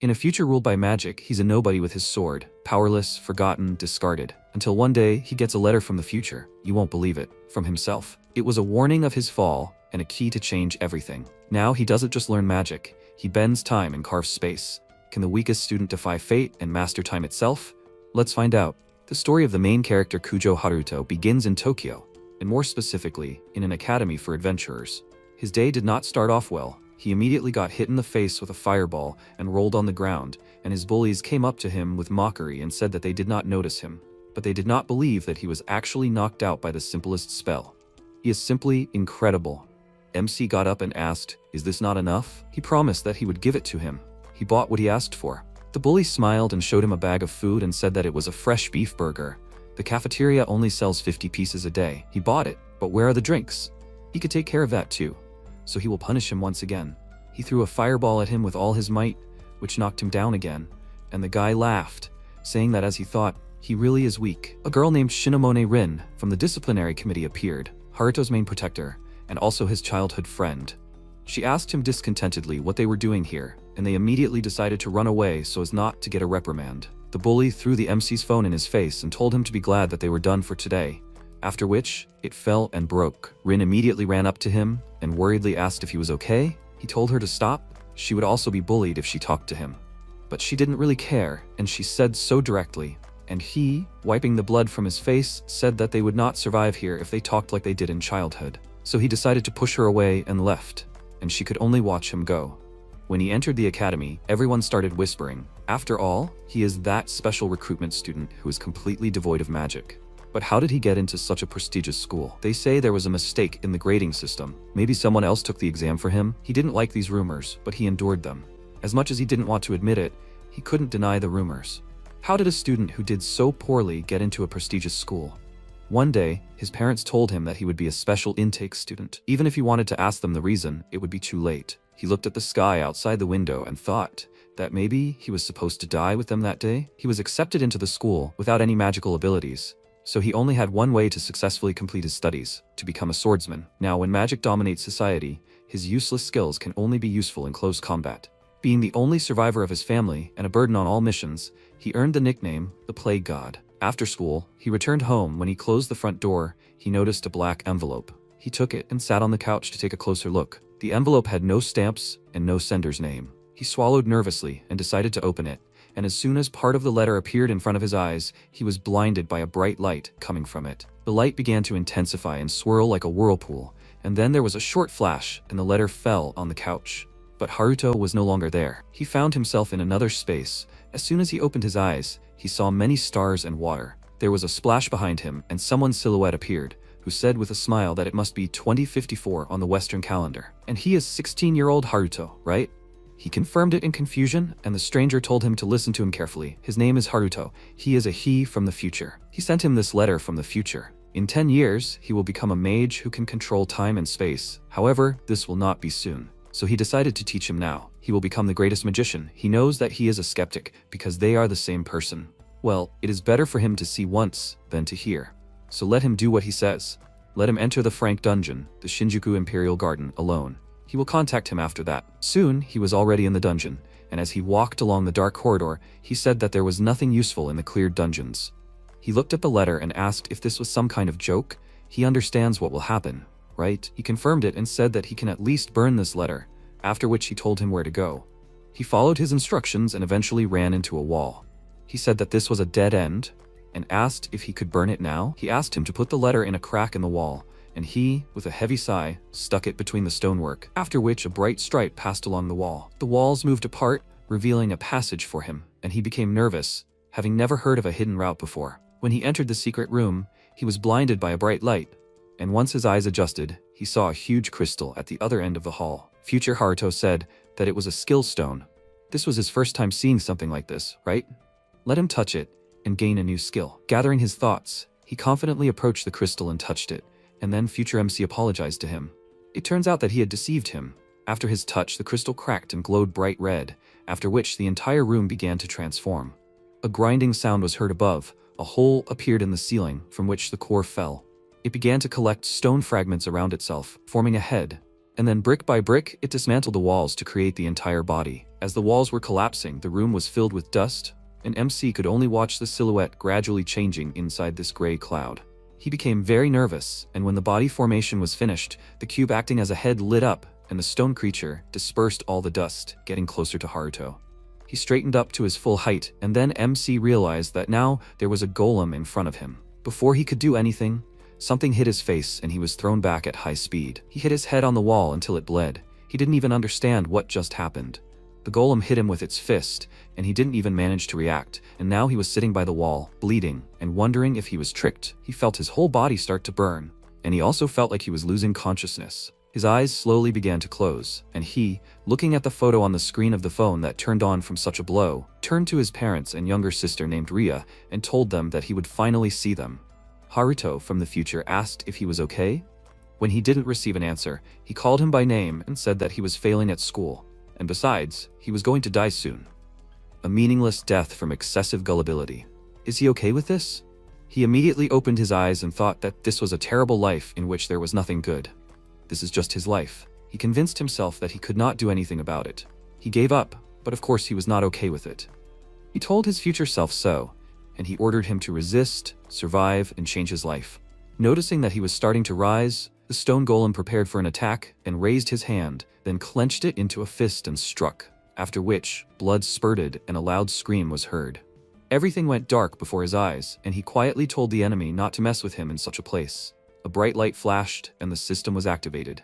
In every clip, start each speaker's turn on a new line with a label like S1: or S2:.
S1: In a future ruled by magic, he's a nobody with his sword, powerless, forgotten, discarded. Until one day, he gets a letter from the future. You won't believe it. From himself. It was a warning of his fall, and a key to change everything. Now he doesn't just learn magic, he bends time and carves space. Can the weakest student defy fate and master time itself? Let's find out. The story of the main character Kujo Haruto begins in Tokyo, and more specifically, in an academy for adventurers. His day did not start off well. He immediately got hit in the face with a fireball and rolled on the ground, and his bullies came up to him with mockery and said that they did not notice him. But they did not believe that he was actually knocked out by the simplest spell. He is simply incredible. MC got up and asked, "Is this not enough?" He promised that he would give it to him. He bought what he asked for. The bully smiled and showed him a bag of food and said that it was a fresh beef burger. The cafeteria only sells 50 pieces a day. He bought it, but where are the drinks? He could take care of that too. So he will punish him once again. He threw a fireball at him with all his might, which knocked him down again, and the guy laughed, saying that as he thought, he really is weak. A girl named Shinomone Rin from the disciplinary committee appeared, Haruto's main protector, and also his childhood friend. She asked him discontentedly what they were doing here, and they immediately decided to run away so as not to get a reprimand. The bully threw the MC's phone in his face and told him to be glad that they were done for today, after which, it fell and broke. Rin immediately ran up to him and worriedly asked if he was okay. He told her to stop. She would also be bullied if she talked to him. But she didn't really care, and she said so directly. And he, wiping the blood from his face, said that they would not survive here if they talked like they did in childhood. So he decided to push her away and left, and she could only watch him go. When he entered the academy, everyone started whispering. After all, he is that special recruitment student who is completely devoid of magic. But how did he get into such a prestigious school? They say there was a mistake in the grading system. Maybe someone else took the exam for him. He didn't like these rumors, but he endured them. As much as he didn't want to admit it, he couldn't deny the rumors. How did a student who did so poorly get into a prestigious school? One day, his parents told him that he would be a special intake student. Even if he wanted to ask them the reason, it would be too late. He looked at the sky outside the window and thought that maybe he was supposed to die with them that day. He was accepted into the school without any magical abilities, so he only had one way to successfully complete his studies, to become a swordsman. Now, when magic dominates society, his useless skills can only be useful in close combat. Being the only survivor of his family and a burden on all missions, he earned the nickname, the Plague God. After school, he returned home. When he closed the front door, he noticed a black envelope. He took it and sat on the couch to take a closer look. The envelope had no stamps and no sender's name. He swallowed nervously and decided to open it, and as soon as part of the letter appeared in front of his eyes, he was blinded by a bright light coming from it. The light began to intensify and swirl like a whirlpool, and then there was a short flash and the letter fell on the couch. But Haruto was no longer there. He found himself in another space. As soon as he opened his eyes, he saw many stars and water. There was a splash behind him, and someone's silhouette appeared, who said with a smile that it must be 2054 on the Western calendar. And he is 16-year-old Haruto, right? He confirmed it in confusion, and the stranger told him to listen to him carefully. His name is Haruto. He is a he from the future. He sent him this letter from the future. In 10 years, he will become a mage who can control time and space. However, this will not be soon. So he decided to teach him now. He will become the greatest magician. He knows that he is a skeptic because they are the same person. Well, it is better for him to see once than to hear. So let him do what he says. Let him enter the Frank dungeon, the Shinjuku Imperial Garden, alone. He will contact him after that. Soon, he was already in the dungeon, and as he walked along the dark corridor, he said that there was nothing useful in the cleared dungeons. He looked at the letter and asked if this was some kind of joke. He understands what will happen, right? He confirmed it and said that he can at least burn this letter, after which he told him where to go. He followed his instructions and eventually ran into a wall. He said that this was a dead end, and asked if he could burn it now. He asked him to put the letter in a crack in the wall, and he, with a heavy sigh, stuck it between the stonework, after which a bright stripe passed along the wall. The walls moved apart, revealing a passage for him, and he became nervous, having never heard of a hidden route before. When he entered the secret room, he was blinded by a bright light, and once his eyes adjusted, he saw a huge crystal at the other end of the hall. Future Haruto said that it was a skill stone. This was his first time seeing something like this, right? Let him touch it and gain a new skill. Gathering his thoughts, he confidently approached the crystal and touched it, and then future MC apologized to him. It turns out that he had deceived him. After his touch, the crystal cracked and glowed bright red, after which the entire room began to transform. A grinding sound was heard above. A hole appeared in the ceiling, from which the core fell. It began to collect stone fragments around itself, forming a head, and then brick by brick, it dismantled the walls to create the entire body. As the walls were collapsing, the room was filled with dust, and MC could only watch the silhouette gradually changing inside this gray cloud. He became very nervous, and when the body formation was finished, the cube acting as a head lit up, and the stone creature dispersed all the dust, getting closer to Haruto. He straightened up to his full height, and then MC realized that now there was a golem in front of him. Before he could do anything, something hit his face and he was thrown back at high speed. He hit his head on the wall until it bled. He didn't even understand what just happened. The golem hit him with its fist, and he didn't even manage to react, and now he was sitting by the wall, bleeding, and wondering if he was tricked. He felt his whole body start to burn, and he also felt like he was losing consciousness. His eyes slowly began to close, and he, looking at the photo on the screen of the phone that turned on from such a blow, turned to his parents and younger sister named Ria and told them that he would finally see them. Haruto from the future asked if he was okay. When he didn't receive an answer, he called him by name and said that he was failing at school, and besides, he was going to die soon. A meaningless death from excessive gullibility. Is he okay with this? He immediately opened his eyes and thought that this was a terrible life in which there was nothing good. This is just his life. He convinced himself that he could not do anything about it. He gave up, but of course he was not okay with it. He told his future self so, and he ordered him to resist, survive, and change his life. Noticing that he was starting to rise, the stone golem prepared for an attack and raised his hand, then clenched it into a fist and struck, after which blood spurted and a loud scream was heard. Everything went dark before his eyes, and he quietly told the enemy not to mess with him in such a place. A bright light flashed, and the system was activated.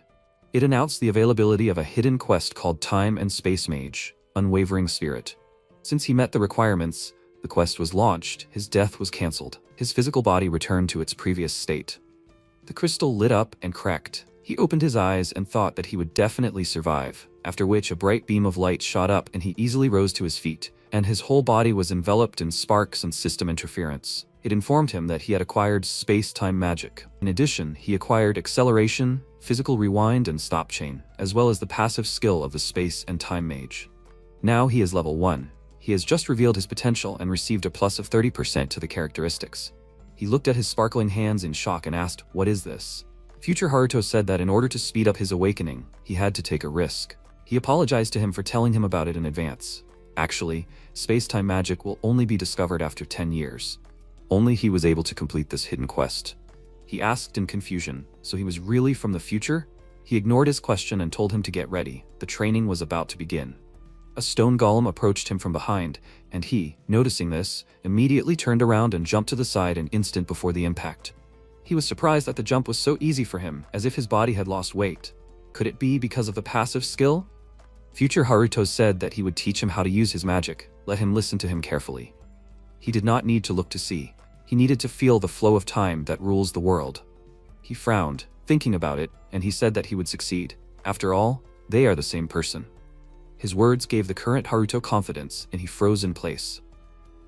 S1: It announced the availability of a hidden quest called Time and Space Mage, Unwavering Spirit. Since he met the requirements, the quest was launched, his death was cancelled. His physical body returned to its previous state. The crystal lit up and cracked. He opened his eyes and thought that he would definitely survive, after which a bright beam of light shot up and he easily rose to his feet, and his whole body was enveloped in sparks and system interference. It informed him that he had acquired space-time magic. In addition, he acquired acceleration, physical rewind, and stop chain, as well as the passive skill of the space and time mage. Now he is level 1. He has just revealed his potential and received a plus of 30% to the characteristics. He looked at his sparkling hands in shock and asked, "What is this?" Future Haruto said that in order to speed up his awakening, he had to take a risk. He apologized to him for telling him about it in advance. Actually, space-time magic will only be discovered after 10 years. Only he was able to complete this hidden quest. He asked in confusion, so he was really from the future? He ignored his question and told him to get ready. The training was about to begin. A stone golem approached him from behind, and he, noticing this, immediately turned around and jumped to the side an instant before the impact. He was surprised that the jump was so easy for him, as if his body had lost weight. Could it be because of the passive skill? Future Haruto said that he would teach him how to use his magic. Let him listen to him carefully. He did not need to look to see. He needed to feel the flow of time that rules the world. He frowned, thinking about it, and he said that he would succeed. After all, they are the same person. His words gave the current Haruto confidence, and he froze in place.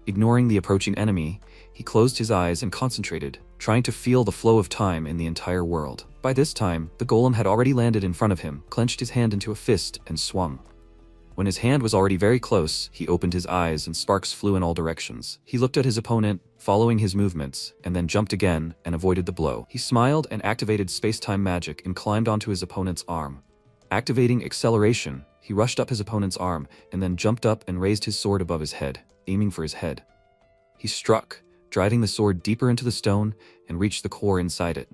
S1: Ignoring the approaching enemy, he closed his eyes and concentrated, trying to feel the flow of time in the entire world. By this time, the golem had already landed in front of him, clenched his hand into a fist, and swung. When his hand was already very close, he opened his eyes and sparks flew in all directions. He looked at his opponent, following his movements, and then jumped again and avoided the blow. He smiled and activated space-time magic and climbed onto his opponent's arm. Activating acceleration, he rushed up his opponent's arm and then jumped up and raised his sword above his head, aiming for his head. He struck, driving the sword deeper into the stone and reached the core inside it.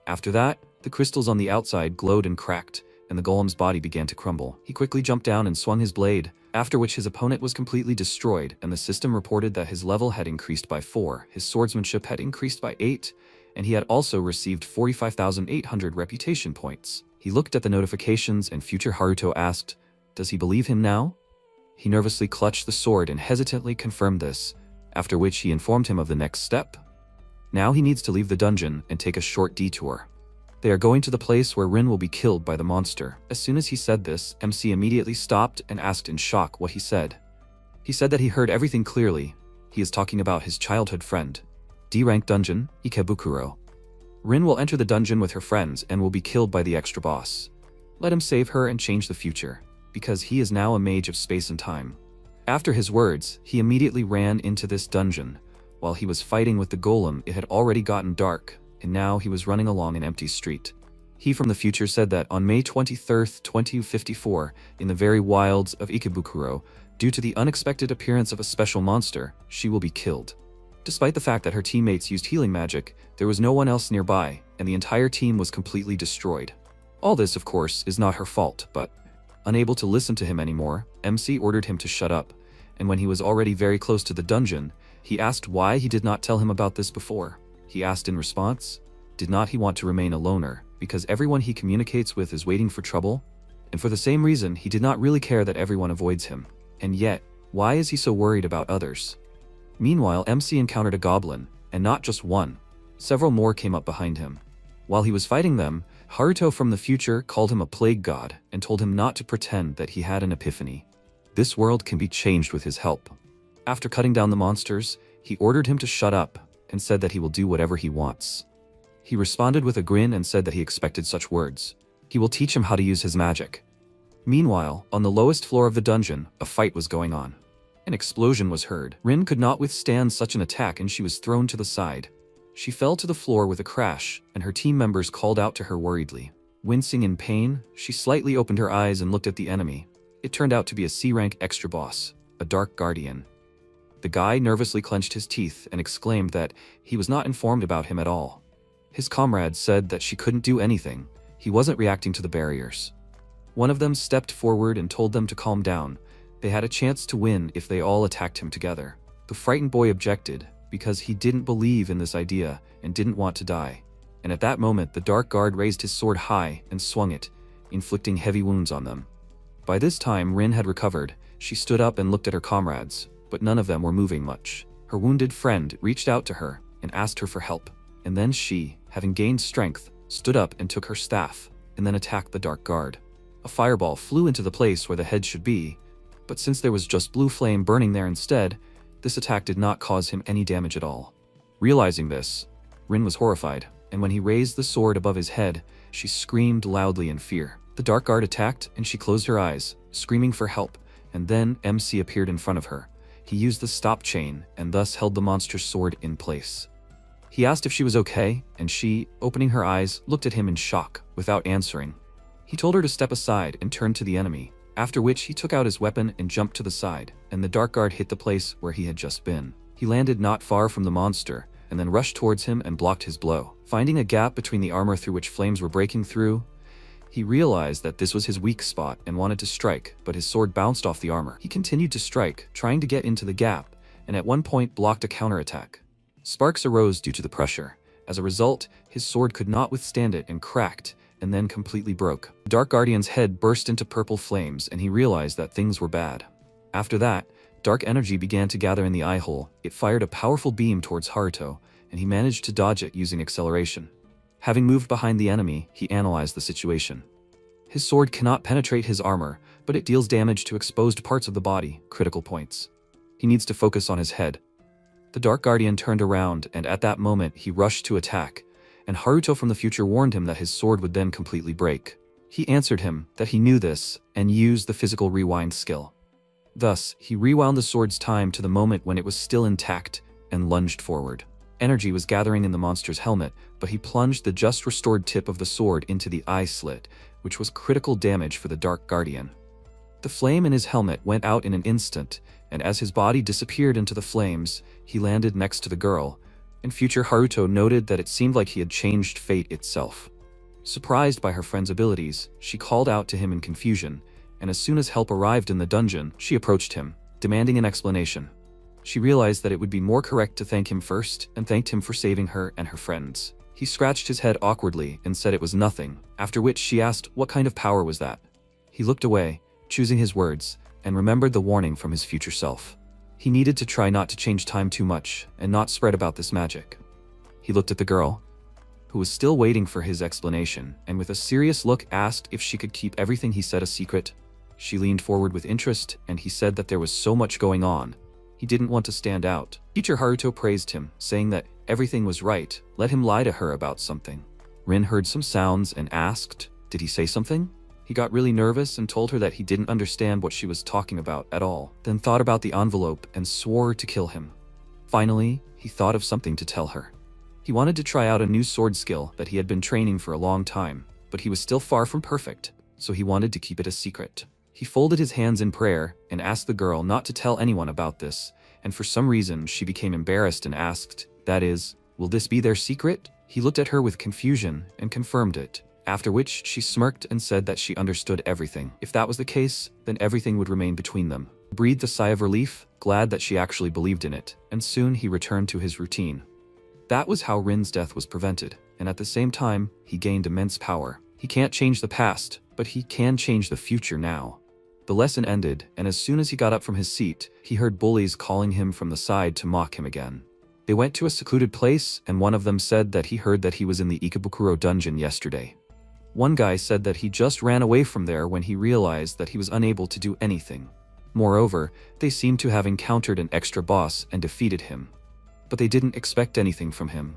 S1: After that, the crystals on the outside glowed and cracked, and the golem's body began to crumble. He quickly jumped down and swung his blade, after which his opponent was completely destroyed, and the system reported that his level had increased by 4, his swordsmanship had increased by 8, and he had also received 45,800 reputation points. He looked at the notifications and future Haruto asked, "Does he believe him now?" He nervously clutched the sword and hesitantly confirmed this, after which he informed him of the next step. Now he needs to leave the dungeon and take a short detour. They are going to the place where Rin will be killed by the monster. As soon as he said this, MC immediately stopped and asked in shock what he said. He said that he heard everything clearly. He is talking about his childhood friend. D-rank dungeon, Ikebukuro. Rin will enter the dungeon with her friends and will be killed by the extra boss. Let him save her and change the future, because he is now a mage of space and time. After his words, he immediately ran into this dungeon. While he was fighting with the golem, it had already gotten dark, and now he was running along an empty street. He from the future said that on May 23rd, 2054, in the very wilds of Ikebukuro, due to the unexpected appearance of a special monster, she will be killed. Despite the fact that her teammates used healing magic, there was no one else nearby, and the entire team was completely destroyed. All this, of course, is not her fault, but unable to listen to him anymore, MC ordered him to shut up, and when he was already very close to the dungeon, he asked why he did not tell him about this before. He asked in response, did not he want to remain a loner, because everyone he communicates with is waiting for trouble? And for the same reason, he did not really care that everyone avoids him. And yet, why is he so worried about others? Meanwhile, MC encountered a goblin, and not just one. Several more came up behind him. While he was fighting them, Haruto from the future called him a plague god and told him not to pretend that he had an epiphany. This world can be changed with his help. After cutting down the monsters, he ordered him to shut up and said that he will do whatever he wants. He responded with a grin and said that he expected such words. He will teach him how to use his magic. Meanwhile, on the lowest floor of the dungeon, a fight was going on. An explosion was heard. Rin could not withstand such an attack and she was thrown to the side. She fell to the floor with a crash, and her team members called out to her worriedly. Wincing in pain, she slightly opened her eyes and looked at the enemy. It turned out to be a C-rank extra boss, a Dark Guardian. The guy nervously clenched his teeth and exclaimed that he was not informed about him at all. His comrades said that she couldn't do anything. He wasn't reacting to the barriers. One of them stepped forward and told them to calm down. They had a chance to win if they all attacked him together. The frightened boy objected, because he didn't believe in this idea and didn't want to die. And at that moment, the Dark Guard raised his sword high and swung it, inflicting heavy wounds on them. By this time, Rin had recovered. She stood up and looked at her comrades, but none of them were moving much. Her wounded friend reached out to her and asked her for help. And then she, having gained strength, stood up and took her staff, and then attacked the Dark Guard. A fireball flew into the place where the head should be, but since there was just blue flame burning there instead, this attack did not cause him any damage at all. Realizing this, Rin was horrified, and when he raised the sword above his head, she screamed loudly in fear. The Dark Guard attacked, and she closed her eyes, screaming for help, and then MC appeared in front of her. He used the stop chain, and thus held the monster's sword in place. He asked if she was okay, and she, opening her eyes, looked at him in shock, without answering. He told her to step aside and turn to the enemy, after which he took out his weapon and jumped to the side, and the Dark Guard hit the place where he had just been. He landed not far from the monster, and then rushed towards him and blocked his blow. Finding a gap between the armor through which flames were breaking through, he realized that this was his weak spot and wanted to strike, but his sword bounced off the armor. He continued to strike, trying to get into the gap, and at one point blocked a counterattack. Sparks arose due to the pressure. As a result, his sword could not withstand it and cracked, and then completely broke. The Dark Guardian's head burst into purple flames, and he realized that things were bad. After that, dark energy began to gather in the eye hole. It fired a powerful beam towards Haruto, and he managed to dodge it using acceleration. Having moved behind the enemy, he analyzed the situation. His sword cannot penetrate his armor, but it deals damage to exposed parts of the body, critical points. He needs to focus on his head. The Dark Guardian turned around, and at that moment he rushed to attack, and Haruto from the future warned him that his sword would then completely break. He answered him that he knew this and used the physical rewind skill. Thus, he rewound the sword's time to the moment when it was still intact and lunged forward. Energy was gathering in the monster's helmet, but he plunged the just restored tip of the sword into the eye slit, which was critical damage for the Dark Guardian. The flame in his helmet went out in an instant, and as his body disappeared into the flames, he landed next to the girl, and future Haruto noted that it seemed like he had changed fate itself. Surprised by her friend's abilities, she called out to him in confusion, and as soon as help arrived in the dungeon, she approached him, demanding an explanation. She realized that it would be more correct to thank him first, and thanked him for saving her and her friends. He scratched his head awkwardly and said it was nothing, after which she asked what kind of power was that. He looked away, choosing his words, and remembered the warning from his future self. He needed to try not to change time too much and not spread about this magic. He looked at the girl, who was still waiting for his explanation, and with a serious look asked if she could keep everything he said a secret. She leaned forward with interest, and he said that there was so much going on. He didn't want to stand out. Teacher Haruto praised him, saying that everything was right. Let him lie to her about something. Rin heard some sounds and asked, did he say something? He got really nervous and told her that he didn't understand what she was talking about at all, then thought about the envelope and swore to kill him. Finally, he thought of something to tell her. He wanted to try out a new sword skill that he had been training for a long time. but he was still far from perfect, so he wanted to keep it a secret. He folded his hands in prayer and asked the girl not to tell anyone about this, and for some reason she became embarrassed and asked, "That is, will this be their secret?" He looked at her with confusion and confirmed it, after which she smirked and said that she understood everything. If that was the case, then everything would remain between them. He breathed a sigh of relief, glad that she actually believed in it, and soon he returned to his routine. That was how Rin's death was prevented, and at the same time, he gained immense power. He can't change the past, but he can change the future now. The lesson ended, and as soon as he got up from his seat, he heard bullies calling him from the side to mock him again. They went to a secluded place, and one of them said that he heard that he was in the Ikebukuro dungeon yesterday. One guy said that he just ran away from there when he realized that he was unable to do anything. Moreover, they seemed to have encountered an extra boss and defeated him. But they didn't expect anything from him.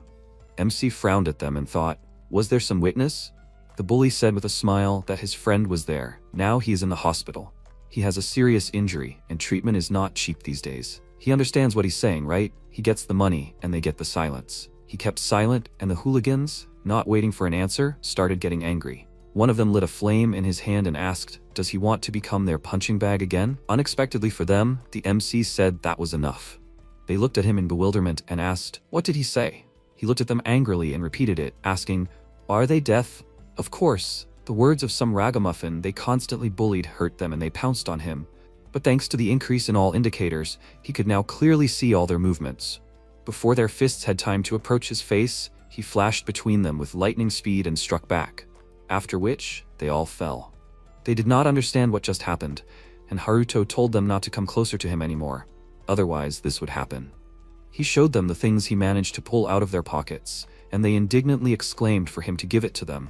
S1: MC frowned at them and thought, was there some witness? The bully said with a smile that his friend was there. Now he is in the hospital. He has a serious injury, and treatment is not cheap these days. He understands what he's saying, right? He gets the money, and they get the silence. He kept silent, and the hooligans, not waiting for an answer, started getting angry. One of them lit a flame in his hand and asked, does he want to become their punching bag again? Unexpectedly for them, the MC said that was enough. They looked at him in bewilderment and asked, what did he say? He looked at them angrily and repeated it, asking, are they deaf? Of course, the words of some ragamuffin they constantly bullied hurt them and they pounced on him. But thanks to the increase in all indicators, he could now clearly see all their movements. Before their fists had time to approach his face, he flashed between them with lightning speed and struck back, after which they all fell. They did not understand what just happened, and Haruto told them not to come closer to him anymore, otherwise this would happen. He showed them the things he managed to pull out of their pockets, and they indignantly exclaimed for him to give it to them.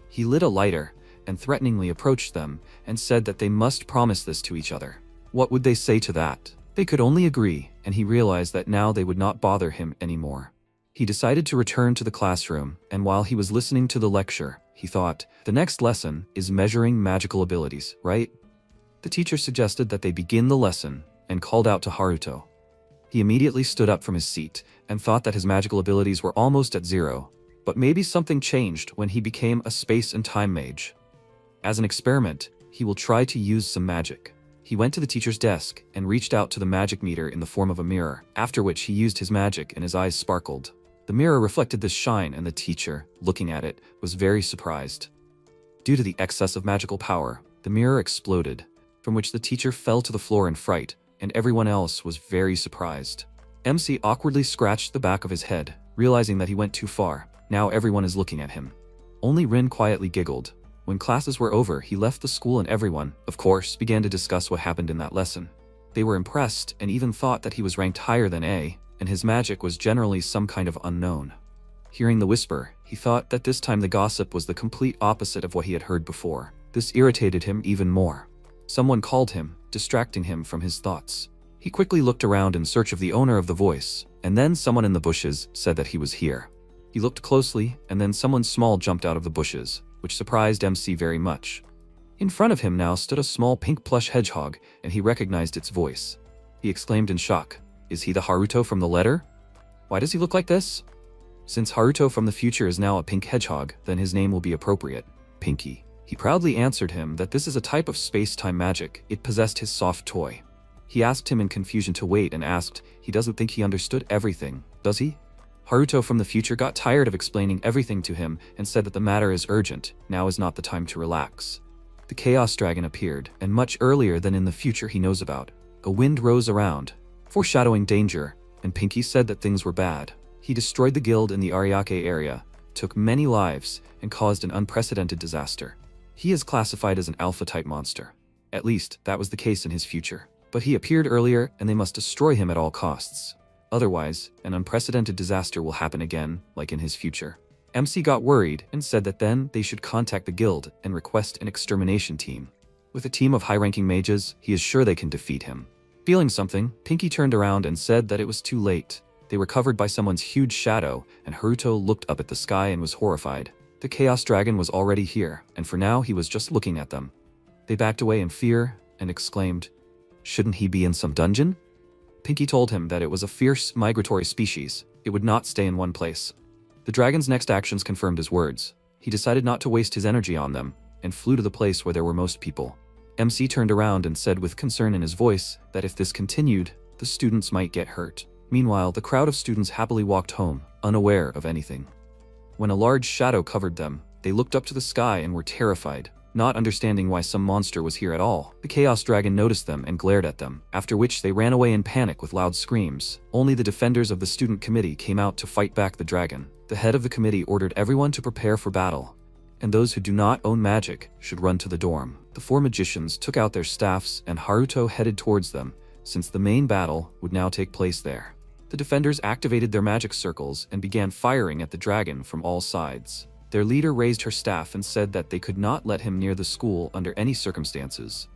S1: He lit a lighter and threateningly approached them and said that they must promise this to each other. What would they say to that? They could only agree, and he realized that now they would not bother him anymore. He decided to return to the classroom, and while he was listening to the lecture, he thought, the next lesson is measuring magical abilities, right? The teacher suggested that they begin the lesson and called out to Haruto. He immediately stood up from his seat and thought that his magical abilities were almost at zero, but maybe something changed when he became a space and time mage. As an experiment, he will try to use some magic. He went to the teacher's desk and reached out to the magic meter in the form of a mirror, after which he used his magic and his eyes sparkled. The mirror reflected this shine, and the teacher, looking at it, was very surprised. Due to the excess of magical power, the mirror exploded, from which the teacher fell to the floor in fright, and everyone else was very surprised. MC awkwardly scratched the back of his head, realizing that he went too far. Now everyone is looking at him. Only Rin quietly giggled. When classes were over, he left the school and everyone, of course, began to discuss what happened in that lesson. They were impressed and even thought that he was ranked higher than A, and his magic was generally some kind of unknown. Hearing the whisper, he thought that this time the gossip was the complete opposite of what he had heard before. This irritated him even more. Someone called him, distracting him from his thoughts. He quickly looked around in search of the owner of the voice, and then someone in the bushes said that he was here. He looked closely, and then someone small jumped out of the bushes, which surprised MC very much. In front of him now stood a small pink plush hedgehog, and he recognized its voice. He exclaimed in shock, "Is he the Haruto from the letter? Why does he look like this?" Since Haruto from the future is now a pink hedgehog, then his name will be appropriate, Pinky. He proudly answered him that this is a type of space-time magic. It possessed his soft toy. He asked him in confusion to wait and asked, he doesn't think he understood everything, does he? Haruto from the future got tired of explaining everything to him and said that the matter is urgent, now is not the time to relax. The Chaos Dragon appeared, and much earlier than in the future he knows about. A wind rose around, foreshadowing danger, and Pinky said that things were bad. He destroyed the guild in the Ariake area, took many lives, and caused an unprecedented disaster. He is classified as an alpha-type monster. At least, that was the case in his future. But he appeared earlier, and they must destroy him at all costs. Otherwise, an unprecedented disaster will happen again, like in his future. MC got worried and said that then they should contact the guild and request an extermination team. With a team of high-ranking mages, he is sure they can defeat him. Feeling something, Pinky turned around and said that it was too late. They were covered by someone's huge shadow, and Haruto looked up at the sky and was horrified. The Chaos Dragon was already here, and for now he was just looking at them. They backed away in fear and exclaimed, "Shouldn't he be in some dungeon?" Pinky told him that it was a fierce migratory species. It would not stay in one place. The dragon's next actions confirmed his words. He He decided not to waste his energy on them, and flew to the place where there were most people. MC turned around and said with concern in his voice that if this continued, the students might get hurt. Meanwhile, the crowd of students happily walked home, unaware of anything. When a large shadow covered them, they looked up to the sky and were terrified, not understanding why some monster was here at all. The Chaos Dragon noticed them and glared at them, after which they ran away in panic with loud screams. Only the defenders of the student committee came out to fight back the dragon. The head of the committee ordered everyone to prepare for battle, and those who do not own magic should run to the dorm. The four magicians took out their staffs and Haruto headed towards them, since the main battle would now take place there. The defenders activated their magic circles and began firing at the dragon from all sides. Their leader raised her staff and said that they could not let him near the school under any circumstances.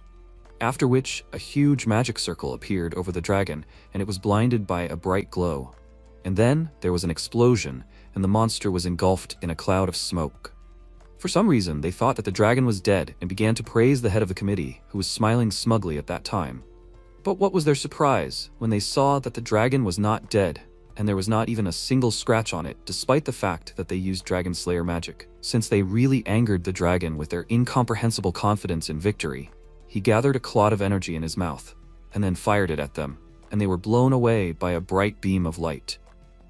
S1: After which, a huge magic circle appeared over the dragon, and it was blinded by a bright glow. And then, there was an explosion, and the monster was engulfed in a cloud of smoke. For some reason, they thought that the dragon was dead and began to praise the head of the committee, who was smiling smugly at that time. But what was their surprise when they saw that the dragon was not dead, and there was not even a single scratch on it, despite the fact that they used Dragon Slayer magic. Since they really angered the dragon with their incomprehensible confidence in victory, he gathered a clod of energy in his mouth, and then fired it at them, and they were blown away by a bright beam of light.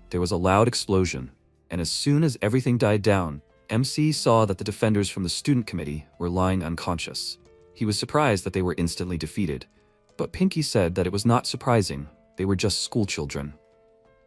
S1: There was a loud explosion, and as soon as everything died down, MC saw that the defenders from the student committee were lying unconscious. He was surprised that they were instantly defeated, but Pinky said that it was not surprising, they were just schoolchildren.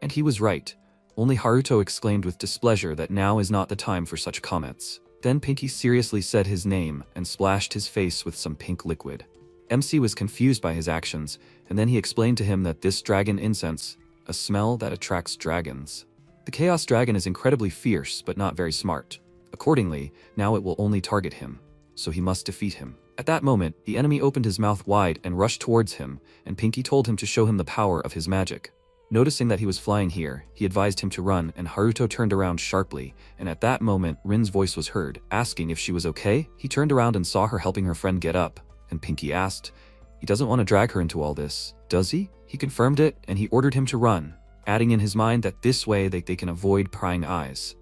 S1: And he was right. Only Haruto exclaimed with displeasure that now is not the time for such comments. Then Pinky seriously said his name and splashed his face with some pink liquid. MC was confused by his actions, and then he explained to him that this dragon incense, a smell that attracts dragons. The Chaos Dragon is incredibly fierce but not very smart. Accordingly, now it will only target him, so he must defeat him. At that moment, the enemy opened his mouth wide and rushed towards him, and Pinky told him to show him the power of his magic. Noticing that he was flying here, he advised him to run, and Haruto turned around sharply, and at that moment, Rin's voice was heard, asking if she was okay. He turned around and saw her helping her friend get up, and Pinky asked, "He doesn't want to drag her into all this, does he?" He confirmed it, and he ordered him to run, adding in his mind that this way they can avoid prying eyes.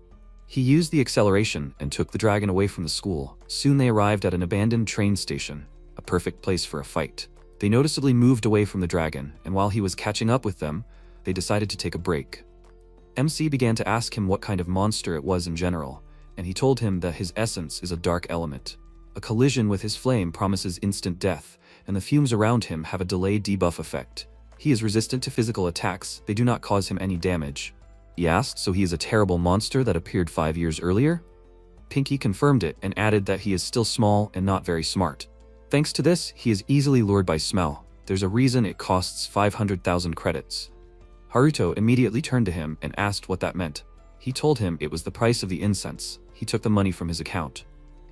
S1: He used the acceleration and took the dragon away from the school. Soon they arrived at an abandoned train station, a perfect place for a fight. They noticeably moved away from the dragon, and while he was catching up with them, they decided to take a break. MC began to ask him what kind of monster it was in general, and he told him that his essence is a dark element. A collision with his flame promises instant death, and the fumes around him have a delayed debuff effect. He is resistant to physical attacks, they do not cause him any damage. He asked, so he is a terrible monster that appeared 5 years earlier? Pinky confirmed it and added that he is still small and not very smart. Thanks to this, he is easily lured by smell. There's a reason it costs 500,000 credits. Haruto immediately turned to him and asked what that meant. He told him it was the price of the incense. He took the money from his account.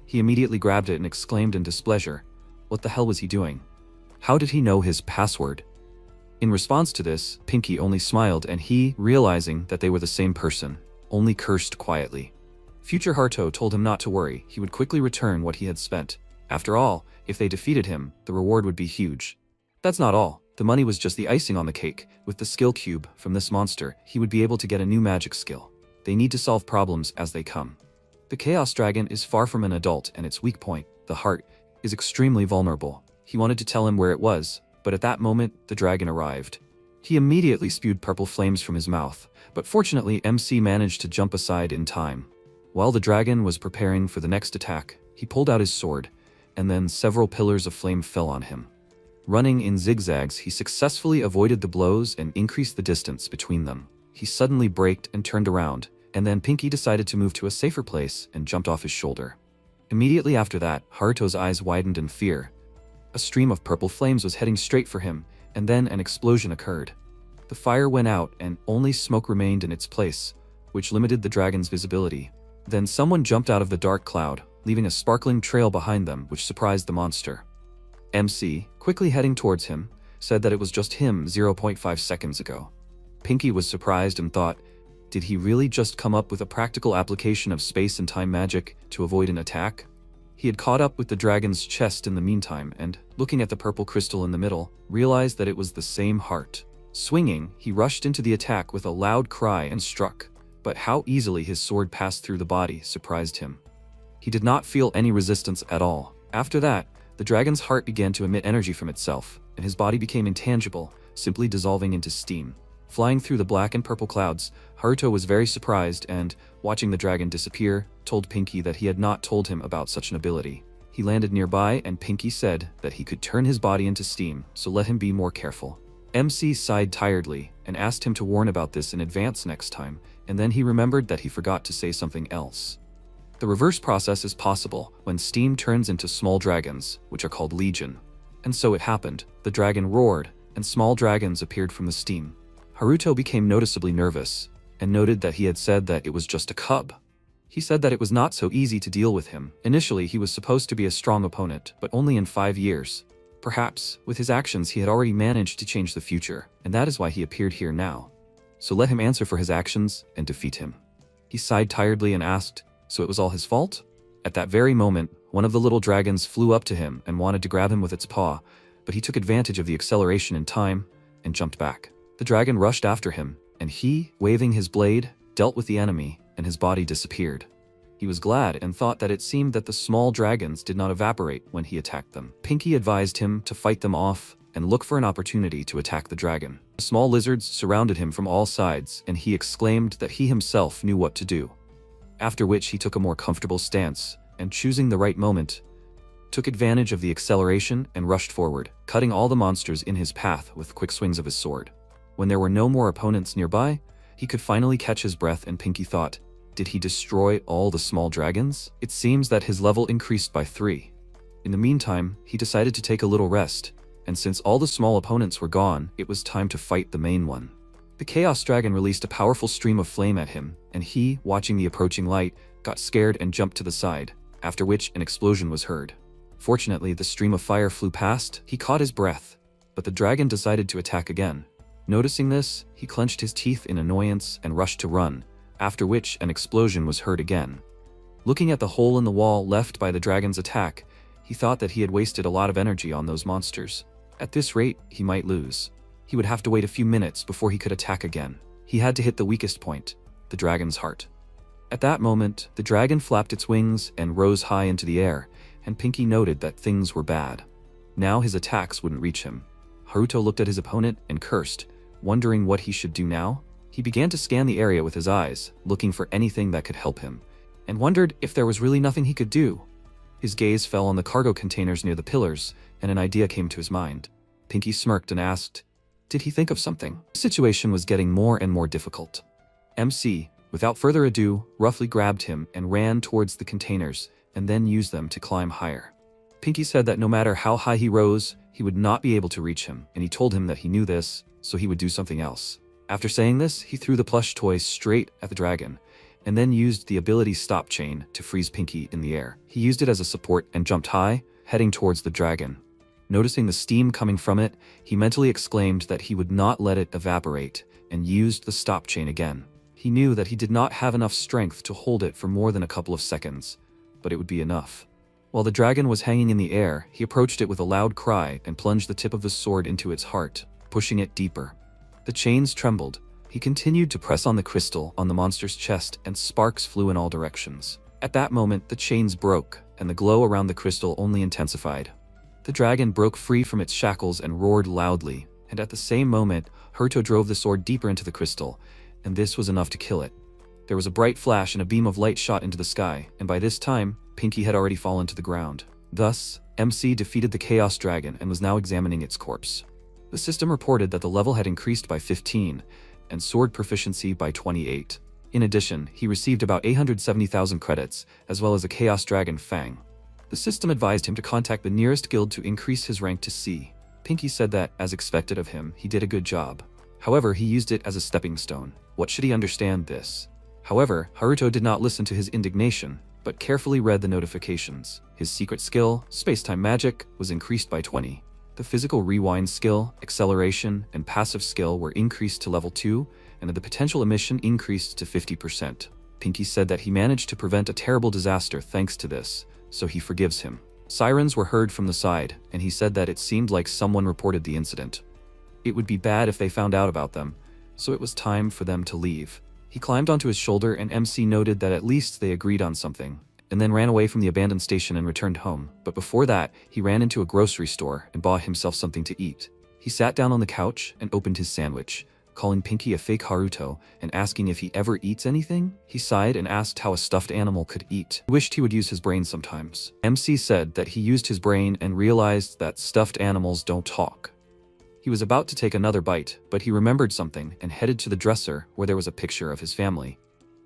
S1: He immediately grabbed it and exclaimed in displeasure, what the hell was he doing? How did he know his password? In response to this, Pinky only smiled, and he, realizing that they were the same person, only cursed quietly. Future Haruto told him not to worry, he would quickly return what he had spent. After all, if they defeated him, the reward would be huge. That's not all. The money was just the icing on the cake. With the skill cube from this monster, he would be able to get a new magic skill. They need to solve problems as they come. The Chaos Dragon is far from an adult, and its weak point, the heart, is extremely vulnerable. He wanted to tell him where it was, but at that moment, the dragon arrived. He immediately spewed purple flames from his mouth, but fortunately MC managed to jump aside in time. While the dragon was preparing for the next attack, he pulled out his sword, and then several pillars of flame fell on him. Running in zigzags, he successfully avoided the blows and increased the distance between them. He suddenly braked and turned around, and then Pinky decided to move to a safer place and jumped off his shoulder. Immediately after that, Haruto's eyes widened in fear. A stream of purple flames was heading straight for him, and then an explosion occurred. The fire went out and only smoke remained in its place, which limited the dragon's visibility. Then someone jumped out of the dark cloud, leaving a sparkling trail behind them which surprised the monster. MC, quickly heading towards him, said that it was just him 0.5 seconds ago. Pinky was surprised and thought, did he really just come up with a practical application of space and time magic to avoid an attack? He had caught up with the dragon's chest in the meantime and, looking at the purple crystal in the middle, realized that it was the same heart. Swinging, he rushed into the attack with a loud cry and struck, but how easily his sword passed through the body surprised him. He did not feel any resistance at all. After that, the dragon's heart began to emit energy from itself, and his body became intangible, simply dissolving into steam. Flying through the black and purple clouds, Haruto was very surprised and, watching the dragon disappear, told Pinky that he had not told him about such an ability. He landed nearby and Pinky said that he could turn his body into steam, so let him be more careful. MC sighed tiredly and asked him to warn about this in advance next time, and then he remembered that he forgot to say something else. The reverse process is possible when steam turns into small dragons, which are called legion. And so it happened. The dragon roared, and small dragons appeared from the steam. Haruto became noticeably nervous, and noted that he had said that it was just a cub. He said that it was not so easy to deal with him. Initially, he was supposed to be a strong opponent, but only in 5 years. Perhaps, with his actions he had already managed to change the future, and that is why he appeared here now. So let him answer for his actions and defeat him. He sighed tiredly and asked, so it was all his fault? At that very moment, one of the little dragons flew up to him and wanted to grab him with its paw, but he took advantage of the acceleration in time and jumped back. The dragon rushed after him, and he, waving his blade, dealt with the enemy, and his body disappeared. He was glad and thought that it seemed that the small dragons did not evaporate when he attacked them. Pinky advised him to fight them off and look for an opportunity to attack the dragon. The small lizards surrounded him from all sides, and he exclaimed that he himself knew what to do. After which he took a more comfortable stance, and choosing the right moment, took advantage of the acceleration and rushed forward, cutting all the monsters in his path with quick swings of his sword. When there were no more opponents nearby, he could finally catch his breath, and Pinky thought, did he destroy all the small dragons? It seems that his level increased by 3. In the meantime, he decided to take a little rest, and since all the small opponents were gone, it was time to fight the main one. The Chaos Dragon released a powerful stream of flame at him, and he, watching the approaching light, got scared and jumped to the side, after which an explosion was heard. Fortunately, the stream of fire flew past, he caught his breath, but the dragon decided to attack again. Noticing this, he clenched his teeth in annoyance and rushed to run, after which an explosion was heard again. Looking at the hole in the wall left by the dragon's attack, he thought that he had wasted a lot of energy on those monsters. At this rate, he might lose. He would have to wait a few minutes before he could attack again. He had to hit the weakest point, the dragon's heart. At that moment, the dragon flapped its wings and rose high into the air, and Pinky noted that things were bad. Now his attacks wouldn't reach him. Haruto looked at his opponent and cursed, wondering what he should do now. He began to scan the area with his eyes, looking for anything that could help him, and wondered if there was really nothing he could do. His gaze fell on the cargo containers near the pillars, and an idea came to his mind. Pinky smirked and asked, did he think of something? The situation was getting more and more difficult. MC, without further ado, roughly grabbed him and ran towards the containers, and then used them to climb higher. Pinky said that no matter how high he rose, he would not be able to reach him, and he told him that he knew this, so he would do something else. After saying this, he threw the plush toy straight at the dragon, and then used the ability stop chain to freeze Pinky in the air. He used it as a support and jumped high, heading towards the dragon. Noticing the steam coming from it, he mentally exclaimed that he would not let it evaporate, and used the stop chain again. He knew that he did not have enough strength to hold it for more than a couple of seconds, but it would be enough. While the dragon was hanging in the air, he approached it with a loud cry and plunged the tip of the sword into its heart, pushing it deeper. The chains trembled. He continued to press on the crystal on the monster's chest, and sparks flew in all directions. At that moment, the chains broke, and the glow around the crystal only intensified. The dragon broke free from its shackles and roared loudly, and at the same moment, Haruto drove the sword deeper into the crystal, and this was enough to kill it. There was a bright flash and a beam of light shot into the sky, and by this time, Pinky had already fallen to the ground. Thus, MC defeated the Chaos Dragon and was now examining its corpse. The system reported that the level had increased by 15, and sword proficiency by 28. In addition, he received about 870,000 credits, as well as a Chaos Dragon Fang. The system advised him to contact the nearest guild to increase his rank to C. Pinky said that, as expected of him, he did a good job. However, he used it as a stepping stone. What should he understand this? However, Haruto did not listen to his indignation, but carefully read the notifications. His secret skill, Space-Time Magic, was increased by 20. The physical rewind skill, acceleration, and passive skill were increased to level 2, and the potential emission increased to 50%. Pinky said that he managed to prevent a terrible disaster thanks to this, so he forgives him. Sirens were heard from the side, and he said that it seemed like someone reported the incident. It would be bad if they found out about them, so it was time for them to leave. He climbed onto his shoulder, and MC noted that at least they agreed on something, and then ran away from the abandoned station and returned home. But before that, he ran into a grocery store and bought himself something to eat. He sat down on the couch and opened his sandwich, calling Pinky a fake Haruto and asking if he ever eats anything. He sighed and asked how a stuffed animal could eat. He wished he would use his brain sometimes. MC said that he used his brain and realized that stuffed animals don't talk. He was about to take another bite, but he remembered something and headed to the dresser where there was a picture of his family.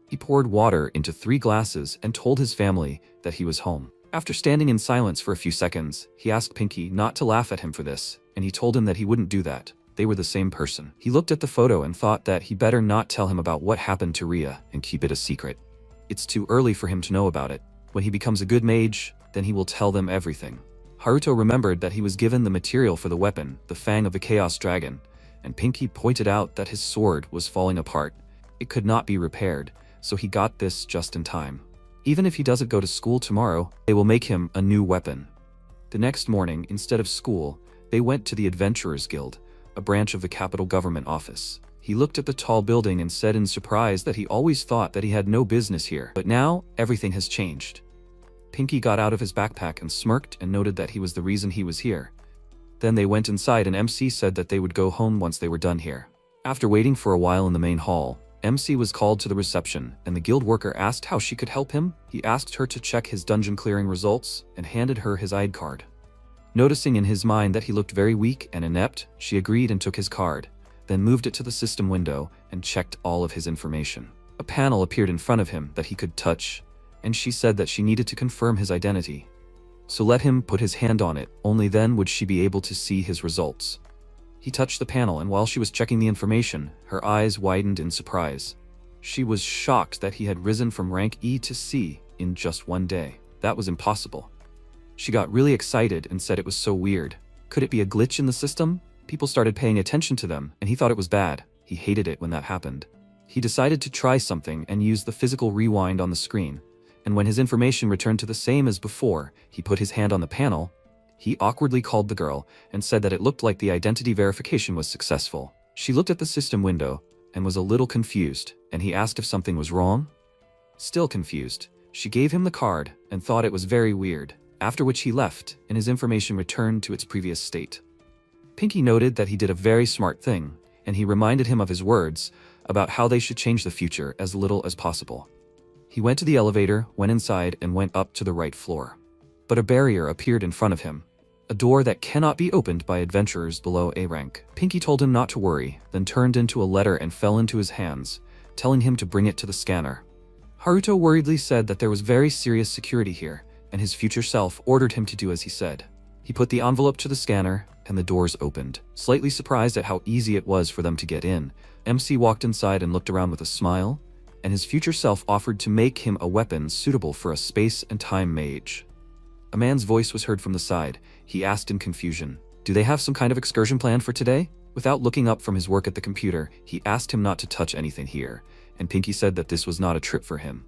S1: He poured water into 3 glasses and told his family that he was home. After standing in silence for a few seconds, he asked Pinky not to laugh at him for this, and he told him that he wouldn't do that. They were the same person. He looked at the photo and thought that he better not tell him about what happened to Ria and keep it a secret. It's too early for him to know about it. When he becomes a good mage, then he will tell them everything. Haruto remembered that he was given the material for the weapon, the Fang of the Chaos Dragon, and Pinky pointed out that his sword was falling apart. It could not be repaired, so he got this just in time. Even if he doesn't go to school tomorrow, they will make him a new weapon. The next morning, instead of school, they went to the Adventurers Guild, a branch of the capital government office. He looked at the tall building and said in surprise that he always thought that he had no business here. But now, everything has changed. Pinky got out of his backpack and smirked and noted that he was the reason he was here. Then they went inside and MC said that they would go home once they were done here. After waiting for a while in the main hall, MC was called to the reception and the guild worker asked how she could help him. He asked her to check his dungeon clearing results and handed her his ID card. Noticing in his mind that he looked very weak and inept, she agreed and took his card, then moved it to the system window and checked all of his information. A panel appeared in front of him that he could touch, and she said that she needed to confirm his identity. So let him put his hand on it, only then would she be able to see his results. He touched the panel, and while she was checking the information, her eyes widened in surprise. She was shocked that he had risen from rank E to C in just one day. That was impossible. She got really excited and said it was so weird. Could it be a glitch in the system? People started paying attention to them, and he thought it was bad. He hated it when that happened. He decided to try something and use the physical rewind on the screen, and when his information returned to the same as before, he put his hand on the panel. He awkwardly called the girl and said that it looked like the identity verification was successful. She looked at the system window and was a little confused, and he asked if something was wrong. Still confused, she gave him the card and thought it was very weird, after which he left and his information returned to its previous state. Pinky noted that he did a very smart thing, and he reminded him of his words about how they should change the future as little as possible. He went to the elevator, went inside, and went up to the right floor. But a barrier appeared in front of him, a door that cannot be opened by adventurers below A rank. Pinky told him not to worry, then turned into a letter and fell into his hands, telling him to bring it to the scanner. Haruto worriedly said that there was very serious security here, and his future self ordered him to do as he said. He put the envelope to the scanner, and the doors opened. Slightly surprised at how easy it was for them to get in, MC walked inside and looked around with a smile, and his future self offered to make him a weapon suitable for a space and time mage. A man's voice was heard from the side. He asked in confusion, "Do they have some kind of excursion planned for today?" Without looking up from his work at the computer, he asked him not to touch anything here, and Pinky said that this was not a trip for him.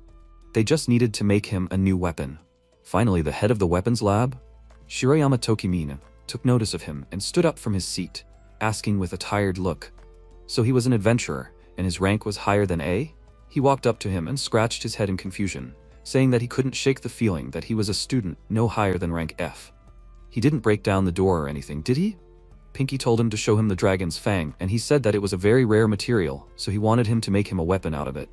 S1: They just needed to make him a new weapon. Finally, the head of the weapons lab, Shiroyama Tokimina, took notice of him and stood up from his seat, asking with a tired look. So he was an adventurer, and his rank was higher than A? He walked up to him and scratched his head in confusion, saying that he couldn't shake the feeling that he was a student no higher than rank F. He didn't break down the door or anything, did he? Pinky told him to show him the dragon's fang, and he said that it was a very rare material, so he wanted him to make him a weapon out of it.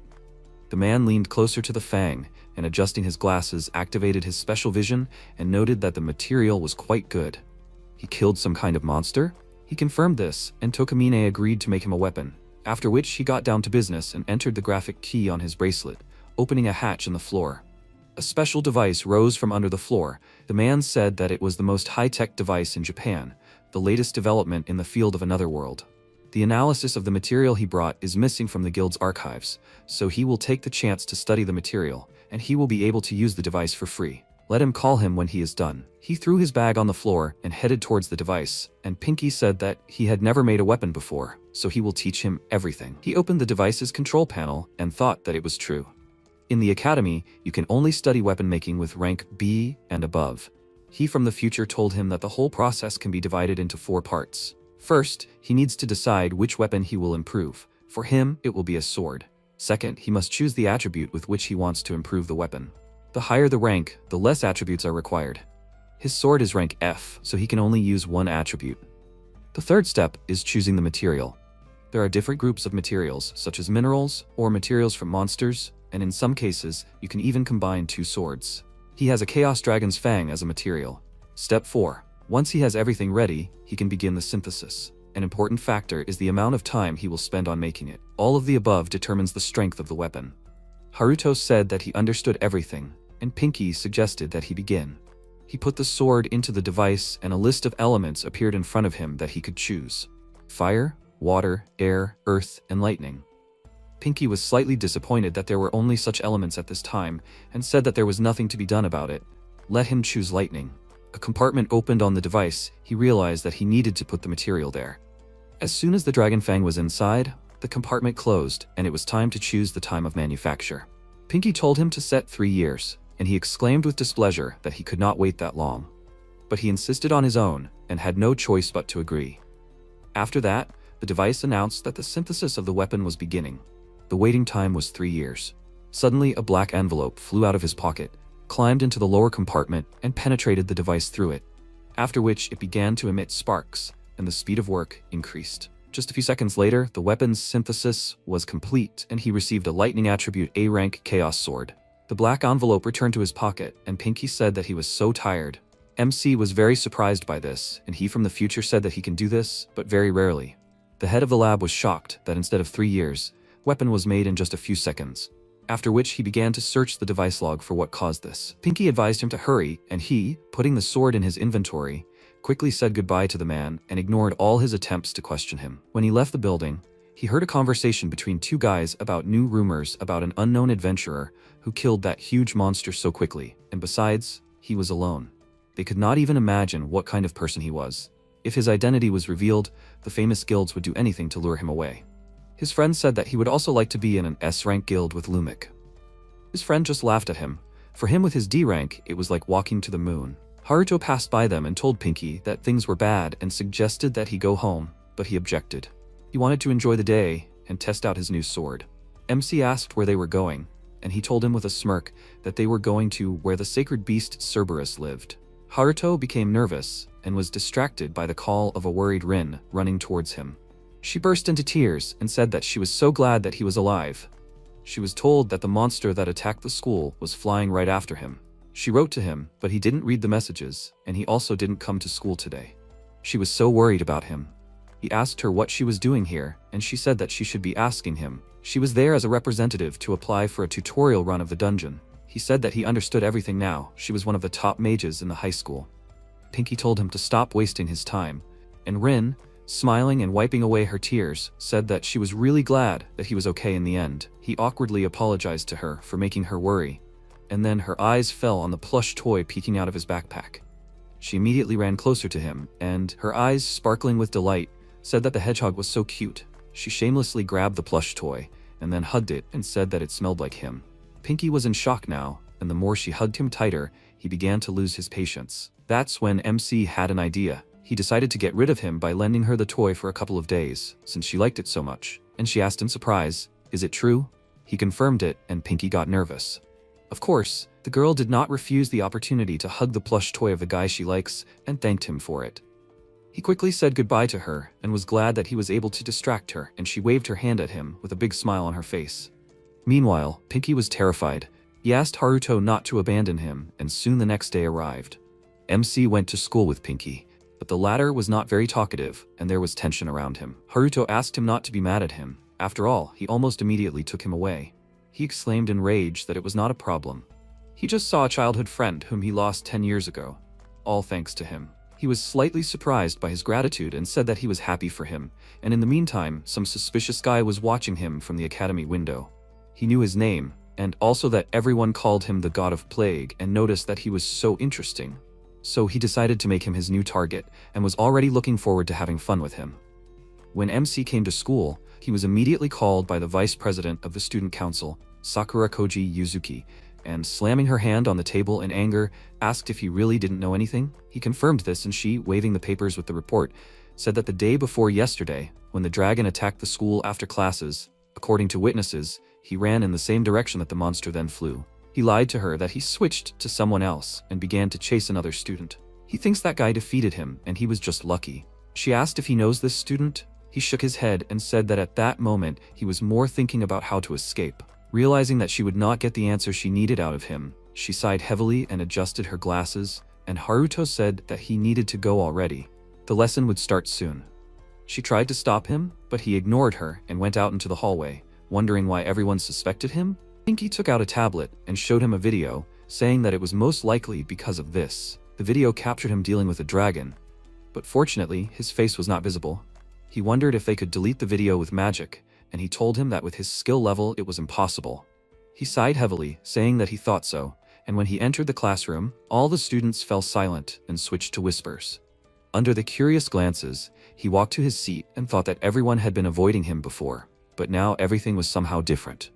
S1: The man leaned closer to the fang, and adjusting his glasses, activated his special vision and noted that the material was quite good. He killed some kind of monster? He confirmed this, and Tokamine agreed to make him a weapon, after which he got down to business and entered the graphic key on his bracelet, opening a hatch in the floor. A special device rose from under the floor. The man said that it was the most high-tech device in Japan, the latest development in the field of another world. The analysis of the material he brought is missing from the guild's archives, so he will take the chance to study the material, and he will be able to use the device for free. Let him call him when he is done. He threw his bag on the floor and headed towards the device, and Pinky said that he had never made a weapon before, so he will teach him everything. He opened the device's control panel and thought that it was true. In the academy, you can only study weapon making with rank B and above. He from the future told him that the whole process can be divided into 4 parts. First, he needs to decide which weapon he will improve. For him, it will be a sword. Second, he must choose the attribute with which he wants to improve the weapon. The higher the rank, the less attributes are required. His sword is rank F, so he can only use one attribute. The third step is choosing the material. There are different groups of materials, such as minerals or materials from monsters, and in some cases, you can even combine two swords. He has a Chaos Dragon's Fang as a material. Step 4. Once he has everything ready, he can begin the synthesis. An important factor is the amount of time he will spend on making it. All of the above determines the strength of the weapon. Haruto said that he understood everything, and Pinky suggested that he begin. He put the sword into the device and a list of elements appeared in front of him that he could choose. Fire, water, air, earth, and lightning. Pinky was slightly disappointed that there were only such elements at this time and said that there was nothing to be done about it. Let him choose lightning. A compartment opened on the device. He realized that he needed to put the material there. As soon as the Dragon Fang was inside, the compartment closed and it was time to choose the time of manufacture. Pinky told him to set 3 years, and he exclaimed with displeasure that he could not wait that long. But he insisted on his own and had no choice but to agree. After that, the device announced that the synthesis of the weapon was beginning. The waiting time was 3 years. Suddenly, a black envelope flew out of his pocket, climbed into the lower compartment, and penetrated the device through it, after which it began to emit sparks, and the speed of work increased. Just a few seconds later, the weapon's synthesis was complete, and he received a lightning attribute A-rank Chaos Sword. The black envelope returned to his pocket, and Pinky said that he was so tired. MC was very surprised by this, and he from the future said that he can do this, but very rarely. The head of the lab was shocked that instead of 3 years, weapon was made in just a few seconds. After which he began to search the device log for what caused this. Pinky advised him to hurry, and he, putting the sword in his inventory, quickly said goodbye to the man and ignored all his attempts to question him. When he left the building, he heard a conversation between two guys about new rumors about an unknown adventurer who killed that huge monster so quickly, and besides, he was alone. They could not even imagine what kind of person he was. If his identity was revealed, the famous guilds would do anything to lure him away. His friend said that he would also like to be in an S-rank guild with Lumik. His friend just laughed at him. For him with his D rank, it was like walking to the moon. Haruto passed by them and told Pinky that things were bad and suggested that he go home, but he objected. He wanted to enjoy the day and test out his new sword. MC asked where they were going, and he told him with a smirk that they were going to where the sacred beast Cerberus lived. Haruto became nervous and was distracted by the call of a worried Rin running towards him. She burst into tears and said that she was so glad that he was alive. She was told that the monster that attacked the school was flying right after him. She wrote to him, but he didn't read the messages, and he also didn't come to school today. She was so worried about him. He asked her what she was doing here, and she said that she should be asking him. She was there as a representative to apply for a tutorial run of the dungeon. He said that he understood everything now. She was one of the top mages in the high school. Pinky told him to stop wasting his time, and Rin, smiling and wiping away her tears, said that she was really glad that he was okay in the end. He awkwardly apologized to her for making her worry, and then her eyes fell on the plush toy peeking out of his backpack. She immediately ran closer to him, and, her eyes sparkling with delight, said that the hedgehog was so cute. She shamelessly grabbed the plush toy, and then hugged it and said that it smelled like him. Pinky was in shock now, and the more she hugged him tighter, he began to lose his patience. That's when MC had an idea. He decided to get rid of him by lending her the toy for a couple of days, since she liked it so much, and she asked in surprise, "Is it true?" He confirmed it, and Pinky got nervous. Of course, the girl did not refuse the opportunity to hug the plush toy of the guy she likes and thanked him for it. He quickly said goodbye to her and was glad that he was able to distract her, and she waved her hand at him with a big smile on her face. Meanwhile, Pinky was terrified. He asked Haruto not to abandon him, and soon the next day arrived. MC went to school with Pinky, but the latter was not very talkative, and there was tension around him. Haruto asked him not to be mad at him. After all, he almost immediately took him away. He exclaimed in rage that it was not a problem. He just saw a childhood friend whom he lost 10 years ago. All thanks to him. He was slightly surprised by his gratitude and said that he was happy for him, and in the meantime, some suspicious guy was watching him from the academy window. He knew his name, and also that everyone called him the God of Plague, and noticed that he was so interesting. So he decided to make him his new target, and was already looking forward to having fun with him. When MC came to school, he was immediately called by the vice president of the student council, Sakura Koji Yuzuki, and slamming her hand on the table in anger, asked if he really didn't know anything. He confirmed this, and she, waving the papers with the report, said that the day before yesterday, when the dragon attacked the school after classes, according to witnesses, he ran in the same direction that the monster then flew. He lied to her that he switched to someone else and began to chase another student. He thinks that guy defeated him and he was just lucky. She asked if he knows this student. He shook his head and said that at that moment he was more thinking about how to escape. Realizing that she would not get the answer she needed out of him, she sighed heavily and adjusted her glasses, and Haruto said that he needed to go already. The lesson would start soon. She tried to stop him, but he ignored her and went out into the hallway, wondering why everyone suspected him. Pinky took out a tablet and showed him a video, saying that it was most likely because of this. The video captured him dealing with a dragon, but fortunately his face was not visible. He wondered if they could delete the video with magic, and he told him that with his skill level it was impossible. He sighed heavily, saying that he thought so, and when he entered the classroom, all the students fell silent and switched to whispers. Under the curious glances, he walked to his seat and thought that everyone had been avoiding him before, but now everything was somehow different.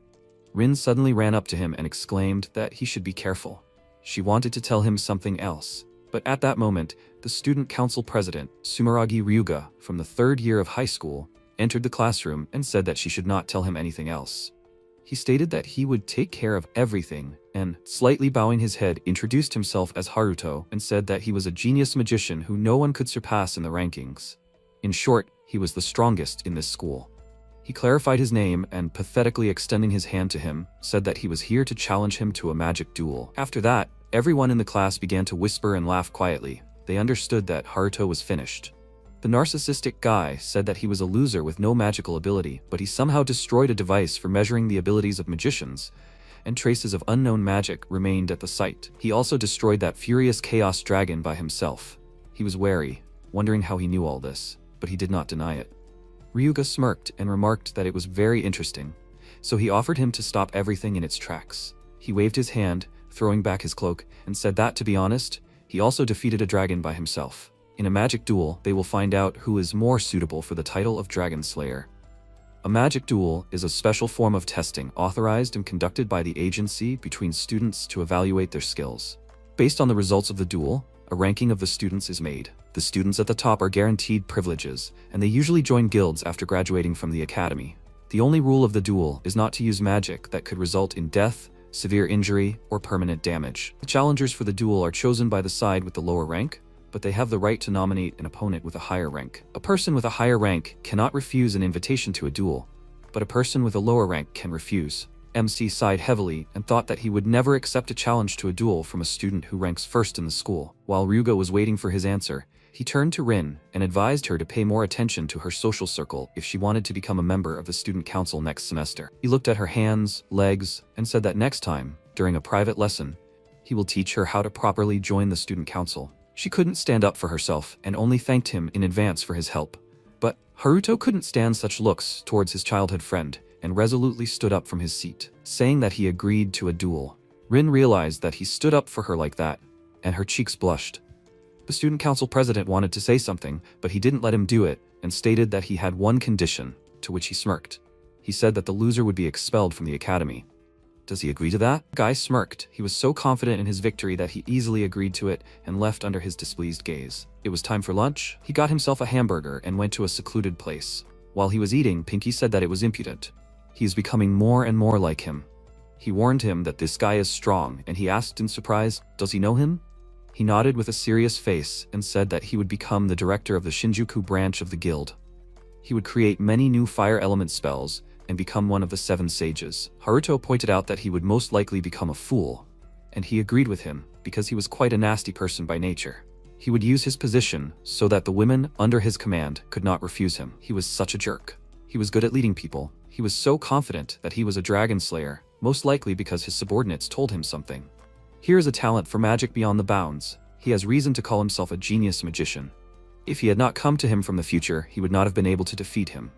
S1: Rin suddenly ran up to him and exclaimed that he should be careful. She wanted to tell him something else, but at that moment, the student council president, Sumeragi Ryuga, from the 3rd year of high school, entered the classroom and said that she should not tell him anything else. He stated that he would take care of everything and, slightly bowing his head, introduced himself as Haruto and said that he was a genius magician who no one could surpass in the rankings. In short, he was the strongest in this school. He clarified his name and, pathetically extending his hand to him, said that he was here to challenge him to a magic duel. After that, everyone in the class began to whisper and laugh quietly. They understood that Haruto was finished. The narcissistic guy said that he was a loser with no magical ability, but he somehow destroyed a device for measuring the abilities of magicians, and traces of unknown magic remained at the site. He also destroyed that furious chaos dragon by himself. He was wary, wondering how he knew all this, but he did not deny it. Ryuga smirked and remarked that it was very interesting, so he offered him to stop everything in its tracks. He waved his hand, throwing back his cloak, and said that, to be honest, he also defeated a dragon by himself. In a magic duel, they will find out who is more suitable for the title of Dragon Slayer. A magic duel is a special form of testing authorized and conducted by the agency between students to evaluate their skills. Based on the results of the duel, a ranking of the students is made. The students at the top are guaranteed privileges, and they usually join guilds after graduating from the academy. The only rule of the duel is not to use magic that could result in death, severe injury, or permanent damage. The challengers for the duel are chosen by the side with the lower rank, but they have the right to nominate an opponent with a higher rank. A person with a higher rank cannot refuse an invitation to a duel, but a person with a lower rank can refuse. MC sighed heavily and thought that he would never accept a challenge to a duel from a student who ranks first in the school. While Ryuga was waiting for his answer, he turned to Rin and advised her to pay more attention to her social circle if she wanted to become a member of the student council next semester. He looked at her hands, legs, and said that next time, during a private lesson, he will teach her how to properly join the student council. She couldn't stand up for herself and only thanked him in advance for his help. But Haruto couldn't stand such looks towards his childhood friend and resolutely stood up from his seat, saying that he agreed to a duel. Rin realized that he stood up for her like that, and her cheeks blushed. The student council president wanted to say something, but he didn't let him do it and stated that he had one condition, to which he smirked. He said that the loser would be expelled from the academy. Does he agree to that? The guy smirked. He was so confident in his victory that he easily agreed to it and left under his displeased gaze. It was time for lunch. He got himself a hamburger and went to a secluded place. While he was eating, Pinky said that it was impudent. He is becoming more and more like him. He warned him that this guy is strong, and he asked in surprise, does he know him? He nodded with a serious face and said that he would become the director of the Shinjuku branch of the guild. He would create many new fire element spells and become one of the 7 sages. Haruto pointed out that he would most likely become a fool, and he agreed with him because he was quite a nasty person by nature. He would use his position so that the women under his command could not refuse him. He was such a jerk. He was good at leading people. He was so confident that he was a dragon slayer, most likely because his subordinates told him something. Here is a talent for magic beyond the bounds. He has reason to call himself a genius magician. If he had not come to him from the future, he would not have been able to defeat him.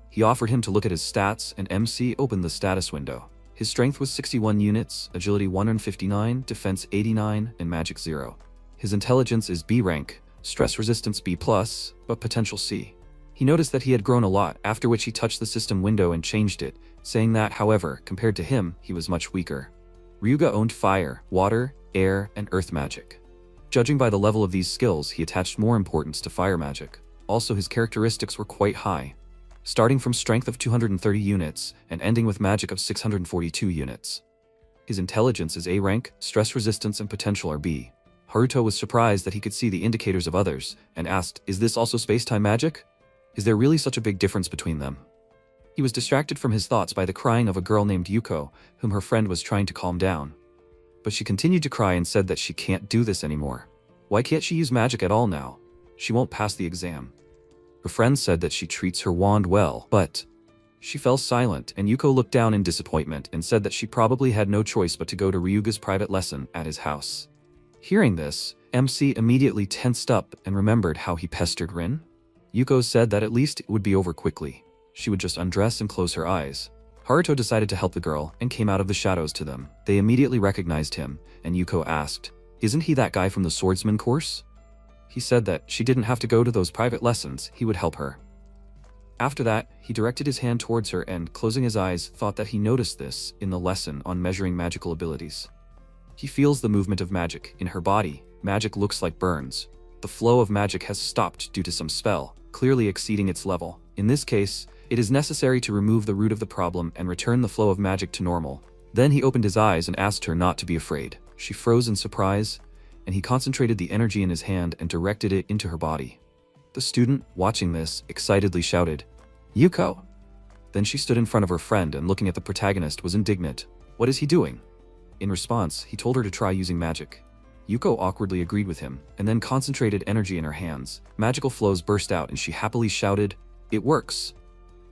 S1: He offered him to look at his stats, and MC opened the status window. His strength was 61 units, agility 159, defense 89, and magic 0. His intelligence is B rank, stress resistance B+, but potential C. He noticed that he had grown a lot, after which he touched the system window and changed it, saying that, however, compared to him, he was much weaker. Ryuga owned fire, water, air, and earth magic. Judging by the level of these skills, he attached more importance to fire magic. Also, his characteristics were quite high, starting from strength of 230 units and ending with magic of 642 units. His intelligence is A rank, stress resistance and potential are B. Haruto was surprised that he could see the indicators of others, and asked, is this also space-time magic? Is there really such a big difference between them? He was distracted from his thoughts by the crying of a girl named Yuko, whom her friend was trying to calm down. But she continued to cry and said that she can't do this anymore. Why can't she use magic at all now? She won't pass the exam. Her friend said that she treats her wand well, but she fell silent, and Yuko looked down in disappointment and said that she probably had no choice but to go to Ryuga's private lesson at his house. Hearing this, MC immediately tensed up and remembered how he pestered Rin. Yuko said that at least it would be over quickly. She would just undress and close her eyes. Haruto decided to help the girl and came out of the shadows to them. They immediately recognized him, and Yuko asked, isn't he that guy from the swordsman course? He said that she didn't have to go to those private lessons, he would help her. After that, he directed his hand towards her and, closing his eyes, thought that he noticed this in the lesson on measuring magical abilities. He feels the movement of magic in her body. Magic looks like burns. The flow of magic has stopped due to some spell, clearly exceeding its level. In this case, it is necessary to remove the root of the problem and return the flow of magic to normal. Then he opened his eyes and asked her not to be afraid. She froze in surprise, and he concentrated the energy in his hand and directed it into her body. The student, watching this, excitedly shouted, Yuko! Then she stood in front of her friend and, looking at the protagonist, was indignant. What is he doing? In response, he told her to try using magic. Yuko awkwardly agreed with him, and then concentrated energy in her hands. Magical flows burst out and she happily shouted, it works!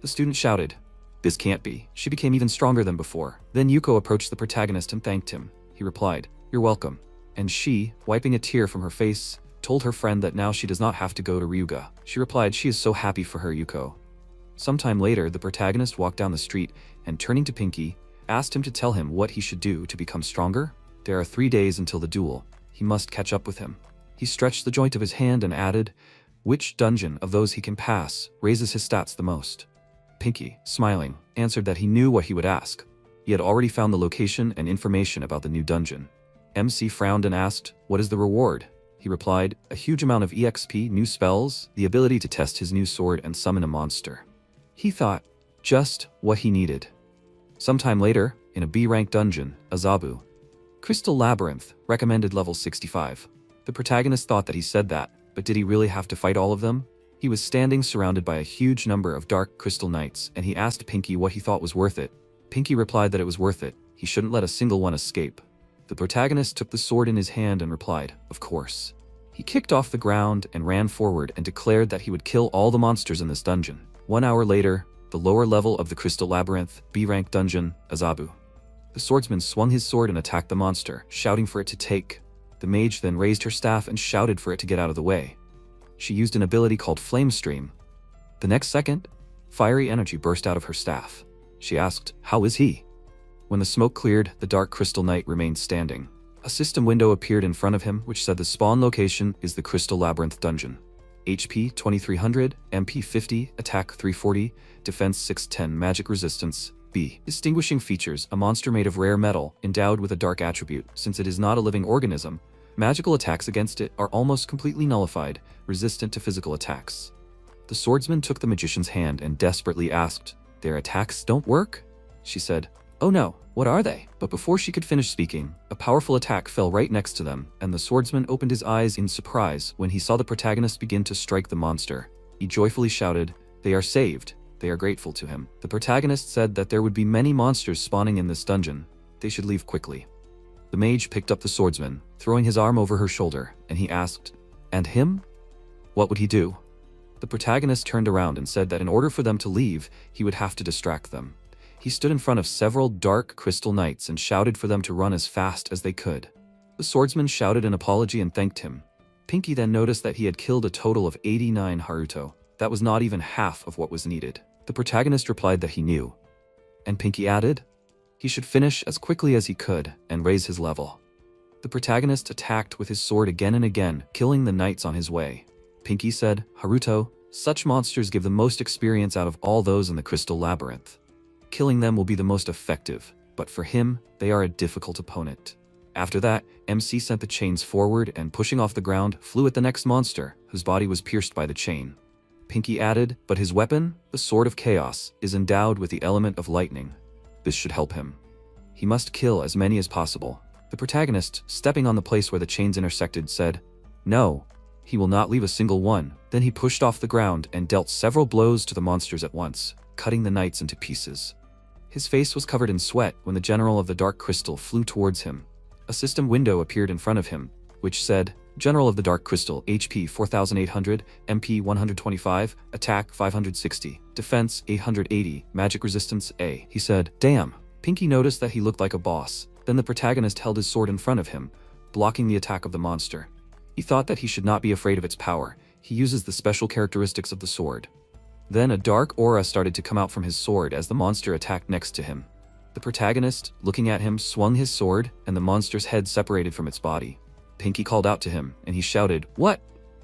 S1: The student shouted, this can't be. She became even stronger than before. Then Yuko approached the protagonist and thanked him. He replied, you're welcome. And she, wiping a tear from her face, told her friend that now she does not have to go to Ryuga. She replied she is so happy for her, Yuko. Sometime later, the protagonist walked down the street and, turning to Pinky, asked him to tell him what he should do to become stronger. There are 3 days until the duel. He must catch up with him. He stretched the joint of his hand and added, which dungeon of those he can pass raises his stats the most? Pinky, smiling, answered that he knew what he would ask. He had already found the location and information about the new dungeon. MC frowned and asked, what is the reward? He replied, a huge amount of EXP, new spells, the ability to test his new sword and summon a monster. He thought, just what he needed. Sometime later, in a B-rank dungeon, Azabu. Crystal Labyrinth, recommended level 65. The protagonist thought that he said that, but did he really have to fight all of them? He was standing surrounded by a huge number of dark crystal knights, and he asked Pinky what he thought was worth it. Pinky replied that it was worth it. He shouldn't let a single one escape. The protagonist took the sword in his hand and replied, of course. He kicked off the ground and ran forward and declared that he would kill all the monsters in this dungeon. 1 hour later, the lower level of the Crystal Labyrinth, B-rank dungeon, Azabu. The swordsman swung his sword and attacked the monster, shouting for it to take. The mage then raised her staff and shouted for it to get out of the way. She used an ability called Flame Stream. The next second, fiery energy burst out of her staff. She asked, how is he? When the smoke cleared, the dark crystal knight remained standing. A system window appeared in front of him which said the spawn location is the Crystal Labyrinth dungeon. HP 2300, MP 50, attack 340, defense 610, magic resistance, B. Distinguishing features, a monster made of rare metal, endowed with a dark attribute. Since it is not a living organism, magical attacks against it are almost completely nullified, resistant to physical attacks. The swordsman took the magician's hand and desperately asked, their attacks don't work? She said, oh no, what are they? But before she could finish speaking, a powerful attack fell right next to them, and the swordsman opened his eyes in surprise when he saw the protagonist begin to strike the monster. He joyfully shouted, they are saved. They are grateful to him. The protagonist said that there would be many monsters spawning in this dungeon. They should leave quickly. The mage picked up the swordsman, throwing his arm over her shoulder, and he asked, and him? What would he do? The protagonist turned around and said that in order for them to leave, he would have to distract them. He stood in front of several dark crystal knights and shouted for them to run as fast as they could. The swordsman shouted an apology and thanked him. Pinky then noticed that he had killed a total of 89 Haruto. That was not even half of what was needed. The protagonist replied that he knew. And Pinky added, he should finish as quickly as he could and raise his level. The protagonist attacked with his sword again and again, killing the knights on his way. Pinky said, Haruto, such monsters give the most experience out of all those in the Crystal Labyrinth. Killing them will be the most effective, but for him, they are a difficult opponent. After that, MC sent the chains forward and, pushing off the ground, flew at the next monster, whose body was pierced by the chain. Pinky added, but his weapon, the Sword of Chaos, is endowed with the element of lightning. This should help him. He must kill as many as possible. The protagonist, stepping on the place where the chains intersected, said, "No, he will not leave a single one." Then he pushed off the ground and dealt several blows to the monsters at once, cutting the knights into pieces. His face was covered in sweat when the general of the Dark Crystal flew towards him. A system window appeared in front of him, which said, "General of the Dark Crystal, HP 4800, MP 125, Attack 560, Defense 880, Magic Resistance A." He said, "Damn." Pinky noticed that he looked like a boss. Then the protagonist held his sword in front of him, blocking the attack of the monster. He thought that he should not be afraid of its power. He uses the special characteristics of the sword. Then a dark aura started to come out from his sword as the monster attacked next to him. The protagonist, looking at him, swung his sword, and the monster's head separated from its body. Pinky called out to him, and he shouted, "What?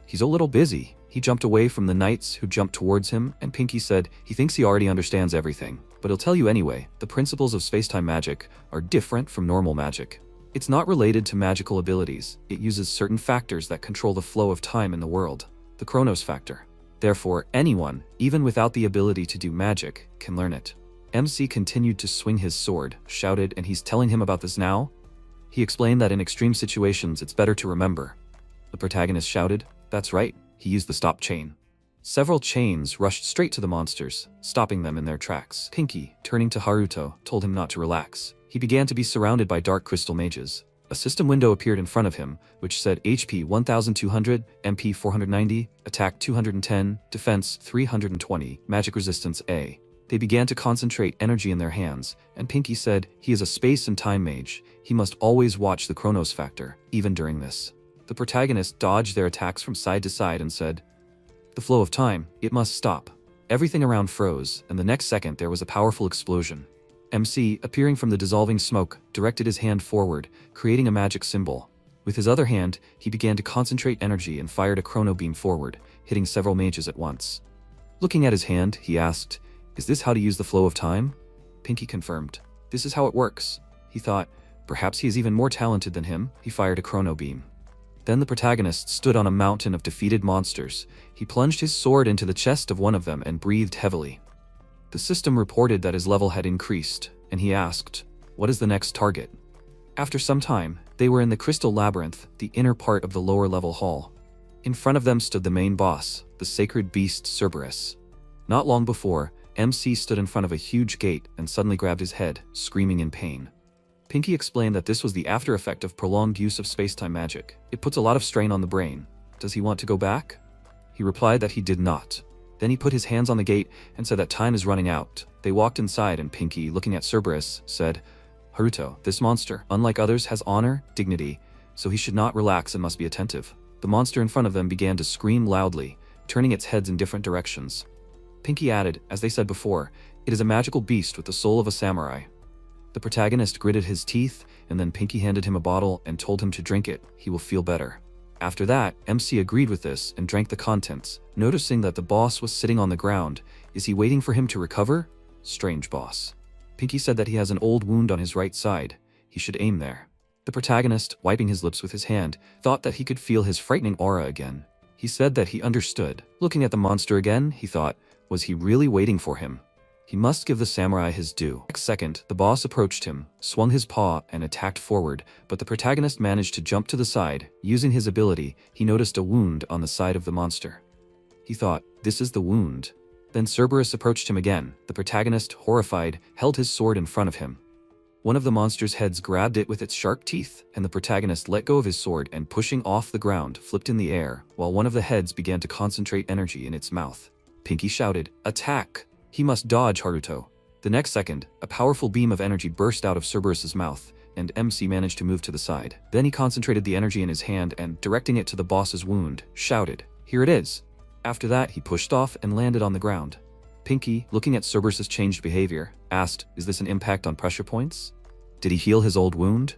S1: He's a little busy." He jumped away from the knights who jumped towards him, and Pinky said he thinks he already understands everything, but he'll tell you anyway. The principles of space-time magic are different from normal magic. It's not related to magical abilities. It uses certain factors that control the flow of time in the world. The Chronos factor. Therefore, anyone, even without the ability to do magic, can learn it. MC continued to swing his sword, shouted, "And he's telling him about this now?" He explained that in extreme situations it's better to remember. The protagonist shouted, "That's right." He used the stop chain. Several chains rushed straight to the monsters, stopping them in their tracks. Pinky, turning to Haruto, told him not to relax. He began to be surrounded by dark crystal mages. A system window appeared in front of him, which said HP 1200, MP 490, Attack 210, Defense 320, Magic Resistance A. They began to concentrate energy in their hands, and Pinky said he is a space and time mage. He must always watch the Chronos factor, even during this. The protagonist dodged their attacks from side to side and said, "The flow of time, it must stop." Everything around froze, and the next second there was a powerful explosion. MC, appearing from the dissolving smoke, directed his hand forward, creating a magic symbol. With his other hand, he began to concentrate energy and fired a chrono beam forward, hitting several mages at once. Looking at his hand, he asked, "Is this how to use the flow of time?" Pinky confirmed. "This is how it works." He thought, perhaps he is even more talented than him. He fired a chrono beam. Then the protagonist stood on a mountain of defeated monsters. He plunged his sword into the chest of one of them and breathed heavily. The system reported that his level had increased, and he asked, "What is the next target?" After some time, they were in the crystal labyrinth, the inner part of the lower level hall. In front of them stood the main boss, the sacred beast Cerberus. Not long before, MC stood in front of a huge gate and suddenly grabbed his head, screaming in pain. Pinky explained that this was the after effect of prolonged use of space-time magic. It puts a lot of strain on the brain. Does he want to go back? He replied that he did not. Then he put his hands on the gate and said that time is running out. They walked inside and Pinky, looking at Cerberus, said, "Haruto, this monster, unlike others, has honor, dignity, so he should not relax and must be attentive." The monster in front of them began to scream loudly, turning its heads in different directions. Pinky added, as they said before, "It is a magical beast with the soul of a samurai." The protagonist gritted his teeth, and then Pinky handed him a bottle and told him to drink it. He will feel better. After that, MC agreed with this and drank the contents, noticing that the boss was sitting on the ground. Is he waiting for him to recover? Strange boss. Pinky said that he has an old wound on his right side. He should aim there. The protagonist, wiping his lips with his hand, thought that he could feel his frightening aura again. He said that he understood. Looking at the monster again, he thought, was he really waiting for him? He must give the samurai his due. Next second, the boss approached him, swung his paw, and attacked forward, but the protagonist managed to jump to the side. Using his ability, he noticed a wound on the side of the monster. He thought, this is the wound. Then Cerberus approached him again. The protagonist, horrified, held his sword in front of him. One of the monster's heads grabbed it with its sharp teeth, and the protagonist let go of his sword and, pushing off the ground, flipped in the air, while one of the heads began to concentrate energy in its mouth. Pinky shouted, "Attack!" He must dodge Haruto. The next second, a powerful beam of energy burst out of Cerberus's mouth, and MC managed to move to the side. Then he concentrated the energy in his hand and, directing it to the boss's wound, shouted, "Here it is." After that, he pushed off and landed on the ground. Pinky, looking at Cerberus's changed behavior, asked, "Is this an impact on pressure points? Did he heal his old wound?"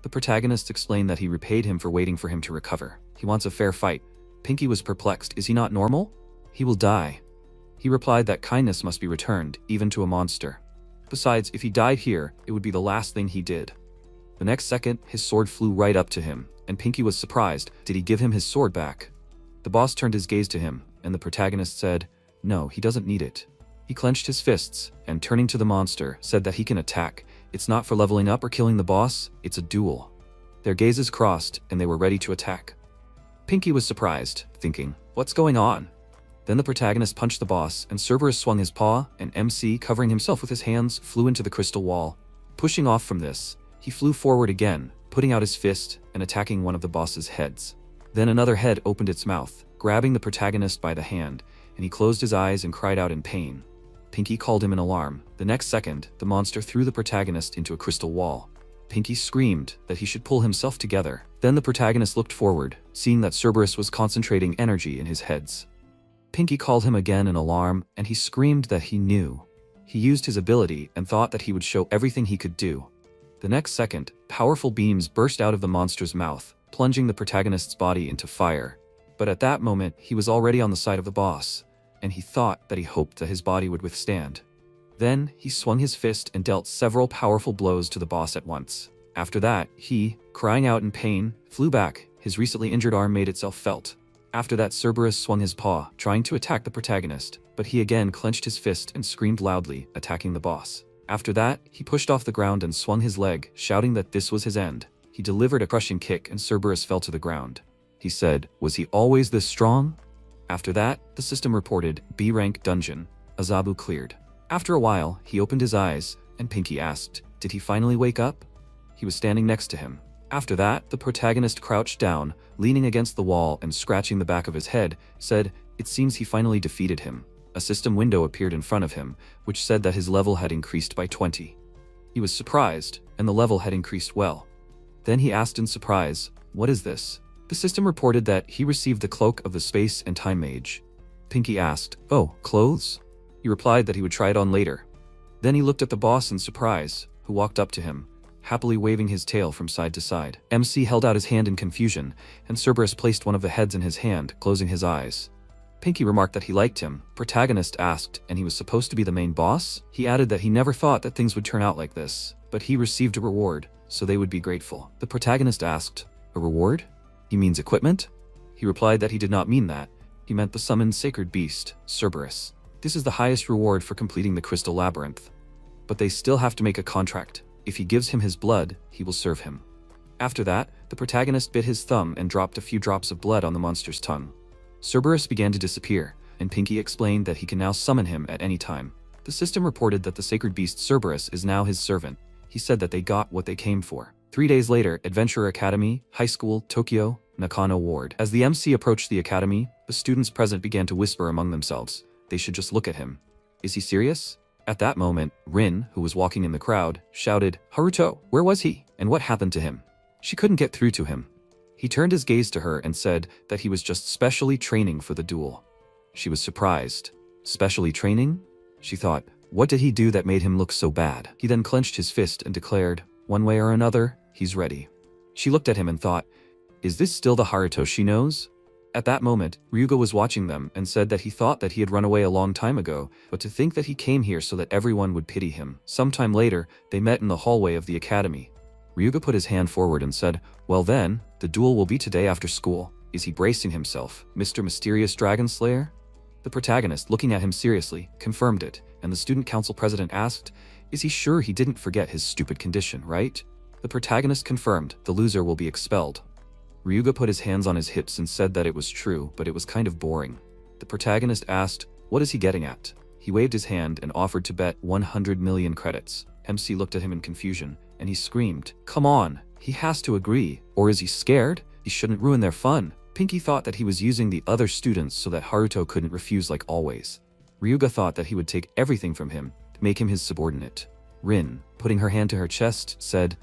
S1: The protagonist explained that he repaid him for waiting for him to recover. He wants a fair fight. Pinky was perplexed. Is he not normal? He will die. He replied that kindness must be returned, even to a monster. Besides, if he died here, it would be the last thing he did. The next second, his sword flew right up to him, and Pinky was surprised. Did he give him his sword back? The boss turned his gaze to him, and the protagonist said, "No, he doesn't need it." He clenched his fists, and turning to the monster, said that he can attack. It's not for leveling up or killing the boss, it's a duel. Their gazes crossed, and they were ready to attack. Pinky was surprised, thinking, what's going on? Then the protagonist punched the boss, and Cerberus swung his paw, and MC, covering himself with his hands, flew into the crystal wall. Pushing off from this, he flew forward again, putting out his fist and attacking one of the boss's heads. Then another head opened its mouth, grabbing the protagonist by the hand, and he closed his eyes and cried out in pain. Pinky called him in alarm. The next second, the monster threw the protagonist into a crystal wall. Pinky screamed that he should pull himself together. Then the protagonist looked forward, seeing that Cerberus was concentrating energy in his heads. Pinky called him again in alarm, and he screamed that he knew. He used his ability and thought that he would show everything he could do. The next second, powerful beams burst out of the monster's mouth, plunging the protagonist's body into fire. But at that moment, he was already on the side of the boss, and he hoped that his body would withstand. Then, he swung his fist and dealt several powerful blows to the boss at once. After that, he, crying out in pain, flew back. His recently injured arm made itself felt. After that, Cerberus swung his paw, trying to attack the protagonist, but he again clenched his fist and screamed loudly, attacking the boss. After that, he pushed off the ground and swung his leg, shouting that this was his end. He delivered a crushing kick and Cerberus fell to the ground. He said, was he always this strong? After that, the system reported, B-rank dungeon. Azabu cleared. After a while, he opened his eyes, and Pinky asked, did he finally wake up? He was standing next to him. After that, the protagonist crouched down, leaning against the wall and scratching the back of his head, said, it seems he finally defeated him. A system window appeared in front of him, which said that his level had increased by 20. He was surprised, and the level had increased well. Then he asked in surprise, what is this? The system reported that he received the cloak of the space and time mage. Pinky asked, oh, clothes? He replied that he would try it on later. Then he looked at the boss in surprise, who walked up to him, happily waving his tail from side to side. MC held out his hand in confusion, and Cerberus placed one of the heads in his hand, closing his eyes. Pinky remarked that he liked him. Protagonist asked, and he was supposed to be the main boss? He added that he never thought that things would turn out like this, but he received a reward, so they would be grateful. The protagonist asked, a reward? He means equipment? He replied that he did not mean that. He meant the summoned sacred beast, Cerberus. This is the highest reward for completing the crystal labyrinth. But they still have to make a contract. If he gives him his blood, he will serve him. After that, the protagonist bit his thumb and dropped a few drops of blood on the monster's tongue. Cerberus began to disappear, and Pinky explained that he can now summon him at any time. The system reported that the sacred beast Cerberus is now his servant. He said that they got what they came for. 3 days later, Adventurer Academy, High School, Tokyo, Nakano Ward. As the MC approached the academy, the students present began to whisper among themselves. They should just look at him. Is he serious? At that moment, Rin, who was walking in the crowd, shouted, Haruto, where was he? And what happened to him? She couldn't get through to him. He turned his gaze to her and said that he was just specially training for the duel. She was surprised. Specially training? She thought, what did he do that made him look so bad? He then clenched his fist and declared, one way or another, he's ready. She looked at him and thought, is this still the Haruto she knows? At that moment, Ryuga was watching them and said that he thought that he had run away a long time ago, but to think that he came here so that everyone would pity him. Sometime later, they met in the hallway of the academy. Ryuga put his hand forward and said, well then, the duel will be today after school. Is he bracing himself, Mr. Mysterious Dragon Slayer? The protagonist, looking at him seriously, confirmed it, and the student council president asked, is he sure he didn't forget his stupid condition, right? The protagonist confirmed, the loser will be expelled. Ryuga put his hands on his hips and said that it was true, but it was kind of boring. The protagonist asked, what is he getting at? He waved his hand and offered to bet 100 million credits. MC looked at him in confusion, and he screamed, come on, he has to agree, or is he scared? He shouldn't ruin their fun. Pinky thought that he was using the other students so that Haruto couldn't refuse like always. Ryuga thought that he would take everything from him to make him his subordinate. Rin, putting her hand to her chest, said,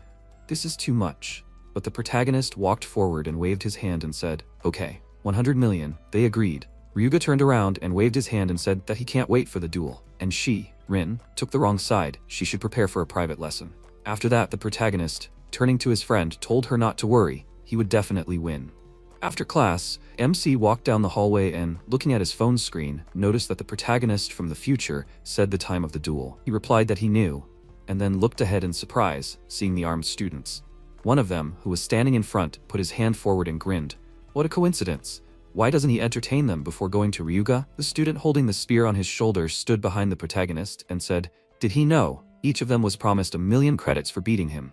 S1: this is too much. But the protagonist walked forward and waved his hand and said, okay, 100 million, they agreed. Ryuga turned around and waved his hand and said that he can't wait for the duel. And she, Rin, took the wrong side. She should prepare for a private lesson. After that, the protagonist, turning to his friend, told her not to worry. He would definitely win. After class, MC walked down the hallway and, looking at his phone screen, noticed that the protagonist from the future said the time of the duel. He replied that he knew, and then looked ahead in surprise, seeing the armed students. One of them, who was standing in front, put his hand forward and grinned. What a coincidence. Why doesn't he entertain them before going to Ryuga? The student holding the spear on his shoulder stood behind the protagonist and said, did he know? Each of them was promised 1,000,000 credits for beating him.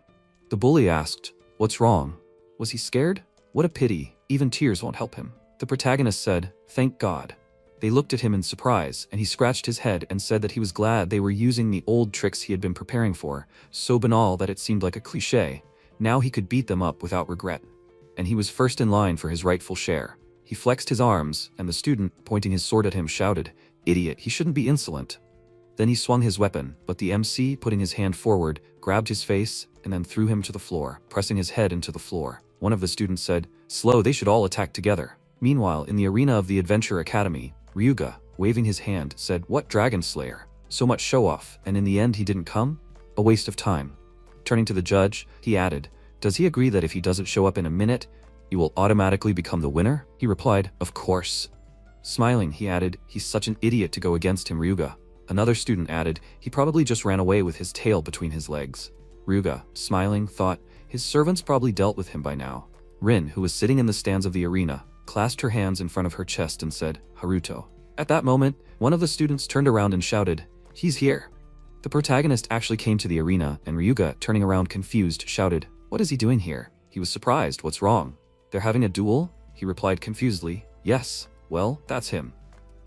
S1: The bully asked, "What's wrong? Was he scared? What a pity, even tears won't help him." The protagonist said, "Thank God." They looked at him in surprise, and he scratched his head and said that he was glad they were using the old tricks he had been preparing for, so banal that it seemed like a cliché. Now he could beat them up without regret. And he was first in line for his rightful share. He flexed his arms, and the student, pointing his sword at him, shouted, "Idiot, he shouldn't be insolent." Then he swung his weapon, but the MC, putting his hand forward, grabbed his face, and then threw him to the floor, pressing his head into the floor. One of the students said, "Slow, they should all attack together." Meanwhile, in the arena of the Adventure Academy, Ryuga, waving his hand, said, "What dragon slayer? So much show-off, and in the end he didn't come? A waste of time." Turning to the judge, he added, "Does he agree that if he doesn't show up in a minute, you will automatically become the winner?" He replied, "Of course." Smiling, he added, "He's such an idiot to go against him, Ryuga." Another student added, "He probably just ran away with his tail between his legs." Ryuga, smiling, thought, his servants probably dealt with him by now. Rin, who was sitting in the stands of the arena, clasped her hands in front of her chest and said, "Haruto." At that moment, one of the students turned around and shouted, "He's here." The protagonist actually came to the arena, and Ryuga, turning around confused, shouted, "What is he doing here?" He was surprised. "What's wrong? They're having a duel?" He replied confusedly, "Yes, well, that's him."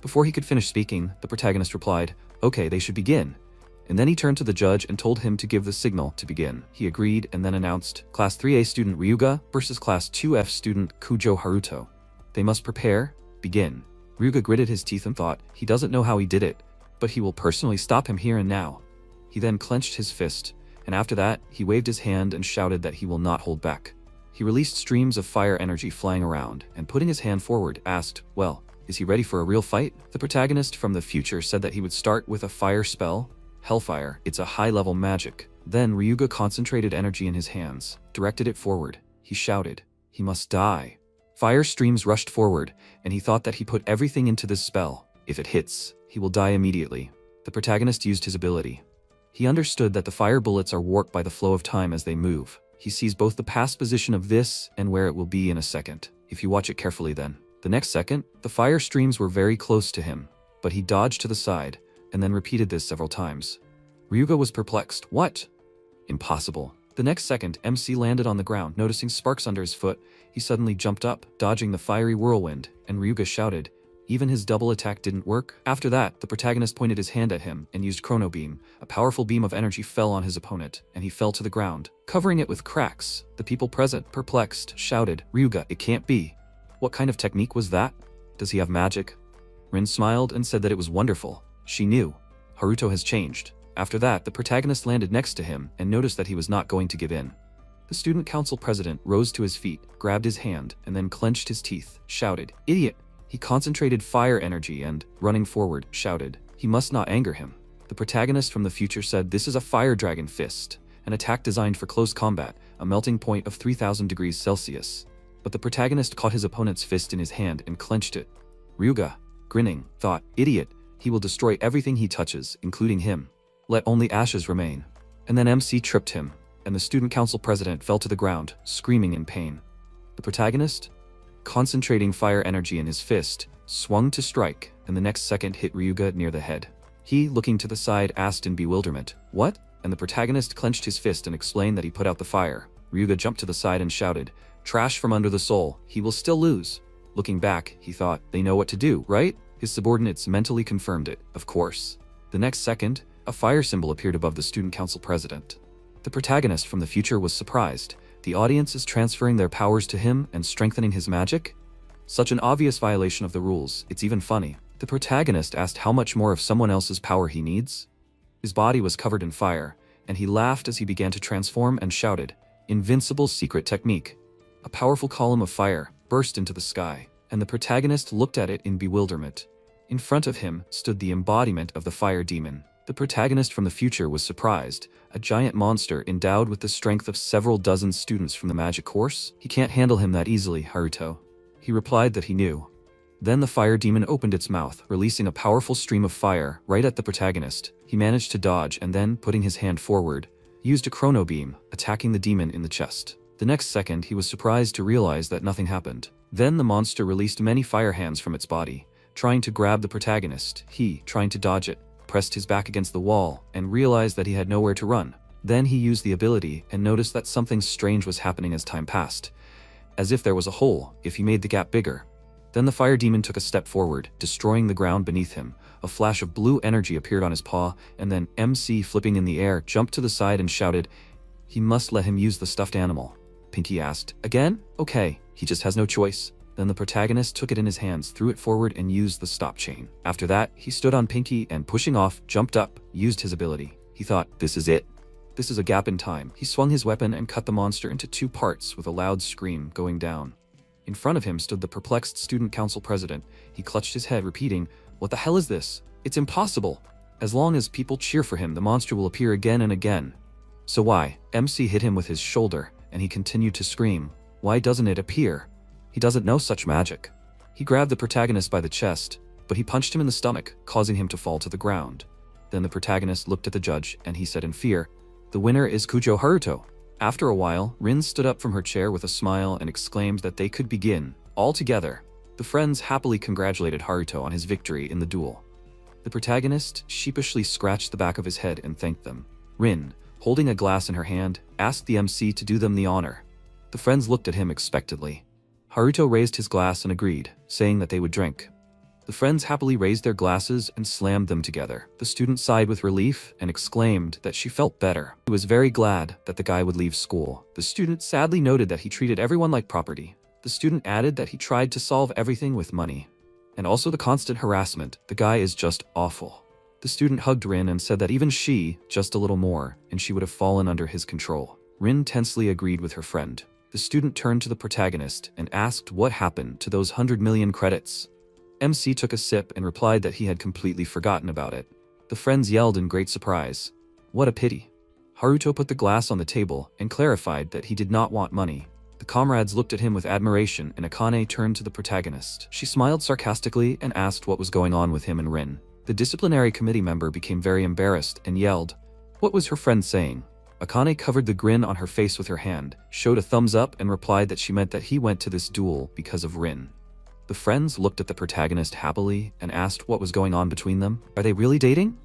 S1: Before he could finish speaking, the protagonist replied, "Okay, they should begin." And then he turned to the judge and told him to give the signal to begin. He agreed and then announced, "Class 3A student Ryuga versus Class 2F student Kujo Haruto. They must prepare, begin." Ryuga gritted his teeth and thought, he doesn't know how he did it, but he will personally stop him here and now. He then clenched his fist, and after that, he waved his hand and shouted that he will not hold back. He released streams of fire energy flying around, and putting his hand forward, asked, "Well, is he ready for a real fight?" The protagonist from the future said that he would start with a fire spell, Hellfire. It's a high-level magic. Then Ryuga concentrated energy in his hands, directed it forward. He shouted, "He must die." Fire streams rushed forward, and he thought that he put everything into this spell. If it hits, he will die immediately. The protagonist used his ability. He understood that the fire bullets are warped by the flow of time as they move. He sees both the past position of this and where it will be in a second, if you watch it carefully then. The next second, the fire streams were very close to him, but he dodged to the side, and then repeated this several times. Ryuga was perplexed. What? Impossible. The next second, MC landed on the ground. Noticing sparks under his foot, he suddenly jumped up, dodging the fiery whirlwind, and Ryuga shouted. Even his double attack didn't work. After that, the protagonist pointed his hand at him and used Chrono Beam. A powerful beam of energy fell on his opponent, and he fell to the ground, covering it with cracks. The people present, perplexed, shouted, "Ryuga, it can't be. What kind of technique was that? Does he have magic?" Rin smiled and said that it was wonderful. She knew. Haruto has changed. After that, the protagonist landed next to him and noticed that he was not going to give in. The student council president rose to his feet, grabbed his hand, and then clenched his teeth, shouted, "Idiot!" He concentrated fire energy and, running forward, shouted, he must not anger him. The protagonist from the future said this is a fire dragon fist, an attack designed for close combat, a melting point of 3,000 degrees Celsius. But the protagonist caught his opponent's fist in his hand and clenched it. Ryuga, grinning, thought, "Idiot, he will destroy everything he touches, including him. Let only ashes remain." And then MC tripped him, and the student council president fell to the ground, screaming in pain. The protagonist, concentrating fire energy in his fist, swung to strike, and the next second hit Ryuga near the head. He, looking to the side, asked in bewilderment, "What?" And the protagonist clenched his fist and explained that he put out the fire. Ryuga jumped to the side and shouted, "Trash from under the soul, he will still lose." Looking back, he thought, they know what to do, right? His subordinates mentally confirmed it, of course. The next second, a fire symbol appeared above the student council president. The protagonist from the future was surprised. The audience is transferring their powers to him and strengthening his magic? Such an obvious violation of the rules, it's even funny. The protagonist asked how much more of someone else's power he needs. His body was covered in fire, and he laughed as he began to transform and shouted, "Invincible secret technique." A powerful column of fire burst into the sky, and the protagonist looked at it in bewilderment. In front of him stood the embodiment of the fire demon. The protagonist from the future was surprised. A giant monster endowed with the strength of several dozen students from the magic course? He can't handle him that easily, Haruto. He replied that he knew. Then the fire demon opened its mouth, releasing a powerful stream of fire right at the protagonist. He managed to dodge and then, putting his hand forward, used a chrono beam, attacking the demon in the chest. The next second, he was surprised to realize that nothing happened. Then the monster released many fire hands from its body, trying to grab the protagonist, he trying to dodge it. pressed his back against the wall, and realized that he had nowhere to run. Then he used the ability and noticed that something strange was happening as time passed. As if there was a hole, if he made the gap bigger. Then the fire demon took a step forward, destroying the ground beneath him. A flash of blue energy appeared on his paw, and then MC, flipping in the air, jumped to the side and shouted, "He must let him use the stuffed animal." Pinky asked, "Again? Okay, he just has no choice." Then the protagonist took it in his hands, threw it forward, and used the stop chain. After that, he stood on Pinky and, pushing off, jumped up, used his ability. He thought, "This is it. This is a gap in time." He swung his weapon and cut the monster into 2 parts with a loud scream going down. In front of him stood the perplexed student council president. He clutched his head, repeating, "What the hell is this? It's impossible. As long as people cheer for him, the monster will appear again and again." "So why?" MC hit him with his shoulder, and he continued to scream, "Why doesn't it appear? He doesn't know such magic." He grabbed the protagonist by the chest, but he punched him in the stomach, causing him to fall to the ground. Then the protagonist looked at the judge, and he said in fear, "The winner is Kujo Haruto." After a while, Rin stood up from her chair with a smile and exclaimed that they could begin, all together. The friends happily congratulated Haruto on his victory in the duel. The protagonist sheepishly scratched the back of his head and thanked them. Rin, holding a glass in her hand, asked the MC to do them the honor. The friends looked at him expectantly. Haruto raised his glass and agreed, saying that they would drink. The friends happily raised their glasses and slammed them together. The student sighed with relief and exclaimed that she felt better. He was very glad that the guy would leave school. The student sadly noted that he treated everyone like property. The student added that he tried to solve everything with money. And also the constant harassment. The guy is just awful. The student hugged Rin and said that even she, just a little more, and she would have fallen under his control. Rin tensely agreed with her friend. The student turned to the protagonist and asked what happened to those 100 million credits. MC took a sip and replied that he had completely forgotten about it. The friends yelled in great surprise. "What a pity." Haruto put the glass on the table and clarified that he did not want money. The comrades looked at him with admiration, and Akane turned to the protagonist. She smiled sarcastically and asked what was going on with him and Rin. The disciplinary committee member became very embarrassed and yelled, "What was her friend saying?" Akane covered the grin on her face with her hand, showed a thumbs up, and replied that she meant that he went to this duel because of Rin. The friends looked at the protagonist happily and asked what was going on between them. Are they really dating?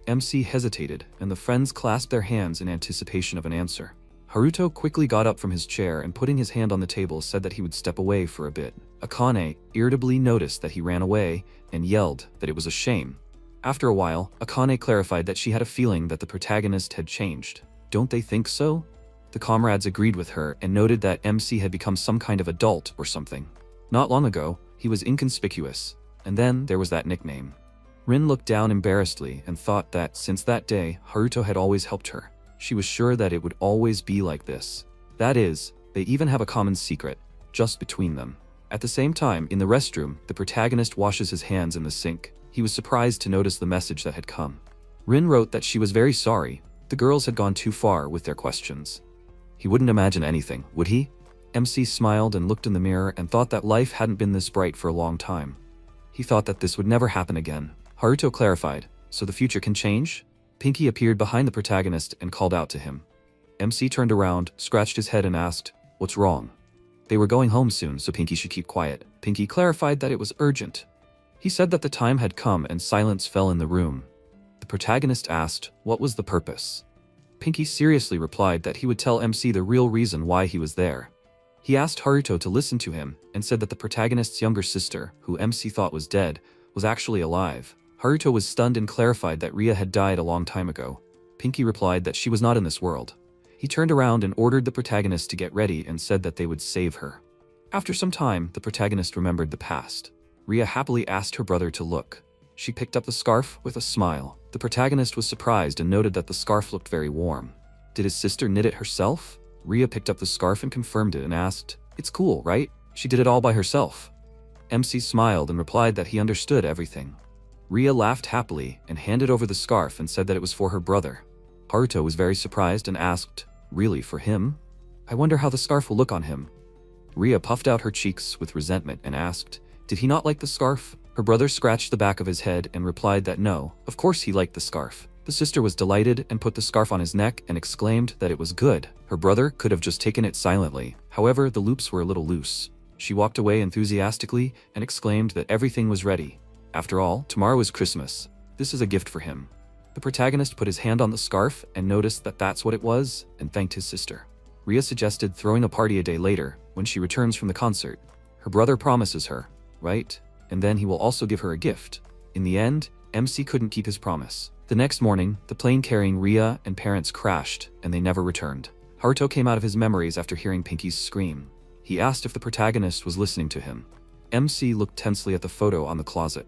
S1: MC hesitated, and the friends clasped their hands in anticipation of an answer. Haruto quickly got up from his chair and, putting his hand on the table, said that he would step away for a bit. Akane irritably noticed that he ran away and yelled that it was a shame. After a while, Akane clarified that she had a feeling that the protagonist had changed. Don't they think so? The comrades agreed with her and noted that MC had become some kind of adult or something. Not long ago, he was inconspicuous, and then there was that nickname. Rin looked down embarrassedly and thought that, since that day, Haruto had always helped her. She was sure that it would always be like this. That is, they even have a common secret, just between them. At the same time, in the restroom, the protagonist washes his hands in the sink. He was surprised to notice the message that had come. Rin wrote that she was very sorry. The girls had gone too far with their questions. He wouldn't imagine anything, would he? MC smiled and looked in the mirror and thought that life hadn't been this bright for a long time. He thought that this would never happen again. Haruto clarified, "So the future can change?" Pinky appeared behind the protagonist and called out to him. MC turned around, scratched his head and asked, "What's wrong?" They were going home soon, so Pinky should keep quiet. Pinky clarified that it was urgent. He said that the time had come, and silence fell in the room. The protagonist asked, what was the purpose? Pinky seriously replied that he would tell MC the real reason why he was there. He asked Haruto to listen to him and said that the protagonist's younger sister, who MC thought was dead, was actually alive. Haruto was stunned and clarified that Ria had died a long time ago. Pinky replied that she was not in this world. He turned around and ordered the protagonist to get ready and said that they would save her. After some time, the protagonist remembered the past. Ria happily asked her brother to look. She picked up the scarf with a smile. The protagonist was surprised and noted that the scarf looked very warm. Did his sister knit it herself? Ria picked up the scarf and confirmed it and asked, "It's cool, right? She did it all by herself." MC smiled and replied that he understood everything. Ria laughed happily and handed over the scarf and said that it was for her brother. Haruto was very surprised and asked, "Really, for him? I wonder how the scarf will look on him." Ria puffed out her cheeks with resentment and asked, "Did he not like the scarf?" Her brother scratched the back of his head and replied that no, of course he liked the scarf. The sister was delighted and put the scarf on his neck and exclaimed that it was good. Her brother could have just taken it silently. However, the loops were a little loose. She walked away enthusiastically and exclaimed that everything was ready. After all, tomorrow is Christmas. This is a gift for him. The protagonist put his hand on the scarf and noticed that that's what it was and thanked his sister. Ria suggested throwing a party a day later when she returns from the concert. Her brother promises her, right? And then he will also give her a gift. In the end, MC couldn't keep his promise. The next morning, the plane carrying Ria and parents crashed and they never returned. Haruto came out of his memories after hearing Pinky's scream. He asked if the protagonist was listening to him. MC looked tensely at the photo on the closet.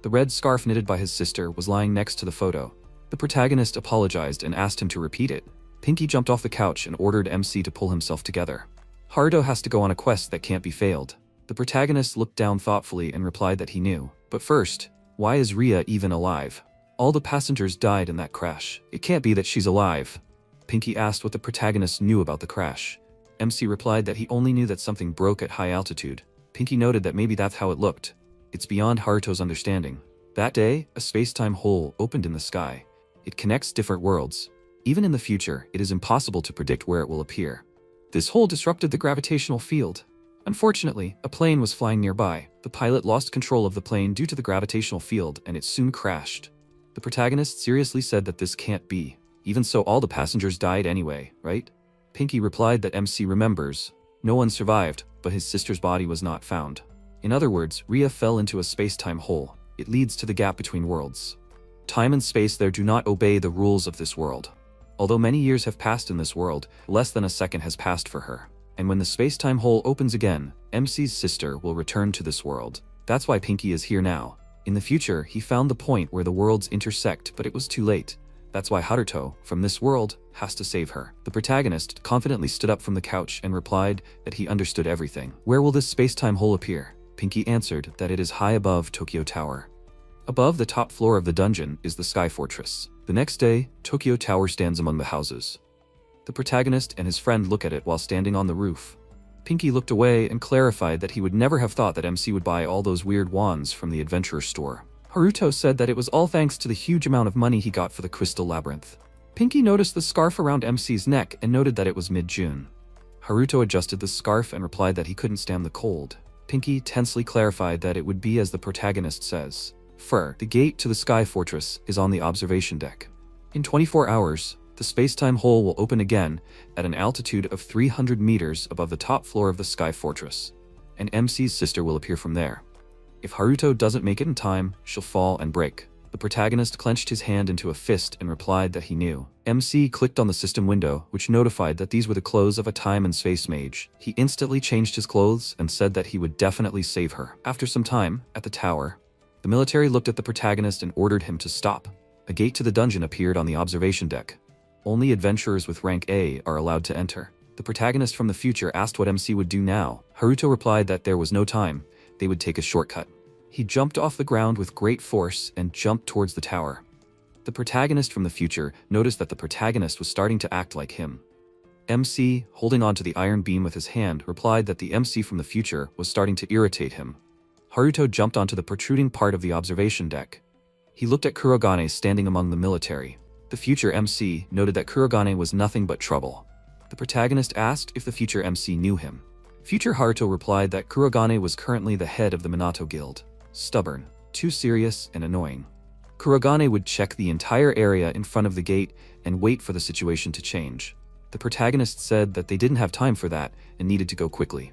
S1: The red scarf knitted by his sister was lying next to the photo. The protagonist apologized and asked him to repeat it. Pinky jumped off the couch and ordered MC to pull himself together. Haruto has to go on a quest that can't be failed. The protagonist looked down thoughtfully and replied that he knew. But first, why is Ria even alive? All the passengers died in that crash. It can't be that she's alive. Pinky asked what the protagonist knew about the crash. MC replied that he only knew that something broke at high altitude. Pinky noted that maybe that's how it looked. It's beyond Haruto's understanding. That day, a space-time hole opened in the sky. It connects different worlds. Even in the future, it is impossible to predict where it will appear. This hole disrupted the gravitational field. Unfortunately, a plane was flying nearby. The pilot lost control of the plane due to the gravitational field and it soon crashed. The protagonist seriously said that this can't be. Even so, all the passengers died anyway, right? Pinky replied that MC remembers. No one survived, but his sister's body was not found. In other words, Ria fell into a space-time hole. It leads to the gap between worlds. Time and space there do not obey the rules of this world. Although many years have passed in this world, less than a second has passed for her. And when the space-time hole opens again, MC's sister will return to this world. That's why Pinky is here now. In the future, he found the point where the worlds intersect, but it was too late. That's why Haruto, from this world, has to save her. The protagonist confidently stood up from the couch and replied that he understood everything. Where will this space-time hole appear? Pinky answered that it is high above Tokyo Tower. Above the top floor of the dungeon is the Sky Fortress. The next day, Tokyo Tower stands among the houses. The protagonist and his friend look at it while standing on the roof. Pinky looked away and clarified that he would never have thought that MC would buy all those weird wands from the adventurer store. Haruto said that it was all thanks to the huge amount of money he got for the crystal labyrinth. Pinky noticed the scarf around MC's neck and noted that it was mid-June. Haruto adjusted the scarf and replied that he couldn't stand the cold. Pinky tensely clarified that it would be as the protagonist says. The gate to the Sky Fortress is on the observation deck. In 24 hours, the space-time hole will open again at an altitude of 300 meters above the top floor of the Sky Fortress, and MC's sister will appear from there. If Haruto doesn't make it in time, she'll fall and break. The protagonist clenched his hand into a fist and replied that he knew. MC clicked on the system window, which notified that these were the clothes of a time and space mage. He instantly changed his clothes and said that he would definitely save her. After some time, at the tower, the military looked at the protagonist and ordered him to stop. A gate to the dungeon appeared on the observation deck. Only adventurers with rank A are allowed to enter. The protagonist from the future asked what MC would do now. Haruto replied that there was no time. They would take a shortcut. He jumped off the ground with great force and jumped towards the tower. The protagonist from the future noticed that the protagonist was starting to act like him. MC, holding onto the iron beam with his hand, replied that the MC from the future was starting to irritate him. Haruto jumped onto the protruding part of the observation deck. He looked at Kurogane standing among the military. The future MC noted that Kurogane was nothing but trouble. The protagonist asked if the future MC knew him. Future Haruto replied that Kurogane was currently the head of the Minato Guild. Stubborn, too serious, and annoying. Kurogane would check the entire area in front of the gate and wait for the situation to change. The protagonist said that they didn't have time for that and needed to go quickly.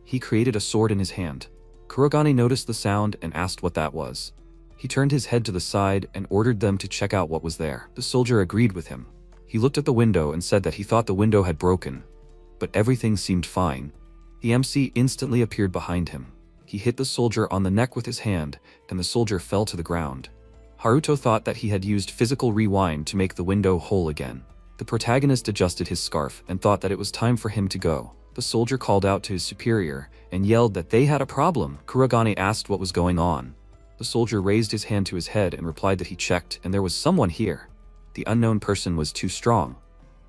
S1: He created a sword in his hand. Kurogane noticed the sound and asked what that was. He turned his head to the side and ordered them to check out what was there. The soldier agreed with him. He looked at the window and said that he thought the window had broken, but everything seemed fine. The MC instantly appeared behind him. He hit the soldier on the neck with his hand, and the soldier fell to the ground. Haruto thought that he had used physical rewind to make the window whole again. The protagonist adjusted his scarf and thought that it was time for him to go. The soldier called out to his superior and yelled that they had a problem. Kurogane asked what was going on. The soldier raised his hand to his head and replied that he checked and there was someone here. The unknown person was too strong.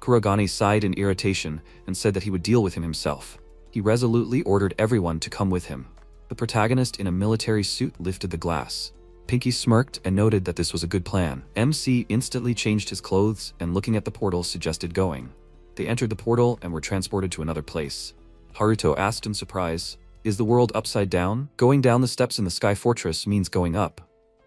S1: Kurogane sighed in irritation and said that he would deal with him himself. He resolutely ordered everyone to come with him. The protagonist in a military suit lifted the glass. Pinky smirked and noted that this was a good plan. MC instantly changed his clothes and looking at the portal suggested going. They entered the portal and were transported to another place. Haruto asked in surprise, "Is the world upside down? Going down the steps in the Sky Fortress means going up.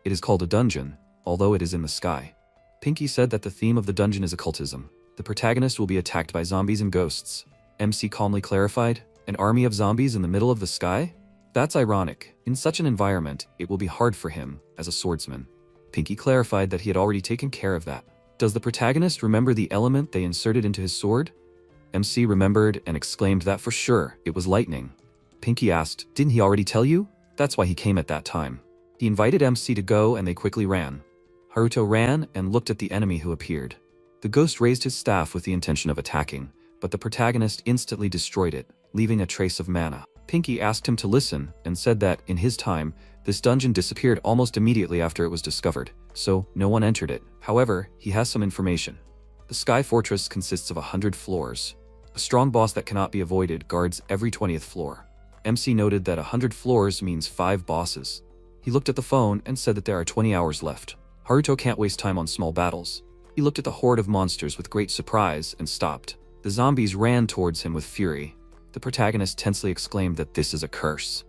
S1: It is called a dungeon. although it is in the sky. Pinky said that the theme of the dungeon is occultism. The protagonist will be attacked by zombies and ghosts. MC calmly clarified, an army of zombies in the middle of the sky? That's ironic. In such an environment, it will be hard for him, as a swordsman. Pinky clarified that he had already taken care of that. Does the protagonist remember the element they inserted into his sword? MC remembered and exclaimed that for sure, it was lightning. Pinky asked, didn't he already tell you? That's why he came at that time. He invited MC to go and they quickly ran. Haruto ran and looked at the enemy who appeared. The ghost raised his staff with the intention of attacking, but the protagonist instantly destroyed it, leaving a trace of mana. Pinky asked him to listen and said that, in his time, this dungeon disappeared almost immediately after it was discovered, so no one entered it. However, he has some information. The Sky Fortress consists of 100 floors. A strong boss that cannot be avoided guards every 20th floor. MC noted that 100 floors means 5 bosses. He looked at the phone and said that there are 20 hours left. Haruto can't waste time on small battles. He looked at the horde of monsters with great surprise and stopped. The zombies ran towards him with fury. The protagonist tensely exclaimed that this is a curse.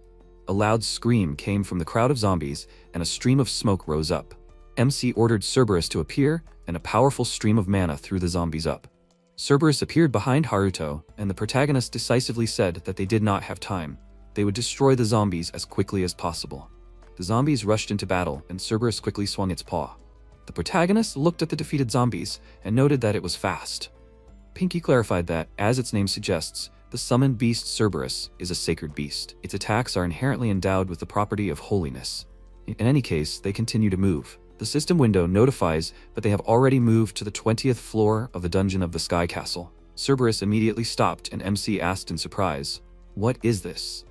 S1: A loud scream came from the crowd of zombies, and a stream of smoke rose up. MC ordered Cerberus to appear, and a powerful stream of mana threw the zombies up. Cerberus appeared behind Haruto, and the protagonist decisively said that they did not have time. They would destroy the zombies as quickly as possible. The zombies rushed into battle, and Cerberus quickly swung its paw. The protagonist looked at the defeated zombies and noted that it was fast. Pinky clarified that, as its name suggests, the summoned beast Cerberus is a sacred beast. Its attacks are inherently endowed with the property of holiness. In any case, they continue to move. The system window notifies that they have already moved to the 20th floor of the dungeon of the Sky Castle. Cerberus immediately stopped and MC asked in surprise, "What is this?"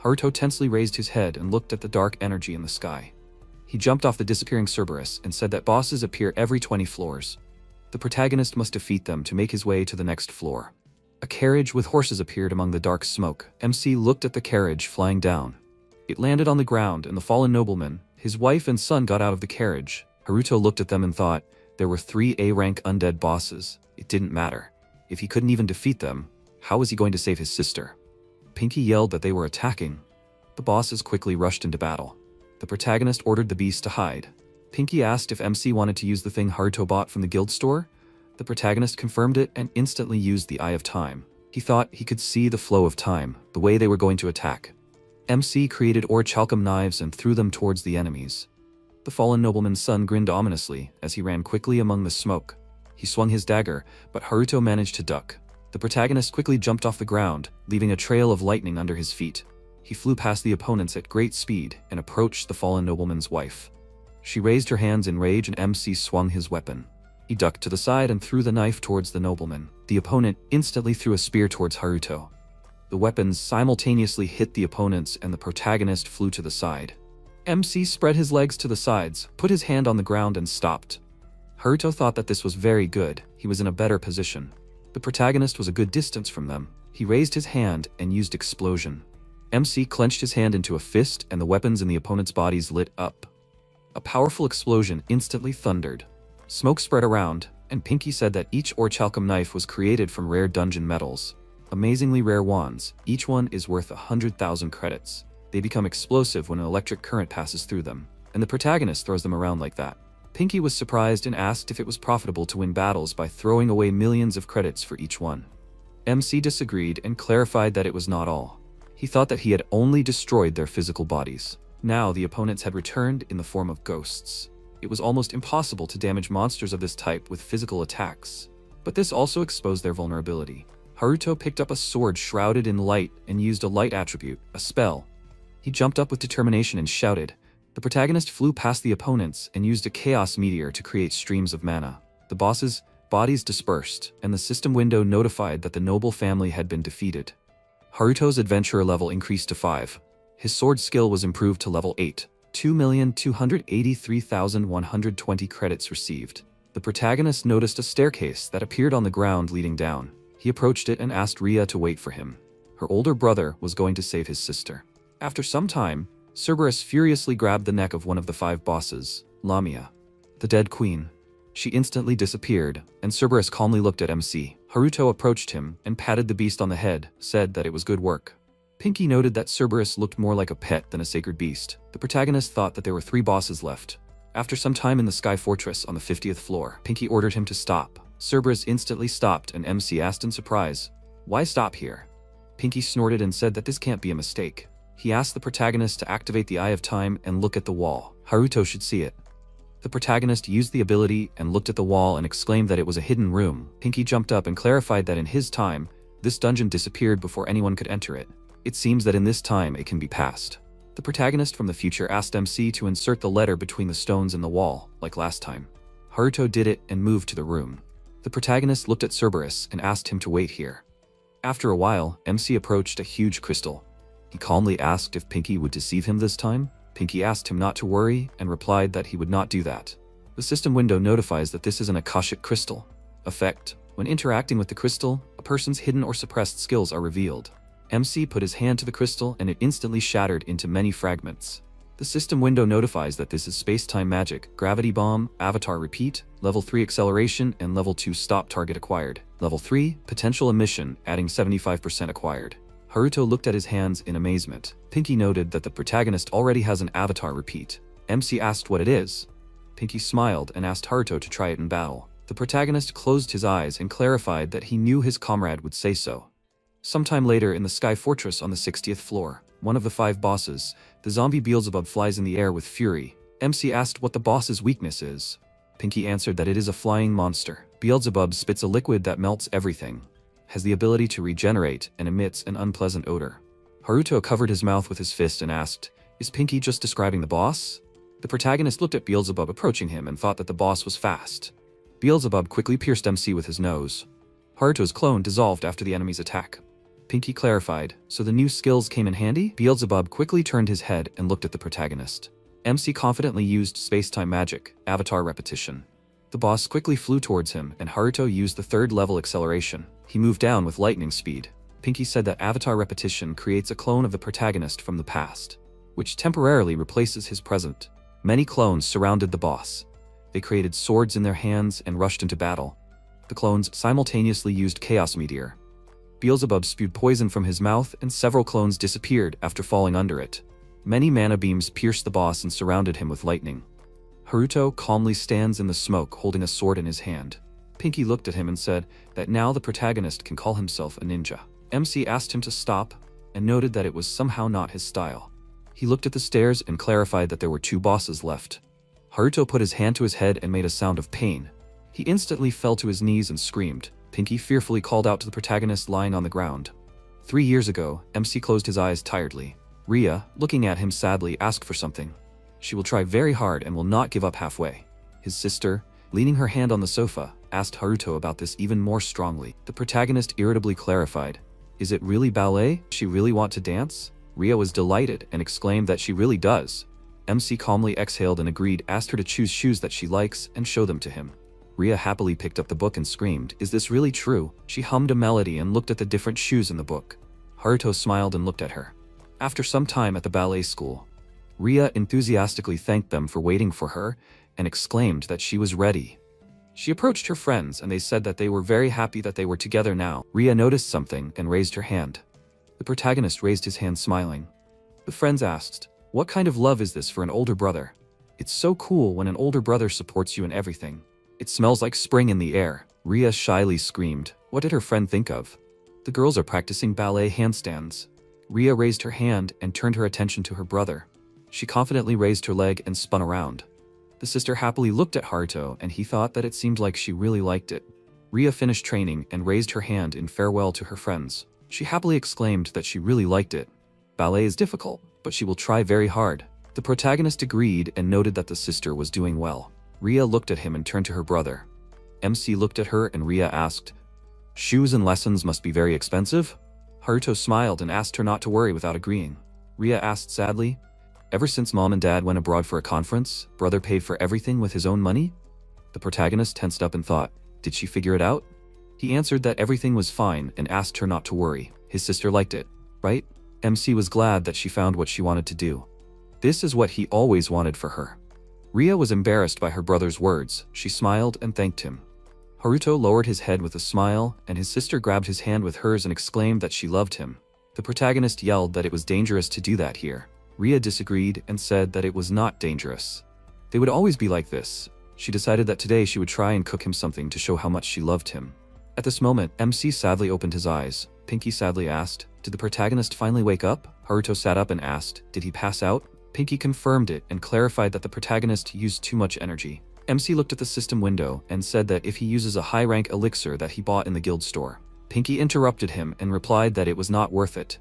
S1: Haruto tensely raised his head and looked at the dark energy in the sky. He jumped off the disappearing Cerberus and said that bosses appear every 20 floors. The protagonist must defeat them to make his way to the next floor. A carriage with horses appeared among the dark smoke. MC looked at the carriage flying down. It landed on the ground, and the fallen nobleman, his wife and son got out of the carriage. Haruto looked at them and thought, there were 3 A-rank undead bosses. It didn't matter. If he couldn't even defeat them, how was he going to save his sister? Pinky yelled that they were attacking. The bosses quickly rushed into battle. The protagonist ordered the beast to hide. Pinky asked if MC wanted to use the thing Haruto bought from the guild store. The protagonist confirmed it and instantly used the Eye of Time. He thought he could see the flow of time, the way they were going to attack. MC created orichalcum knives and threw them towards the enemies. The fallen nobleman's son grinned ominously as he ran quickly among the smoke. He swung his dagger, but Haruto managed to duck. The protagonist quickly jumped off the ground, leaving a trail of lightning under his feet. He flew past the opponents at great speed and approached the fallen nobleman's wife. She raised her hands in rage and MC swung his weapon. He ducked to the side and threw the knife towards the nobleman. The opponent instantly threw a spear towards Haruto. The weapons simultaneously hit the opponents and the protagonist flew to the side. MC spread his legs to the sides, put his hand on the ground and stopped. Haruto thought that this was very good. He was in a better position. The protagonist was a good distance from them. He raised his hand and used explosion. MC clenched his hand into a fist and the weapons in the opponent's bodies lit up. A powerful explosion instantly thundered. Smoke spread around, and Pinky said that each orichalcum knife was created from rare dungeon metals. Amazingly rare wands, each one is worth 100,000 credits. They become explosive when an electric current passes through them, and the protagonist throws them around like that. Pinky was surprised and asked if it was profitable to win battles by throwing away millions of credits for each one. MC disagreed and clarified that it was not all. He thought that he had only destroyed their physical bodies. Now the opponents had returned in the form of ghosts. It was almost impossible to damage monsters of this type with physical attacks. But this also exposed their vulnerability. Haruto picked up a sword shrouded in light and used a light attribute, a spell. He jumped up with determination and shouted. The protagonist flew past the opponents and used a chaos meteor to create streams of mana. The bosses' bodies dispersed, and the system window notified that the noble family had been defeated. Haruto's adventurer level increased to 5. His sword skill was improved to level 8. 2,283,120 credits received. The protagonist noticed a staircase that appeared on the ground leading down. He approached it and asked Ria to wait for him. Her older brother was going to save his sister. After some time, Cerberus furiously grabbed the neck of one of the 5 bosses, Lamia, the dead queen. She instantly disappeared, and Cerberus calmly looked at MC. Haruto approached him and patted the beast on the head, said that it was good work. Pinky noted that Cerberus looked more like a pet than a sacred beast. The protagonist thought that there were 3 bosses left. After some time in the Sky Fortress on the 50th floor, Pinky ordered him to stop. Cerberus instantly stopped and MC asked in surprise, "Why stop here?" Pinky snorted and said that this can't be a mistake. He asked the protagonist to activate the Eye of Time and look at the wall. Haruto should see it. The protagonist used the ability and looked at the wall and exclaimed that it was a hidden room. Pinky jumped up and clarified that in his time, this dungeon disappeared before anyone could enter it. It seems that in this time it can be passed. The protagonist from the future asked MC to insert the letter between the stones in the wall, like last time. Haruto did it and moved to the room. The protagonist looked at Cerberus and asked him to wait here. After a while, MC approached a huge crystal. He calmly asked if Pinky would deceive him this time. Pinky asked him not to worry and replied that he would not do that. The system window notifies that this is an Akashic crystal. Effect: when interacting with the crystal, a person's hidden or suppressed skills are revealed. MC put his hand to the crystal and it instantly shattered into many fragments. The system window notifies that this is space-time magic, gravity bomb, avatar repeat, level 3 acceleration, and level 2 stop target acquired. Level 3, potential emission, adding 75% acquired. Haruto looked at his hands in amazement. Pinky noted that the protagonist already has an avatar repeat. MC asked what it is. Pinky smiled and asked Haruto to try it in battle. The protagonist closed his eyes and clarified that he knew his comrade would say so. Sometime later in the Sky Fortress on the 60th floor, one of the 5 bosses, the zombie Beelzebub, flies in the air with fury. MC asked what the boss's weakness is. Pinky answered that it is a flying monster. Beelzebub spits a liquid that melts everything, has the ability to regenerate, and emits an unpleasant odor. Haruto covered his mouth with his fist and asked, "Is Pinky just describing the boss?" The protagonist looked at Beelzebub approaching him and thought that the boss was fast. Beelzebub quickly pierced MC with his nose. Haruto's clone dissolved after the enemy's attack. Pinky clarified, "So the new skills came in handy?" Beelzebub quickly turned his head and looked at the protagonist. MC confidently used space-time magic, avatar repetition. The boss quickly flew towards him and Haruto used the 3rd level acceleration. He moved down with lightning speed. Pinky said that avatar repetition creates a clone of the protagonist from the past, which temporarily replaces his present. Many clones surrounded the boss. They created swords in their hands and rushed into battle. The clones simultaneously used Chaos Meteor. Beelzebub spewed poison from his mouth and several clones disappeared after falling under it. Many mana beams pierced the boss and surrounded him with lightning. Haruto calmly stands in the smoke holding a sword in his hand. Pinky looked at him and said that now the protagonist can call himself a ninja. MC asked him to stop and noted that it was somehow not his style. He looked at the stairs and clarified that there were 2 bosses left. Haruto put his hand to his head and made a sound of pain. He instantly fell to his knees and screamed. Pinky fearfully called out to the protagonist lying on the ground. 3 years ago, MC closed his eyes tiredly. Ria, looking at him sadly, asked for something. She will try very hard and will not give up halfway. His sister, leaning her hand on the sofa, asked Haruto about this even more strongly. The protagonist irritably clarified, "Is it really ballet? She really want to dance?" Ria was delighted and exclaimed that she really does. MC calmly exhaled and agreed, asked her to choose shoes that she likes and show them to him. Ria happily picked up the book and screamed, "Is this really true?" She hummed a melody and looked at the different shoes in the book. Haruto smiled and looked at her. After some time at the ballet school, Ria enthusiastically thanked them for waiting for her and exclaimed that she was ready. She approached her friends and they said that they were very happy that they were together now. Ria noticed something and raised her hand. The protagonist raised his hand smiling. The friends asked, "What kind of love is this for an older brother? It's so cool when an older brother supports you in everything. It smells like spring in the air." Ria shyly screamed. What did her friend think of? The girls are practicing ballet handstands. Ria raised her hand and turned her attention to her brother. She confidently raised her leg and spun around. The sister happily looked at Haruto and he thought that it seemed like she really liked it. Ria finished training and raised her hand in farewell to her friends. She happily exclaimed that she really liked it. Ballet is difficult, but she will try very hard. The protagonist agreed and noted that the sister was doing well. Ria looked at him and turned to her brother. MC looked at her and Ria asked, "Shoes and lessons must be very expensive?" Haruto smiled and asked her not to worry without agreeing. Ria asked sadly, "Ever since mom and dad went abroad for a conference, brother paid for everything with his own money?" The protagonist tensed up and thought, did she figure it out? He answered that everything was fine and asked her not to worry. His sister liked it, right? MC was glad that she found what she wanted to do. This is what he always wanted for her. Ria was embarrassed by her brother's words. She smiled and thanked him. Haruto lowered his head with a smile, and his sister grabbed his hand with hers and exclaimed that she loved him. The protagonist yelled that it was dangerous to do that here. Ria disagreed and said that it was not dangerous. They would always be like this. She decided that today she would try and cook him something to show how much she loved him. At this moment, MC sadly opened his eyes. Pinky sadly asked, "Did the protagonist finally wake up?" Haruto sat up and asked, "Did he pass out?" Pinky confirmed it and clarified that the protagonist used too much energy. MC looked at the system window and said that if he uses a high-rank elixir that he bought in the guild store. Pinky interrupted him and replied that it was not worth it.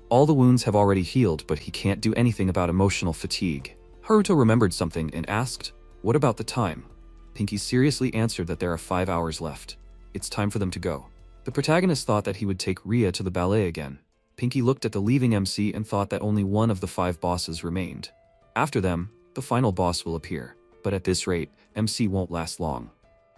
S1: All the wounds have already healed, but he can't do anything about emotional fatigue. Haruto remembered something and asked, "What about the time?" Pinky seriously answered that there are 5 hours left. It's time for them to go. The protagonist thought that he would take Ria to the ballet again. Pinky looked at the leaving MC and thought that only one of the 5 bosses remained. After them, the final boss will appear. But at this rate, MC won't last long.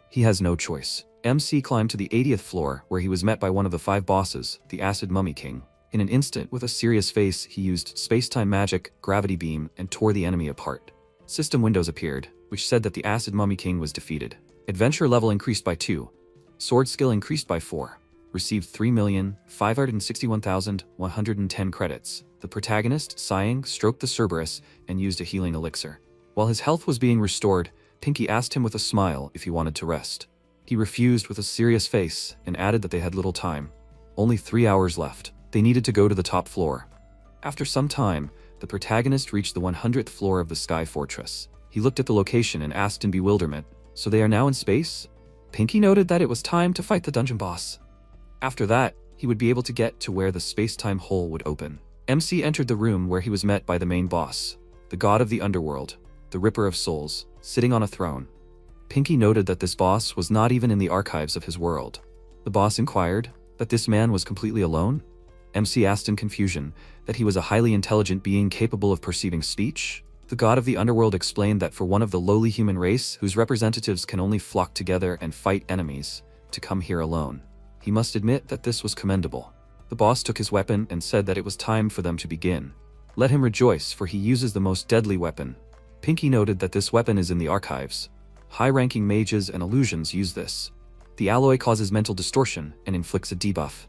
S1: He has no choice. MC climbed to the 80th floor, where he was met by one of the 5 bosses, the Acid Mummy King. In an instant, with a serious face, he used space-time magic, gravity beam, and tore the enemy apart. System windows appeared, which said that the Acid Mummy King was defeated. Adventure level increased by 2. Sword skill increased by 4. Received 3,561,110 credits. The protagonist, sighing, stroked the Cerberus and used a healing elixir. While his health was being restored, Pinky asked him with a smile if he wanted to rest. He refused with a serious face and added that they had little time. Only 3 hours left. They needed to go to the top floor. After some time, the protagonist reached the 100th floor of the Sky Fortress. He looked at the location and asked in bewilderment, "So they are now in space?" Pinky noted that it was time to fight the dungeon boss. After that, he would be able to get to where the space-time hole would open. MC entered the room where he was met by the main boss, the god of the underworld, the Ripper of Souls, sitting on a throne. Pinky noted that this boss was not even in the archives of his world. The boss inquired that this man was completely alone. MC asked in confusion that he was a highly intelligent being capable of perceiving speech. The god of the underworld explained that for one of the lowly human race whose representatives can only flock together and fight enemies, to come here alone. He must admit that this was commendable. The boss took his weapon and said that it was time for them to begin. Let him rejoice, for he uses the most deadly weapon. Pinky noted that this weapon is in the archives. High-ranking mages and illusions use this. The alloy causes mental distortion and inflicts a debuff.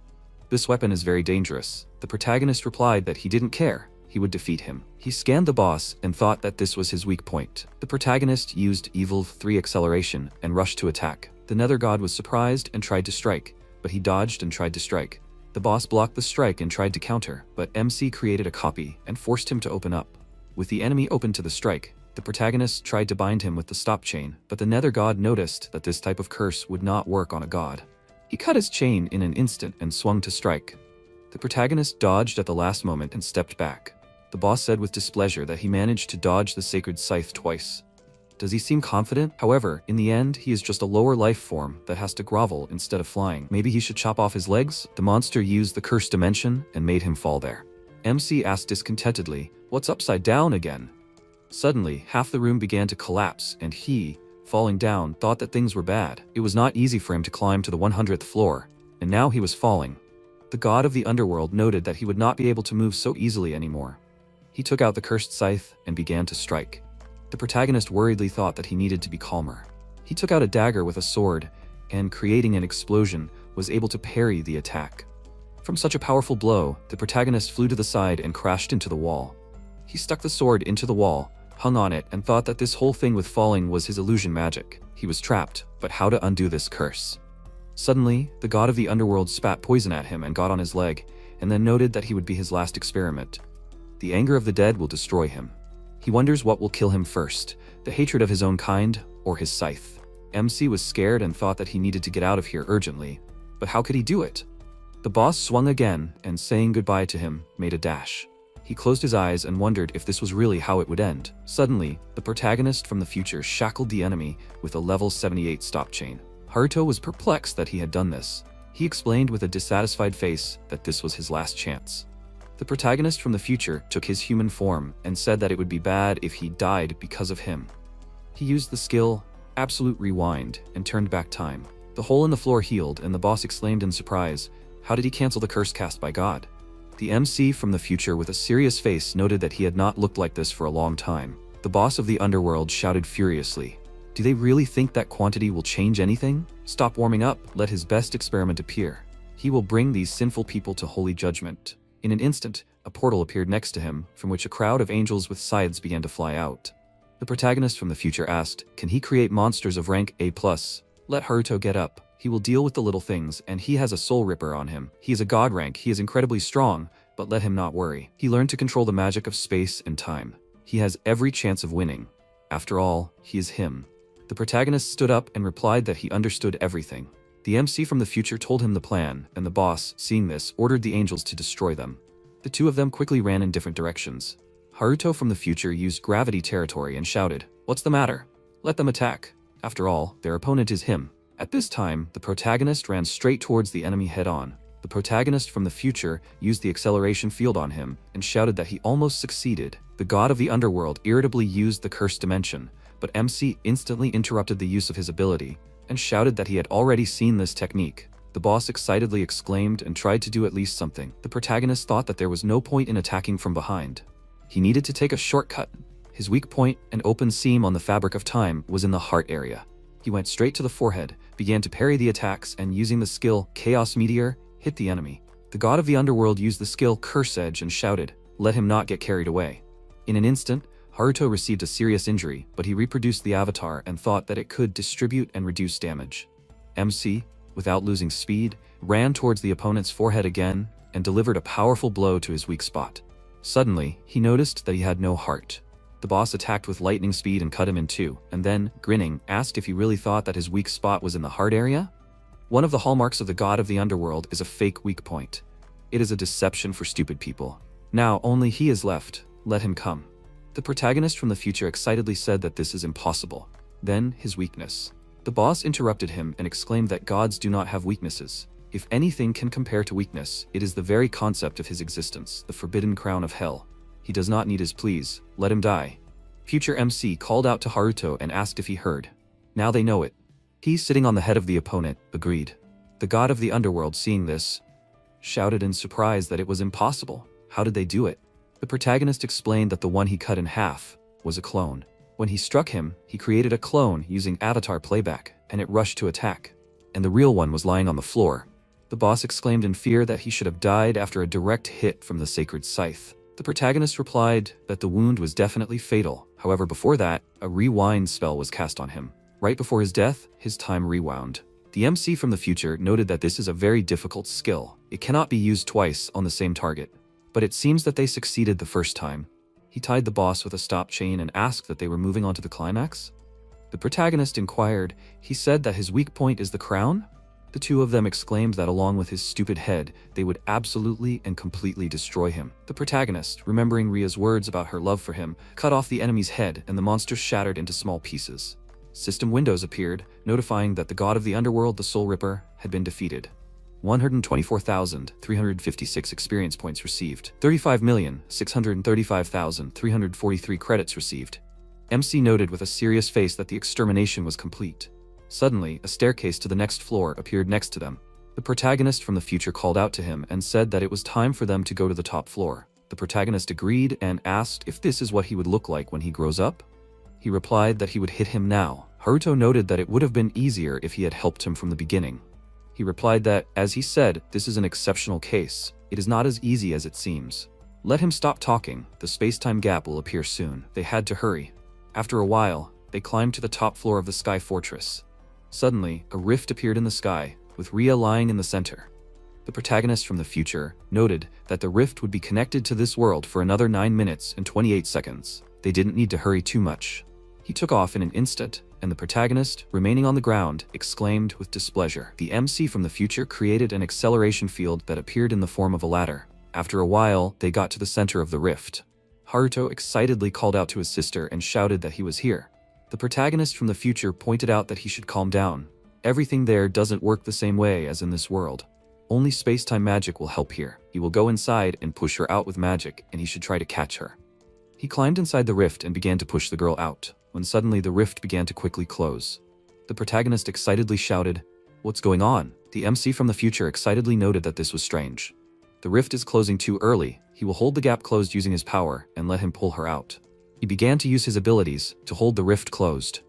S1: This weapon is very dangerous. The protagonist replied that he didn't care. He would defeat him. He scanned the boss and thought that this was his weak point. The protagonist used Evil 3 acceleration and rushed to attack. The Nether God was surprised and tried to strike, but he dodged and tried to strike. The boss blocked the strike and tried to counter, but MC created a copy and forced him to open up. With the enemy open to the strike, the protagonist tried to bind him with the stop chain, but the Nether God noticed that this type of curse would not work on a god. He cut his chain in an instant and swung to strike. The protagonist dodged at the last moment and stepped back. The boss said with displeasure that he managed to dodge the sacred scythe twice. Does he seem confident? However, in the end, he is just a lower life form that has to grovel instead of flying. Maybe he should chop off his legs? The monster used the cursed dimension and made him fall there. MC asked discontentedly, "What's upside down again?" Suddenly, half the room began to collapse, and he, falling down, thought that things were bad. It was not easy for him to climb to the 100th floor, and now he was falling. The god of the underworld noted that he would not be able to move so easily anymore. He took out the cursed scythe and began to strike. The protagonist worriedly thought that he needed to be calmer. He took out a dagger with a sword, and creating an explosion, was able to parry the attack. From such a powerful blow, the protagonist flew to the side and crashed into the wall. He stuck the sword into the wall, hung on it, and thought that this whole thing with falling was his illusion magic. He was trapped, but how to undo this curse? Suddenly, the god of the underworld spat poison at him and got on his leg, and then noted that he would be his last experiment. The anger of the dead will destroy him. He wonders what will kill him first, the hatred of his own kind, or his scythe. MC was scared and thought that he needed to get out of here urgently, but how could he do it? The boss swung again, and saying goodbye to him, made a dash. He closed his eyes and wondered if this was really how it would end. Suddenly, the protagonist from the future shackled the enemy with a level 78 stop chain. Haruto was perplexed that he had done this. He explained with a dissatisfied face that this was his last chance. The protagonist from the future took his human form and said that it would be bad if he died because of him. He used the skill Absolute Rewind and turned back time. The hole in the floor healed, and the boss exclaimed in surprise, "How did he cancel the curse cast by God?" The MC from the future with a serious face noted that he had not looked like this for a long time. The boss of the underworld shouted furiously, "Do they really think that quantity will change anything? Stop warming up, let his best experiment appear. He will bring these sinful people to holy judgment." In an instant, a portal appeared next to him, from which a crowd of angels with scythes began to fly out. The protagonist from the future asked, can he create monsters of rank A+? Let Haruto get up. He will deal with the little things, and he has a soul ripper on him. He is a god rank, he is incredibly strong, but let him not worry. He learned to control the magic of space and time. He has every chance of winning. After all, he is him. The protagonist stood up and replied that he understood everything. The MC from the future told him the plan, and the boss, seeing this, ordered the angels to destroy them. The two of them quickly ran in different directions. Haruto from the future used gravity territory and shouted, "What's the matter? Let them attack. After all, their opponent is him." At this time, the protagonist ran straight towards the enemy head-on. The protagonist from the future used the acceleration field on him and shouted that he almost succeeded. The god of the underworld irritably used the cursed dimension, but MC instantly interrupted the use of his ability and shouted that he had already seen this technique. The boss excitedly exclaimed and tried to do at least something. The protagonist thought that there was no point in attacking from behind. He needed to take a shortcut. His weak point, an open seam on the fabric of time, was in the heart area. He went straight to the forehead, began to parry the attacks, and using the skill Chaos Meteor, hit the enemy. The god of the underworld used the skill Curse Edge and shouted, "Let him not get carried away." In an instant, Haruto received a serious injury, but he reproduced the avatar and thought that it could distribute and reduce damage. MC, without losing speed, ran towards the opponent's forehead again and delivered a powerful blow to his weak spot. Suddenly, he noticed that he had no heart. The boss attacked with lightning speed and cut him in two, and then, grinning, asked if he really thought that his weak spot was in the heart area? One of the hallmarks of the god of the underworld is a fake weak point. It is a deception for stupid people. Now only he is left. Let him come. The protagonist from the future excitedly said that this is impossible. Then, his weakness. The boss interrupted him and exclaimed that gods do not have weaknesses. If anything can compare to weakness, it is the very concept of his existence, the forbidden crown of hell. He does not need his pleas. Let him die. Future MC called out to Haruto and asked if he heard. Now they know it. He, sitting on the head of the opponent, agreed. The god of the underworld, seeing this, shouted in surprise that it was impossible. How did they do it? The protagonist explained that the one he cut in half was a clone. When he struck him, he created a clone using avatar playback, and it rushed to attack. And the real one was lying on the floor. The boss exclaimed in fear that he should have died after a direct hit from the sacred scythe. The protagonist replied that the wound was definitely fatal. However, before that, a rewind spell was cast on him. Right before his death, his time rewound. The MC from the future noted that this is a very difficult skill. It cannot be used twice on the same target. But it seems that they succeeded the first time. He tied the boss with a stop chain and asked that they were moving on to the climax. The protagonist inquired. He said that his weak point is the crown? The two of them exclaimed that along with his stupid head, they would absolutely and completely destroy him. The protagonist, remembering Ria's words about her love for him, cut off the enemy's head and the monster shattered into small pieces. System windows appeared, notifying that the god of the underworld, the Soul Ripper, had been defeated. 124,356 experience points received. 35,635,343 credits received. MC noted with a serious face that the extermination was complete. Suddenly, a staircase to the next floor appeared next to them. The protagonist from the future called out to him and said that it was time for them to go to the top floor. The protagonist agreed and asked if this is what he would look like when he grows up. He replied that he would hit him now. Haruto noted that it would have been easier if he had helped him from the beginning. He replied that, as he said, this is an exceptional case. It is not as easy as it seems. Let him stop talking. The space-time gap will appear soon. They had to hurry. After a while, they climbed to the top floor of the Sky Fortress. Suddenly, a rift appeared in the sky, with Ria lying in the center. The protagonist from the future noted that the rift would be connected to this world for another 9 minutes and 28 seconds. They didn't need to hurry too much. He took off in an instant, and the protagonist, remaining on the ground, exclaimed with displeasure. The MC from the future created an acceleration field that appeared in the form of a ladder. After a while, they got to the center of the rift. Haruto excitedly called out to his sister and shouted that he was here. The protagonist from the future pointed out that he should calm down. Everything there doesn't work the same way as in this world. Only space-time magic will help here. He will go inside and push her out with magic, and he should try to catch her. He climbed inside the rift and began to push the girl out, when suddenly the rift began to quickly close. The protagonist excitedly shouted, "What's going on?" The MC from the future excitedly noted that this was strange. The rift is closing too early. He will hold the gap closed using his power and let him pull her out. He began to use his abilities to hold the rift closed.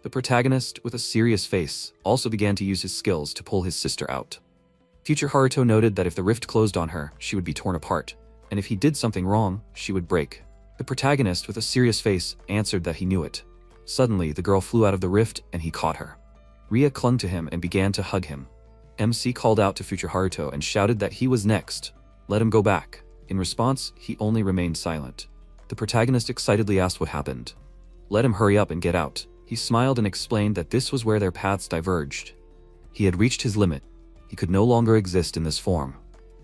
S1: The protagonist, with a serious face, also began to use his skills to pull his sister out. Future Haruto noted that if the rift closed on her, she would be torn apart, and if he did something wrong, she would break. The protagonist, with a serious face, answered that he knew it. Suddenly, the girl flew out of the rift and he caught her. Ria clung to him and began to hug him. MC called out to future Haruto and shouted that he was next. Let him go back. In response, he only remained silent. The protagonist excitedly asked what happened. Let him hurry up and get out. He smiled and explained that this was where their paths diverged. He had reached his limit. He could no longer exist in this form.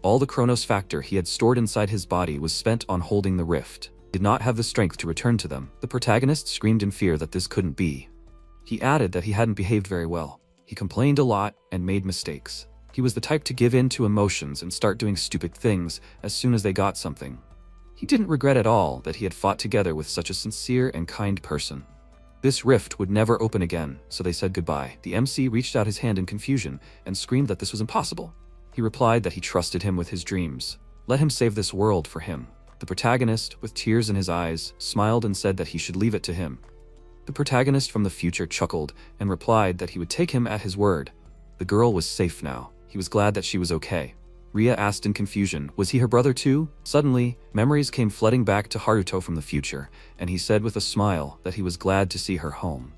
S1: All the Chronos factor he had stored inside his body was spent on holding the rift. He did not have the strength to return to them. The protagonist screamed in fear that this couldn't be. He added that he hadn't behaved very well. He complained a lot and made mistakes. He was the type to give in to emotions and start doing stupid things as soon as they got something. He didn't regret at all that he had fought together with such a sincere and kind person. This rift would never open again, so they said goodbye. The MC reached out his hand in confusion and screamed that this was impossible. He replied that he trusted him with his dreams. Let him save this world for him. The protagonist, with tears in his eyes, smiled and said that he should leave it to him. The protagonist from the future chuckled and replied that he would take him at his word. The girl was safe now. He was glad that she was okay. Ria asked in confusion, was he her brother too? Suddenly, memories came flooding back to Haruto from the future, and he said with a smile that he was glad to see her home.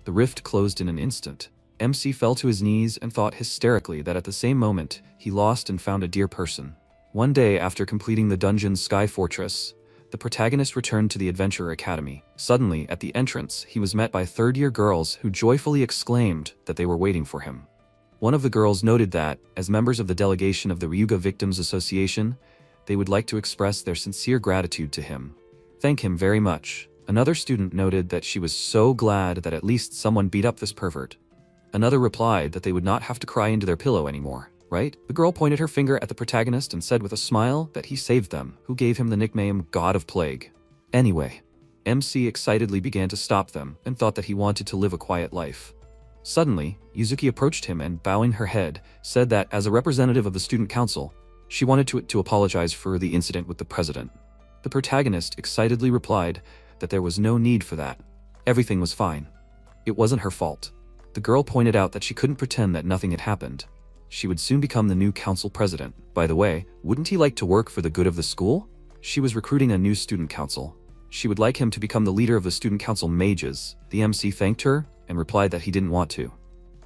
S1: The rift closed in an instant. MC fell to his knees and thought hysterically that at the same moment, he lost and found a dear person. One day after completing the dungeon's Sky Fortress, the protagonist returned to the Adventurer Academy. Suddenly, at the entrance, he was met by third-year girls who joyfully exclaimed that they were waiting for him. One of the girls noted that, as members of the delegation of the Ryuga Victims Association, they would like to express their sincere gratitude to him. Thank him very much. Another student noted that she was so glad that at least someone beat up this pervert. Another replied that they would not have to cry into their pillow anymore, right? The girl pointed her finger at the protagonist and said with a smile that he saved them, who gave him the nickname God of Plague. Anyway, MC excitedly began to stop them and thought that he wanted to live a quiet life. Suddenly, Yuzuki approached him and, bowing her head, said that as a representative of the student council, she wanted to apologize for the incident with the president. The protagonist excitedly replied that there was no need for that. Everything was fine. It wasn't her fault. The girl pointed out that she couldn't pretend that nothing had happened. She would soon become the new council president. By the way, wouldn't he like to work for the good of the school? She was recruiting a new student council. She would like him to become the leader of the student council mages. The MC thanked her and replied that he didn't want to.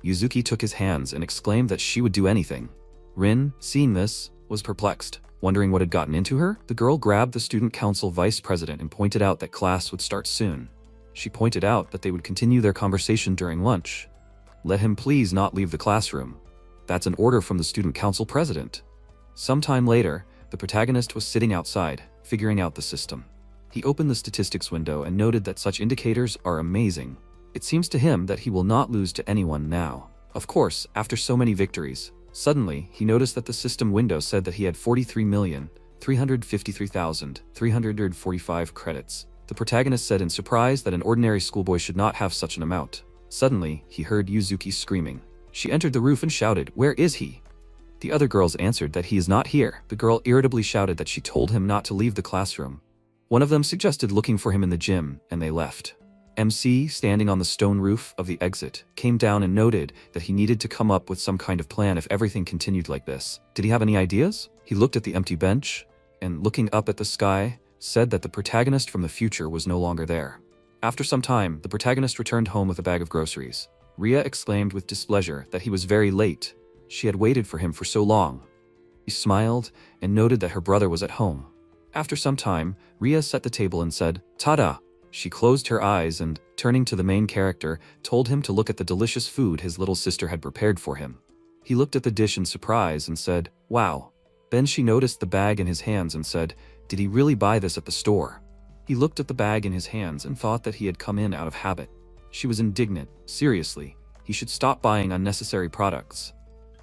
S1: Yuzuki took his hands and exclaimed that she would do anything. Rin, seeing this, was perplexed, wondering what had gotten into her. The girl grabbed the student council vice president and pointed out that class would start soon. She pointed out that they would continue their conversation during lunch. Let him please not leave the classroom. That's an order from the student council president. Sometime later, the protagonist was sitting outside, figuring out the system. He opened the statistics window and noted that such indicators are amazing. It seems to him that he will not lose to anyone now. Of course, after so many victories. Suddenly, he noticed that the system window said that he had 43,353,345 credits. The protagonist said in surprise that an ordinary schoolboy should not have such an amount. Suddenly, he heard Yuzuki screaming. She entered the roof and shouted, "Where is he?" The other girls answered that he is not here. The girl irritably shouted that she told him not to leave the classroom. One of them suggested looking for him in the gym, and they left. MC, standing on the stone roof of the exit, came down and noted that he needed to come up with some kind of plan if everything continued like this. Did he have any ideas? He looked at the empty bench, and looking up at the sky, said that the protagonist from the future was no longer there. After some time, the protagonist returned home with a bag of groceries. Ria exclaimed with displeasure that he was very late. She had waited for him for so long. He smiled and noted that her brother was at home. After some time, Ria set the table and said, "Tada!" She closed her eyes and, turning to the main character, told him to look at the delicious food his little sister had prepared for him. He looked at the dish in surprise and said, "Wow." Then she noticed the bag in his hands and said, "Did he really buy this at the store?" He looked at the bag in his hands and thought that he had come in out of habit. She was indignant. Seriously, he should stop buying unnecessary products.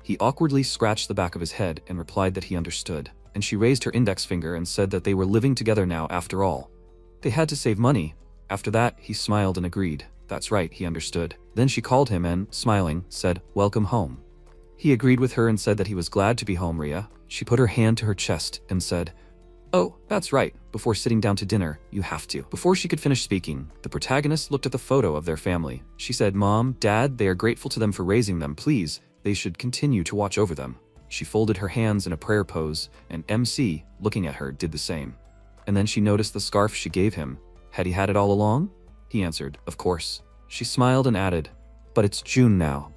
S1: He awkwardly scratched the back of his head and replied that he understood, and she raised her index finger and said that they were living together now after all. They had to save money. After that, he smiled and agreed. That's right, he understood. Then she called him and, smiling, said, "Welcome home." He agreed with her and said that he was glad to be home, Ria. She put her hand to her chest and said, "Oh, that's right. Before sitting down to dinner, you have to." Before she could finish speaking, the protagonist looked at the photo of their family. She said, "Mom, Dad, they are grateful to them for raising them. Please, they should continue to watch over them." She folded her hands in a prayer pose, and MC, looking at her, did the same. And then she noticed the scarf she gave him. Had he had it all along? He answered, of course. She smiled and added, but it's June now.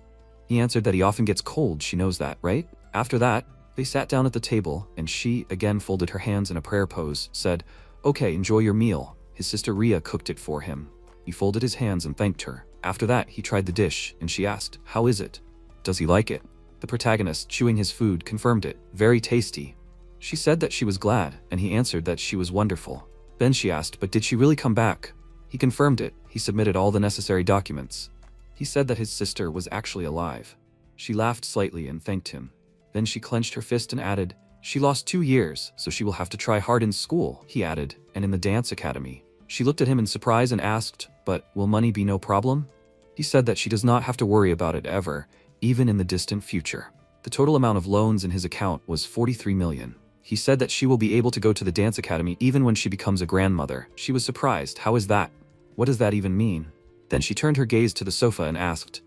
S1: He answered that he often gets cold, she knows that, right? After that, they sat down at the table, and she, again folded her hands in a prayer pose, said, okay, enjoy your meal. His sister Ria cooked it for him. He folded his hands and thanked her. After that, he tried the dish, and she asked, how is it? Does he like it? The protagonist, chewing his food, confirmed it. Very tasty. She said that she was glad, and he answered that she was wonderful. Then she asked, but did she really come back? He confirmed it. He submitted all the necessary documents. He said that his sister was actually alive. She laughed slightly and thanked him. Then she clenched her fist and added, she lost 2 years, so she will have to try hard in school, he added, and in the dance academy. She looked at him in surprise and asked, but will money be no problem? He said that she does not have to worry about it ever, even in the distant future. The total amount of loans in his account was 43 million. He said that she will be able to go to the dance academy even when she becomes a grandmother. She was surprised. How is that? What does that even mean? Then she turned her gaze to the sofa and asked,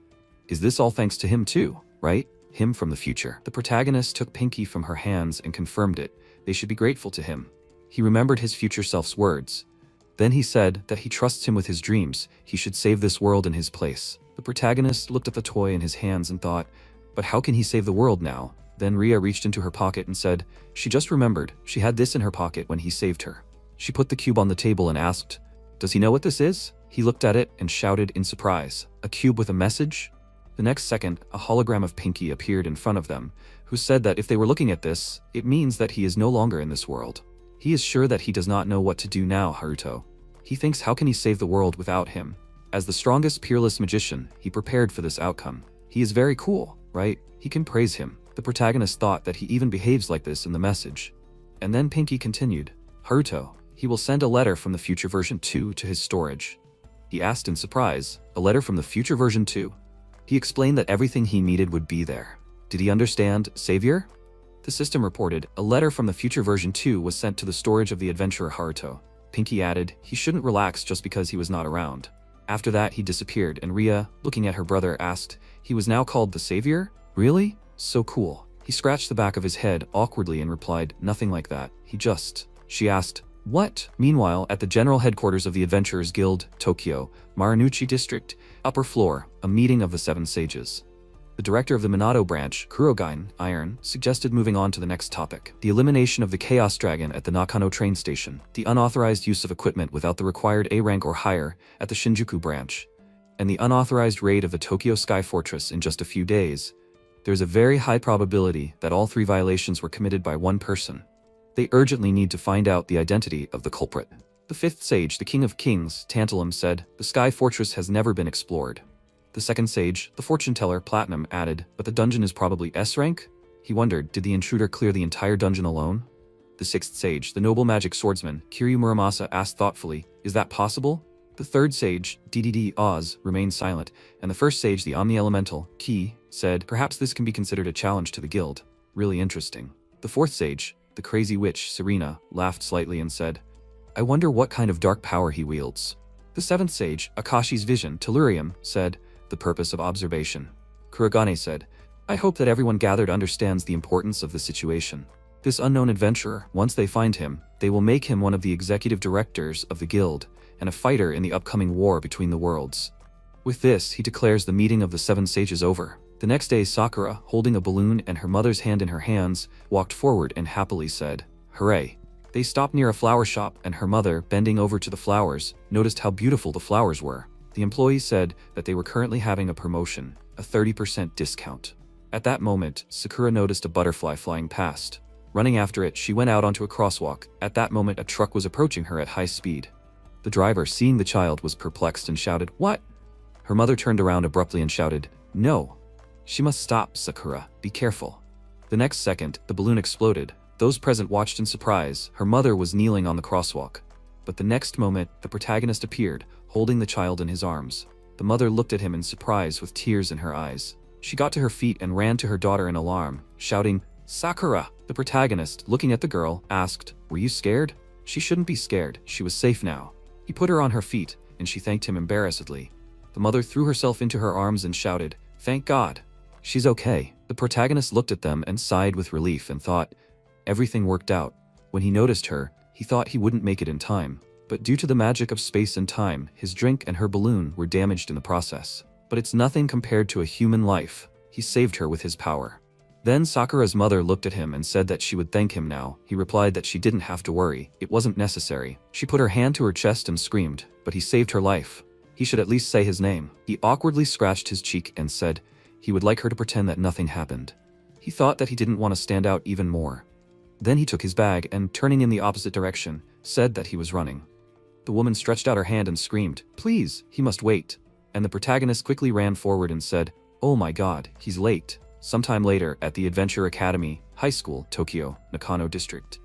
S1: is this all thanks to him too, right? Him from the future. The protagonist took Pinky from her hands and confirmed it. They should be grateful to him. He remembered his future self's words. Then he said that he trusts him with his dreams. He should save this world in his place. The protagonist looked at the toy in his hands and thought, but how can he save the world now? Then Ria reached into her pocket and said, she just remembered, she had this in her pocket when he saved her. She put the cube on the table and asked, does he know what this is? He looked at it and shouted in surprise, a cube with a message? The next second, a hologram of Pinky appeared in front of them, who said that if they were looking at this, it means that he is no longer in this world. He is sure that he does not know what to do now, Haruto. He thinks how can he save the world without him? As the strongest peerless magician, he prepared for this outcome. He is very cool, right? He can praise him. The protagonist thought that he even behaves like this in the message. And then Pinky continued, Haruto, he will send a letter from the future version 2 to his storage. He asked in surprise, a letter from the future version 2? He explained that everything he needed would be there. Did he understand, Savior? The system reported, a letter from the future version 2 was sent to the storage of the adventurer Haruto. Pinky added, he shouldn't relax just because he was not around. After that, he disappeared, and Ria, looking at her brother, asked, he was now called the Savior? Really? So cool. He scratched the back of his head awkwardly and replied, nothing like that. She asked, what? Meanwhile, at the general headquarters of the Adventurers Guild, Tokyo, Marunouchi District, upper floor, a meeting of the 7 sages. The director of the Minato branch, Kurogain, Iron, suggested moving on to the next topic. The elimination of the Chaos Dragon at the Nakano train station, the unauthorized use of equipment without the required A rank or higher at the Shinjuku branch, and the unauthorized raid of the Tokyo Sky Fortress in just a few days. There's a very high probability that all 3 violations were committed by one person. They urgently need to find out the identity of the culprit. The 5th sage, the King of Kings, Tantalum, said, the Sky Fortress has never been explored. The 2nd sage, the fortune teller, Platinum, added, but the dungeon is probably S rank? He wondered, did the intruder clear the entire dungeon alone? The 6th sage, the noble magic swordsman, Kiryu Muramasa, asked thoughtfully, is that possible? The 3rd sage, DDD Oz, remained silent, and the 1st sage, the omni-elemental, Ki, said, perhaps this can be considered a challenge to the guild. Really interesting. The 4th sage, the crazy witch, Serena, laughed slightly and said, I wonder what kind of dark power he wields. The 7th sage, Akashi's vision, Tellurium, said, the purpose of observation. Kurogane said, I hope that everyone gathered understands the importance of the situation. This unknown adventurer, once they find him, they will make him one of the executive directors of the guild and a fighter in the upcoming war between the worlds. With this, he declares the meeting of the 7 sages over. The next day, Sakura, holding a balloon and her mother's hand in her hands, walked forward and happily said, hooray. They stopped near a flower shop, and her mother, bending over to the flowers, noticed how beautiful the flowers were. The employee said that they were currently having a promotion, a 30% discount. At that moment, Sakura noticed a butterfly flying past. Running after it, she went out onto a crosswalk. At that moment, a truck was approaching her at high speed. The driver, seeing the child, was perplexed and shouted, what? Her mother turned around abruptly and shouted, no. She must stop, Sakura. Be careful. The next second, the balloon exploded. Those present watched in surprise. Her mother was kneeling on the crosswalk. But the next moment, the protagonist appeared, holding the child in his arms. The mother looked at him in surprise with tears in her eyes. She got to her feet and ran to her daughter in alarm, shouting, Sakura! The protagonist, looking at the girl, asked, were you scared? She shouldn't be scared. She was safe now. He put her on her feet, and she thanked him embarrassedly. The mother threw herself into her arms and shouted, thank God. She's okay. The protagonist looked at them and sighed with relief and thought, everything worked out. When he noticed her, He thought he wouldn't make it in time, but due to the magic of space and time, his drink and her balloon were damaged in the process. But it's nothing compared to a human life. He saved her with his power. Then Sakura's mother looked at him and said that she would thank him now. He replied that she didn't have to worry, it wasn't necessary. She put her hand to her chest and screamed, but he saved her life. He should at least say his name. He awkwardly scratched his cheek and said he would like her to pretend that nothing happened. He thought that he didn't want to stand out even more. Then he took his bag and, turning in the opposite direction, said that he was running. The woman stretched out her hand and screamed, "Please, he must wait." And the protagonist quickly ran forward and said, "Oh my god, he's late." Sometime later, at the Adventure Academy, High School, Tokyo, Nakano District.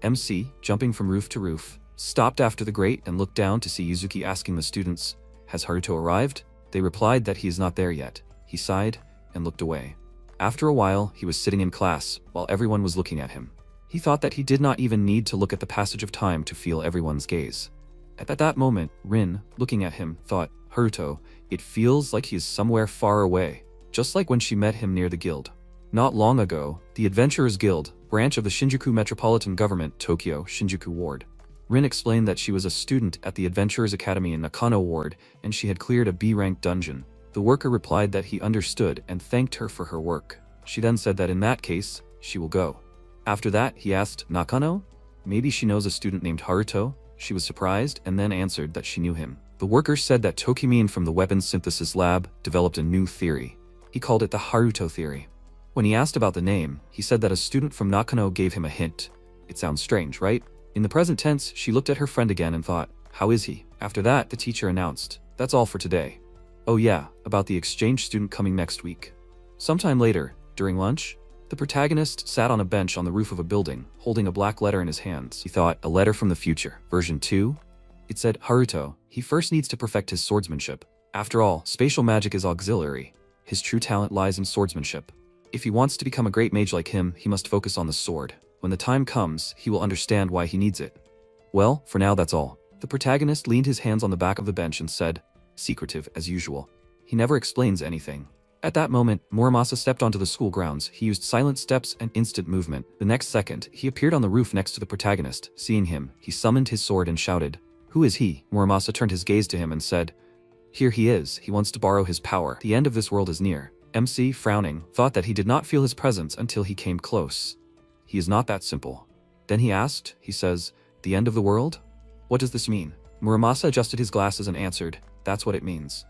S1: MC, jumping from roof to roof, stopped after the grate and looked down to see Yuzuki asking the students, "Has Haruto arrived?" They replied that he is not there yet. He sighed and looked away. After a while, he was sitting in class, while everyone was looking at him. He thought that he did not even need to look at the passage of time to feel everyone's gaze. At that moment, Rin, looking at him, thought, "Haruto, it feels like he is somewhere far away, just like when she met him near the guild." Not long ago, the Adventurers Guild, branch of the Shinjuku Metropolitan Government, Tokyo, Shinjuku Ward. Rin explained that she was a student at the Adventurers Academy in Nakano Ward, and she had cleared a B-rank dungeon. The worker replied that he understood and thanked her for her work. She then said that in that case, she will go. After that, he asked, "Nakano? Maybe she knows a student named Haruto?" She was surprised and then answered that she knew him. The worker said that Tokimin from the weapons synthesis lab developed a new theory. He called it the Haruto theory. When he asked about the name, he said that a student from Nakano gave him a hint. It sounds strange, right? In the present tense, she looked at her friend again and thought, "How is he?" After that, the teacher announced, "That's all for today. Oh yeah, about the exchange student coming next week." Sometime later, during lunch, the protagonist sat on a bench on the roof of a building, holding a black letter in his hands. He thought, a letter from the future, version 2? It said, "Haruto, he first needs to perfect his swordsmanship. After all, spatial magic is auxiliary. His true talent lies in swordsmanship. If he wants to become a great mage like him, he must focus on the sword. When the time comes, he will understand why he needs it." Well, for now that's all. The protagonist leaned his hands on the back of the bench and said, secretive as usual. He never explains anything. At that moment, Muramasa stepped onto the school grounds. He used silent steps and instant movement. The next second, he appeared on the roof next to the protagonist. Seeing him, he summoned his sword and shouted, "Who is he?" Muramasa turned his gaze to him and said, "Here he is. He wants to borrow his power. The end of this world is near." MC, frowning, thought that he did not feel his presence until he came close. He is not that simple. Then he asked, he says, "The end of the world? What does this mean?" Muramasa adjusted his glasses and answered, "That's what it means.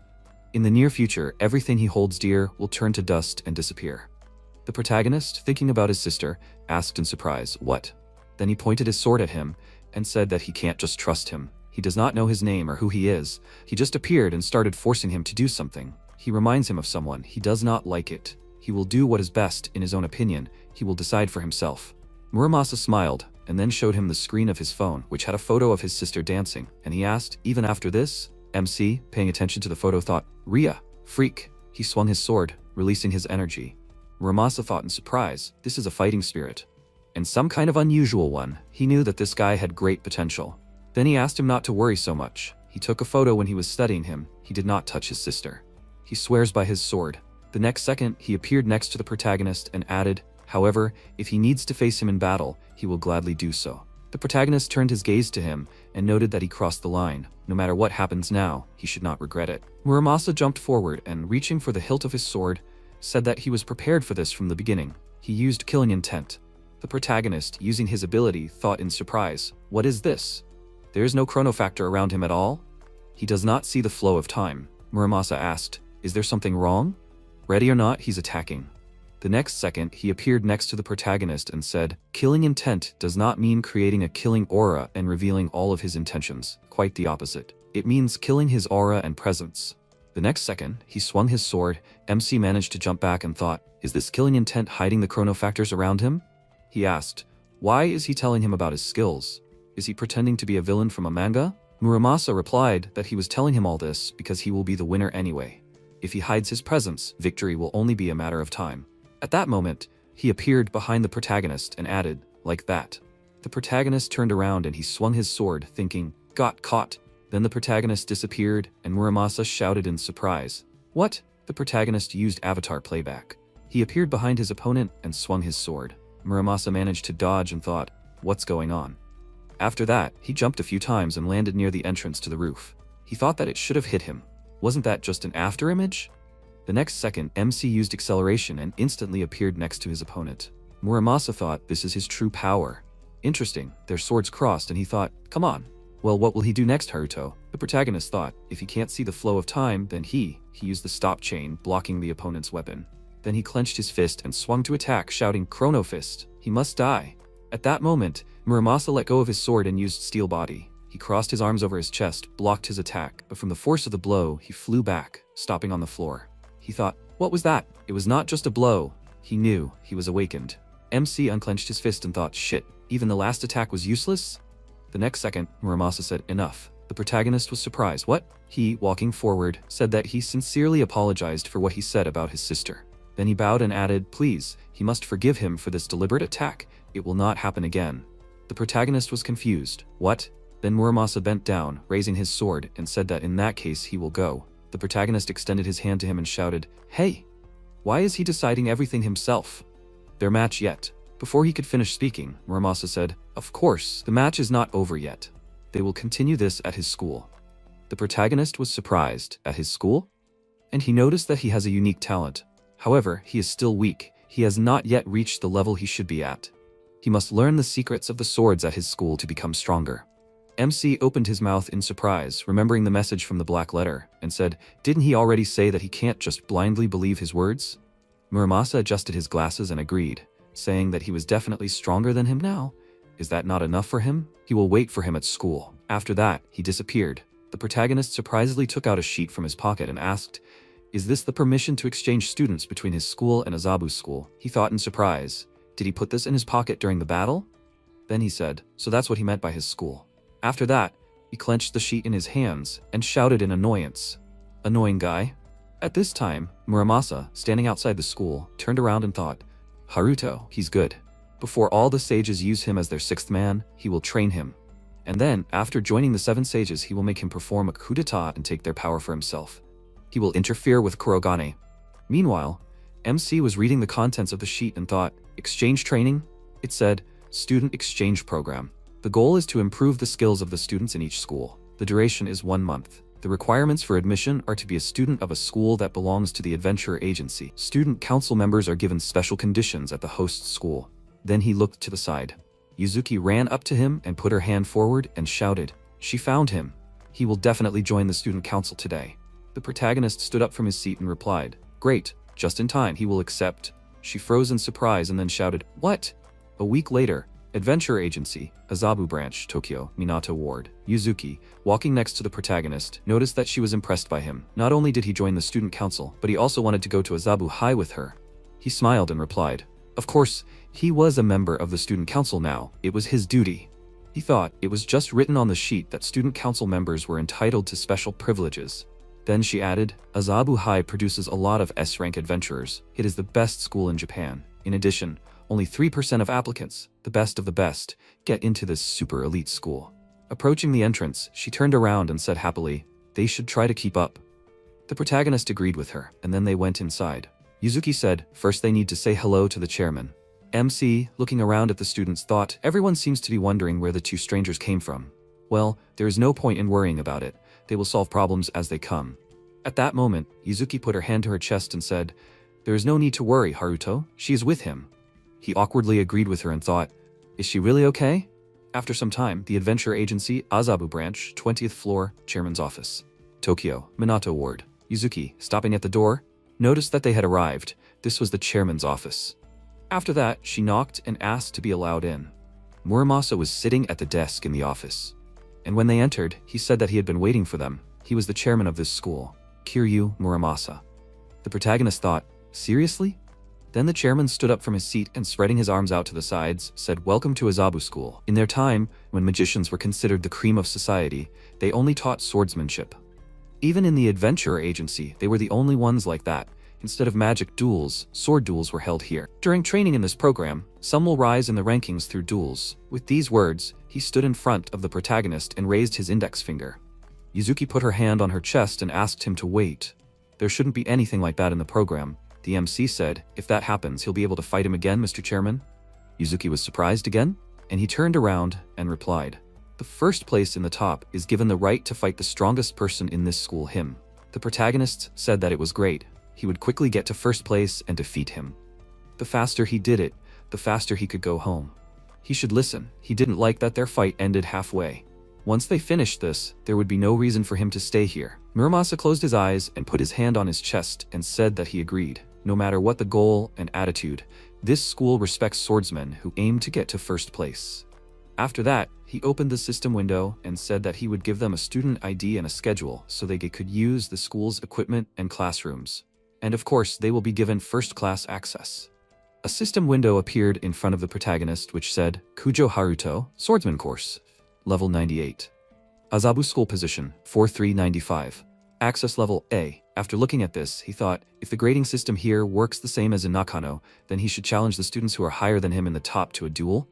S1: In the near future, everything he holds dear will turn to dust and disappear." The protagonist, thinking about his sister, asked in surprise, "What?" Then he pointed his sword at him and said that he can't just trust him. He does not know his name or who he is. He just appeared and started forcing him to do something. He reminds him of someone. He does not like it. He will do what is best in his own opinion. He will decide for himself. Muramasa smiled and then showed him the screen of his phone, which had a photo of his sister dancing, and he asked, "Even after this?" MC, paying attention to the photo, thought, "Ria, freak." He swung his sword, releasing his energy. Muramasa thought in surprise, this is a fighting spirit. And some kind of unusual one. He knew that this guy had great potential. Then he asked him not to worry so much. He took a photo when he was studying him. He did not touch his sister. He swears by his sword. The next second, he appeared next to the protagonist and added, "However, if he needs to face him in battle, he will gladly do so." The protagonist turned his gaze to him and noted that he crossed the line. No matter what happens now, he should not regret it. Muramasa jumped forward and, reaching for the hilt of his sword, said that he was prepared for this from the beginning. He used killing intent. The protagonist, using his ability, thought in surprise, "What is this? There is no chronofactor around him at all? He does not see the flow of time." Muramasa asked, "Is there something wrong?" Ready or not, he's attacking. The next second, he appeared next to the protagonist and said, "Killing intent does not mean creating a killing aura and revealing all of his intentions. Quite the opposite. It means killing his aura and presence." The next second, he swung his sword. MC managed to jump back and thought, "Is this killing intent hiding the chronofactors around him?" He asked, "Why is he telling him about his skills? Is he pretending to be a villain from a manga?" Muramasa replied that he was telling him all this because he will be the winner anyway. If he hides his presence, victory will only be a matter of time. At that moment, he appeared behind the protagonist and added, "Like that." The protagonist turned around and he swung his sword, thinking, "Got caught." Then the protagonist disappeared and Muramasa shouted in surprise, "What?" The protagonist used avatar playback. He appeared behind his opponent and swung his sword. Muramasa managed to dodge and thought, "What's going on?" After that, he jumped a few times and landed near the entrance to the roof. He thought that it should have hit him. Wasn't that just an after image? The next second, MC used acceleration and instantly appeared next to his opponent. Muramasa thought this is his true power. Interesting, their swords crossed and he thought, come on. Well, what will he do next, Haruto? The protagonist thought, if he can't see the flow of time, then he used the stop chain, blocking the opponent's weapon. Then he clenched his fist and swung to attack, shouting, Chrono Fist. He must die. At that moment, Muramasa let go of his sword and used Steel Body. He crossed his arms over his chest, blocked his attack, but from the force of the blow, he flew back, stopping on the floor. He thought, what was that? It was not just a blow. He knew he was awakened. MC unclenched his fist and thought, shit, even the last attack was useless? The next second, Muramasa said, enough. The protagonist was surprised. What? He, walking forward, said that he sincerely apologized for what he said about his sister. Then he bowed and added, please, he must forgive him for this deliberate attack. It will not happen again. The protagonist was confused. What? Then Muramasa bent down, raising his sword, and said that in that case he will go. The protagonist extended his hand to him and shouted, hey! Why is he deciding everything himself? Their match yet. Before he could finish speaking, Muramasa said, of course, the match is not over yet. They will continue this at his school. The protagonist was surprised. At his school? And he noticed that he has a unique talent. However, he is still weak. He has not yet reached the level he should be at. He must learn the secrets of the swords at his school to become stronger. MC opened his mouth in surprise, remembering the message from the black letter, and said, didn't he already say that he can't just blindly believe his words? Muramasa adjusted his glasses and agreed, saying that he was definitely stronger than him now. Is that not enough for him? He will wait for him at school. After that, he disappeared. The protagonist surprisingly took out a sheet from his pocket and asked, is this the permission to exchange students between his school and Azabu's school? He thought in surprise. Did he put this in his pocket during the battle? Then he said, so that's what he meant by his school. After that, he clenched the sheet in his hands and shouted in annoyance. Annoying guy? At this time, Muramasa, standing outside the school, turned around and thought, Haruto, he's good. Before all the sages use him as their sixth man, he will train him. And then, after joining the 7 sages, he will make him perform a coup d'etat and take their power for himself. He will interfere with Kurogane. Meanwhile, MC was reading the contents of the sheet and thought, exchange training? It said, student exchange program. The goal is to improve the skills of the students in each school. The duration is 1 month. The requirements for admission are to be a student of a school that belongs to the Adventurer Agency. Student council members are given special conditions at the host school. Then he looked to the side. Yuzuki ran up to him and put her hand forward and shouted, she found him. He will definitely join the student council today. The protagonist stood up from his seat and replied, great, just in time, he will accept. She froze in surprise and then shouted, what? A week later, Adventurer Agency, Azabu Branch, Tokyo, Minato Ward. Yuzuki, walking next to the protagonist, noticed that she was impressed by him. Not only did he join the student council, but he also wanted to go to Azabu High with her. He smiled and replied, of course, he was a member of the student council now. It was his duty. He thought it was just written on the sheet that student council members were entitled to special privileges. Then she added, Azabu High produces a lot of S-rank adventurers. It is the best school in Japan. In addition, only 3% of applicants, the best of the best, get into this super elite school. Approaching the entrance, she turned around and said happily, they should try to keep up. The protagonist agreed with her, and then they went inside. Yuzuki said, first they need to say hello to the chairman. MC, looking around at the students, thought, everyone seems to be wondering where the 2 strangers came from. Well, there is no point in worrying about it. They will solve problems as they come. At that moment, Yuzuki put her hand to her chest and said, there is no need to worry, Haruto. She is with him. He awkwardly agreed with her and thought, is she really okay? After some time, the Adventure Agency, Azabu Branch, 20th floor, Chairman's office. Tokyo, Minato Ward. Yuzuki, stopping at the door, noticed that they had arrived. This was the chairman's office. After that, she knocked and asked to be allowed in. Muramasa was sitting at the desk in the office. And when they entered, he said that he had been waiting for them. He was the chairman of this school, Kiryu Muramasa. The protagonist thought, seriously? Then the chairman stood up from his seat and, spreading his arms out to the sides, said, welcome to Azabu School. In their time, when magicians were considered the cream of society, they only taught swordsmanship. Even in the Adventurer Agency, they were the only ones like that. Instead of magic duels, sword duels were held here. During training in this program, some will rise in the rankings through duels. With these words, he stood in front of the protagonist and raised his index finger. Yuzuki put her hand on her chest and asked him to wait. There shouldn't be anything like that in the program. The MC said, if that happens, he'll be able to fight him again, Mr. Chairman. Yuzuki was surprised again, and he turned around and replied, The first place in the top is given the right to fight the strongest person in this school him. The protagonist said that it was great. He would quickly get to first place and defeat him. The faster he did it, the faster he could go home. He should listen. He didn't like that their fight ended halfway. Once they finished this, there would be no reason for him to stay here. Muramasa closed his eyes and put his hand on his chest and said that he agreed. No matter what the goal and attitude, this school respects swordsmen who aim to get to first place. After that, he opened the system window and said that he would give them a student ID and a schedule so they could use the school's equipment and classrooms. And of course, they will be given first-class access. A system window appeared in front of the protagonist which said, Kujo Haruto, Swordsman Course, Level 98. Azabu School Position, 4395. Access Level A. After looking at this, he thought, if the grading system here works the same as in Nakano, then he should challenge the students who are higher than him in the top to a duel.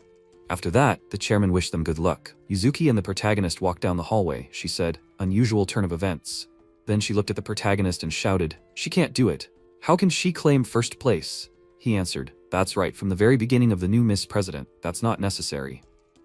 S1: After that, the chairman wished them good luck. Yuzuki and the protagonist walked down the hallway. She said, unusual turn of events. Then she looked at the protagonist and shouted, she can't do it. How can she claim first place? He answered, that's right, from the very beginning of the new Miss President, that's not necessary.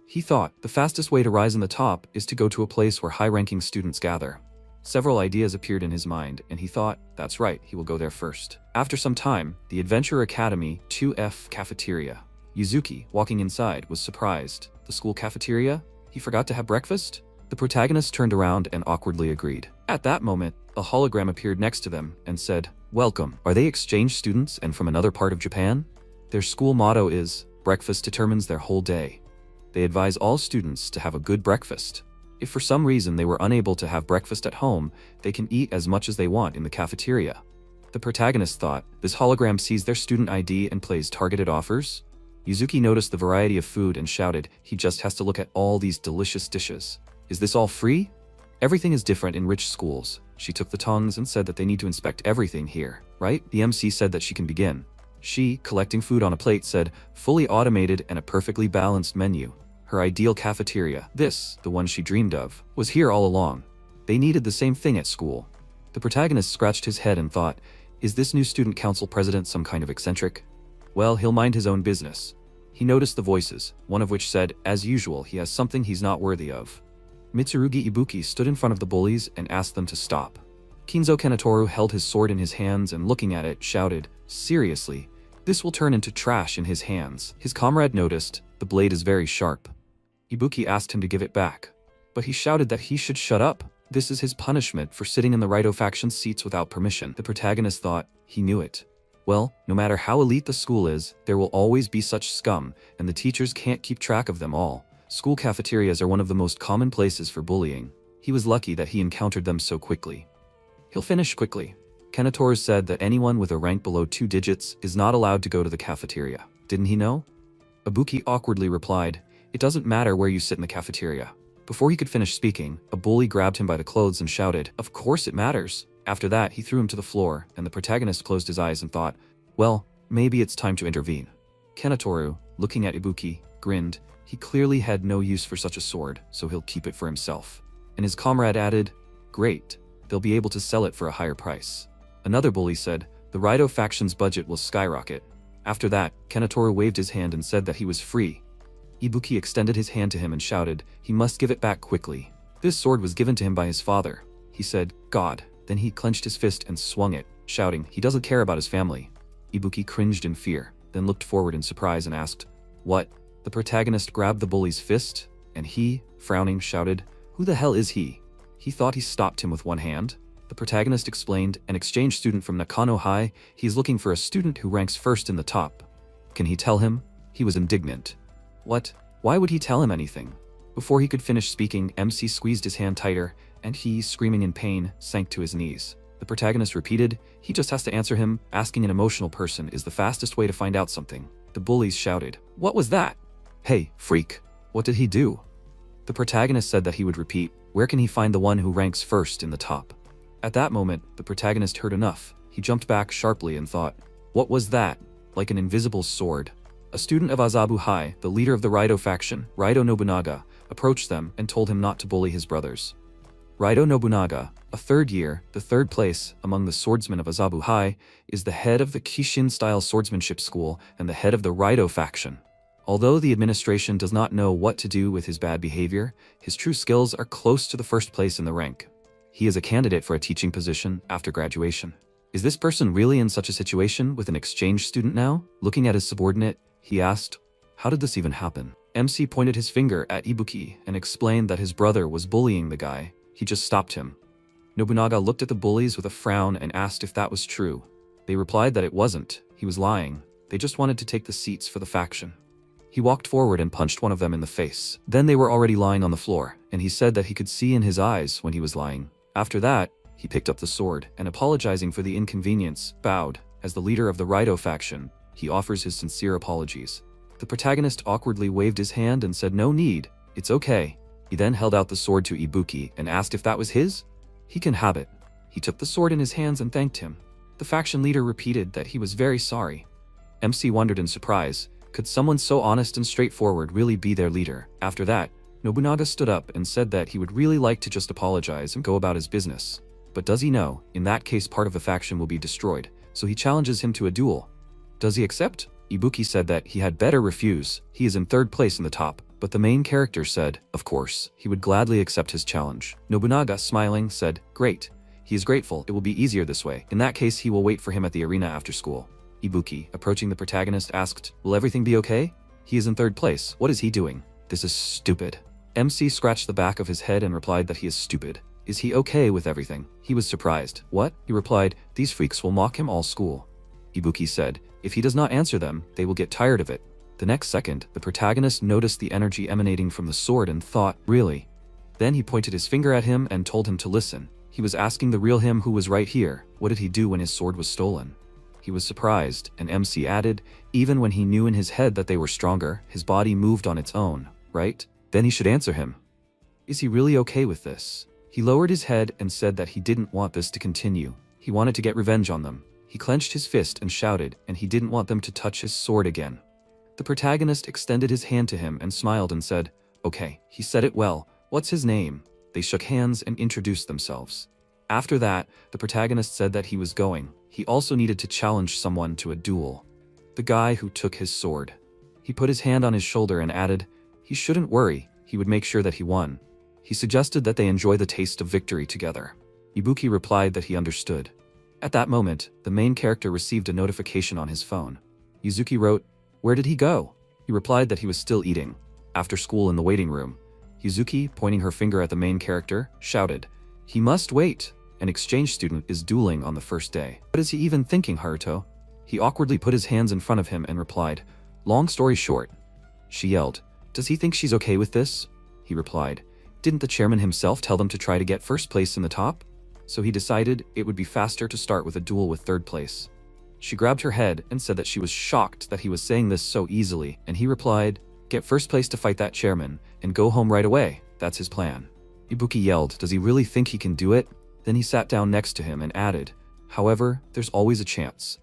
S1: He thought, the fastest way to rise in the top is to go to a place where high-ranking students gather. Several ideas appeared in his mind, and he thought, that's right, he will go there first. After some time, the Adventure Academy 2F cafeteria. Yuzuki, walking inside, was surprised. The school cafeteria? He forgot to have breakfast? The protagonist turned around and awkwardly agreed. At that moment, a hologram appeared next to them and said, welcome. Are they exchange students and from another part of Japan? Their school motto is, breakfast determines their whole day. They advise all students to have a good breakfast. If for some reason they were unable to have breakfast at home, they can eat as much as they want in the cafeteria. The protagonist thought, this hologram sees their student ID and plays targeted offers? Yuzuki noticed the variety of food and shouted, he just has to look at all these delicious dishes. Is this all free? Everything is different in rich schools. She took the tongs and said that they need to inspect everything here, right? The MC said that she can begin. She, collecting food on a plate, said, fully automated and a perfectly balanced menu. Her ideal cafeteria, this, the one she dreamed of, was here all along. They needed the same thing at school. The protagonist scratched his head and thought, is this new student council president some kind of eccentric? Well, he'll mind his own business. He noticed the voices, one of which said, as usual, he has something he's not worthy of. Mitsurugi Ibuki stood in front of the bullies and asked them to stop. Kinzo Kanetoru held his sword in his hands and looking at it, shouted, seriously, this will turn into trash in his hands. His comrade noticed, the blade is very sharp. Ibuki asked him to give it back, but he shouted that he should shut up. This is his punishment for sitting in the Raito faction's seats without permission. The protagonist thought, he knew it. Well, no matter how elite the school is, there will always be such scum, and the teachers can't keep track of them all. School cafeterias are one of the most common places for bullying. He was lucky that he encountered them so quickly. He'll finish quickly. Kanetoru said that anyone with a rank below 2 digits is not allowed to go to the cafeteria. Didn't he know? Ibuki awkwardly replied, it doesn't matter where you sit in the cafeteria. Before he could finish speaking, a bully grabbed him by the clothes and shouted, of course it matters. After that, he threw him to the floor, and the protagonist closed his eyes and thought, well, maybe it's time to intervene. Kanetoru, looking at Ibuki, grinned. He clearly had no use for such a sword, so he'll keep it for himself. And his comrade added, great, they'll be able to sell it for a higher price. Another bully said, the Raito faction's budget will skyrocket. After that, Kanetoru waved his hand and said that he was free. Ibuki extended his hand to him and shouted, he must give it back quickly. This sword was given to him by his father. He said, God. Then he clenched his fist and swung it, shouting, he doesn't care about his family. Ibuki cringed in fear, then looked forward in surprise and asked, what? The protagonist grabbed the bully's fist, and he, frowning, shouted, who the hell is he? He thought he stopped him with one hand. The protagonist explained, an exchange student from Nakano High, he's looking for a student who ranks first in the top. Can he tell him? He was indignant. What? Why would he tell him anything? Before he could finish speaking, MC squeezed his hand tighter, and he, screaming in pain, sank to his knees. The protagonist repeated, he just has to answer him, asking an emotional person is the fastest way to find out something. The bullies shouted, what was that? Hey, freak, what did he do? The protagonist said that he would repeat, where can he find the one who ranks first in the top? At that moment, the protagonist heard enough. He jumped back sharply and thought, what was that? Like an invisible sword. A student of Azabu High, the leader of the Raito faction, Raito Nobunaga, approached them and told him not to bully his brothers. Raito Nobunaga, a third year, the third place among the swordsmen of Azabu High, is the head of the Kishin-style swordsmanship school and the head of the Raito faction. Although the administration does not know what to do with his bad behavior, his true skills are close to the first place in the rank. He is a candidate for a teaching position after graduation. Is this person really in such a situation with an exchange student now? Looking at his subordinate, he asked, "How did this even happen?" MC pointed his finger at Ibuki and explained that his brother was bullying the guy. He just stopped him. Nobunaga looked at the bullies with a frown and asked if that was true. They replied that it wasn't. He was lying. They just wanted to take the seats for the faction. He walked forward and punched one of them in the face. Then they were already lying on the floor, and he said that he could see in his eyes when he was lying. After that, he picked up the sword and, apologizing for the inconvenience, bowed. As the leader of the Raido faction, he offers his sincere apologies. The protagonist awkwardly waved his hand and said no need, it's okay. He then held out the sword to Ibuki and asked if that was his. He can have it. He took the sword in his hands and thanked him. The faction leader repeated that he was very sorry. MC wondered in surprise, could someone so honest and straightforward really be their leader? After that, Nobunaga stood up and said that he would really like to just apologize and go about his business. But does he know, in that case part of the faction will be destroyed, so he challenges him to a duel. Does he accept? Ibuki said that he had better refuse, he is in third place in the top, but the main character said, of course, he would gladly accept his challenge. Nobunaga, smiling, said, great. He is grateful, it will be easier this way. In that case he will wait for him at the arena after school. Ibuki, approaching the protagonist, asked, will everything be okay? He is in third place, what is he doing? This is stupid. MC scratched the back of his head and replied that he is stupid. Is he okay with everything? He was surprised. What? He replied, these freaks will mock him all school. Ibuki said, if he does not answer them, they will get tired of it. The next second, the protagonist noticed the energy emanating from the sword and thought, really? Then he pointed his finger at him and told him to listen. He was asking the real him who was right here, what did he do when his sword was stolen? He was surprised, and MC added, even when he knew in his head that they were stronger, his body moved on its own, right? Then he should answer him. Is he really okay with this? He lowered his head and said that he didn't want this to continue. He wanted to get revenge on them. He clenched his fist and shouted, and he didn't want them to touch his sword again. The protagonist extended his hand to him and smiled and said, okay, he said it well, what's his name? They shook hands and introduced themselves. After that, the protagonist said that he was going. He also needed to challenge someone to a duel. The guy who took his sword. He put his hand on his shoulder and added, he shouldn't worry, he would make sure that he won. He suggested that they enjoy the taste of victory together. Ibuki replied that he understood. At that moment, the main character received a notification on his phone. Yuzuki wrote, where did he go? He replied that he was still eating. After school in the waiting room, Yuzuki, pointing her finger at the main character, shouted, he must wait. An exchange student is dueling on the first day. What is he even thinking, Haruto? He awkwardly put his hands in front of him and replied, long story short. She yelled, does he think she's okay with this? He replied, didn't the chairman himself tell them to try to get first place in the top? So he decided it would be faster to start with a duel with third place. She grabbed her head and said that she was shocked that he was saying this so easily, and he replied, get first place to fight that chairman, and go home right away, that's his plan. Ibuki yelled, does he really think he can do it? Then he sat down next to him and added, however, there's always a chance.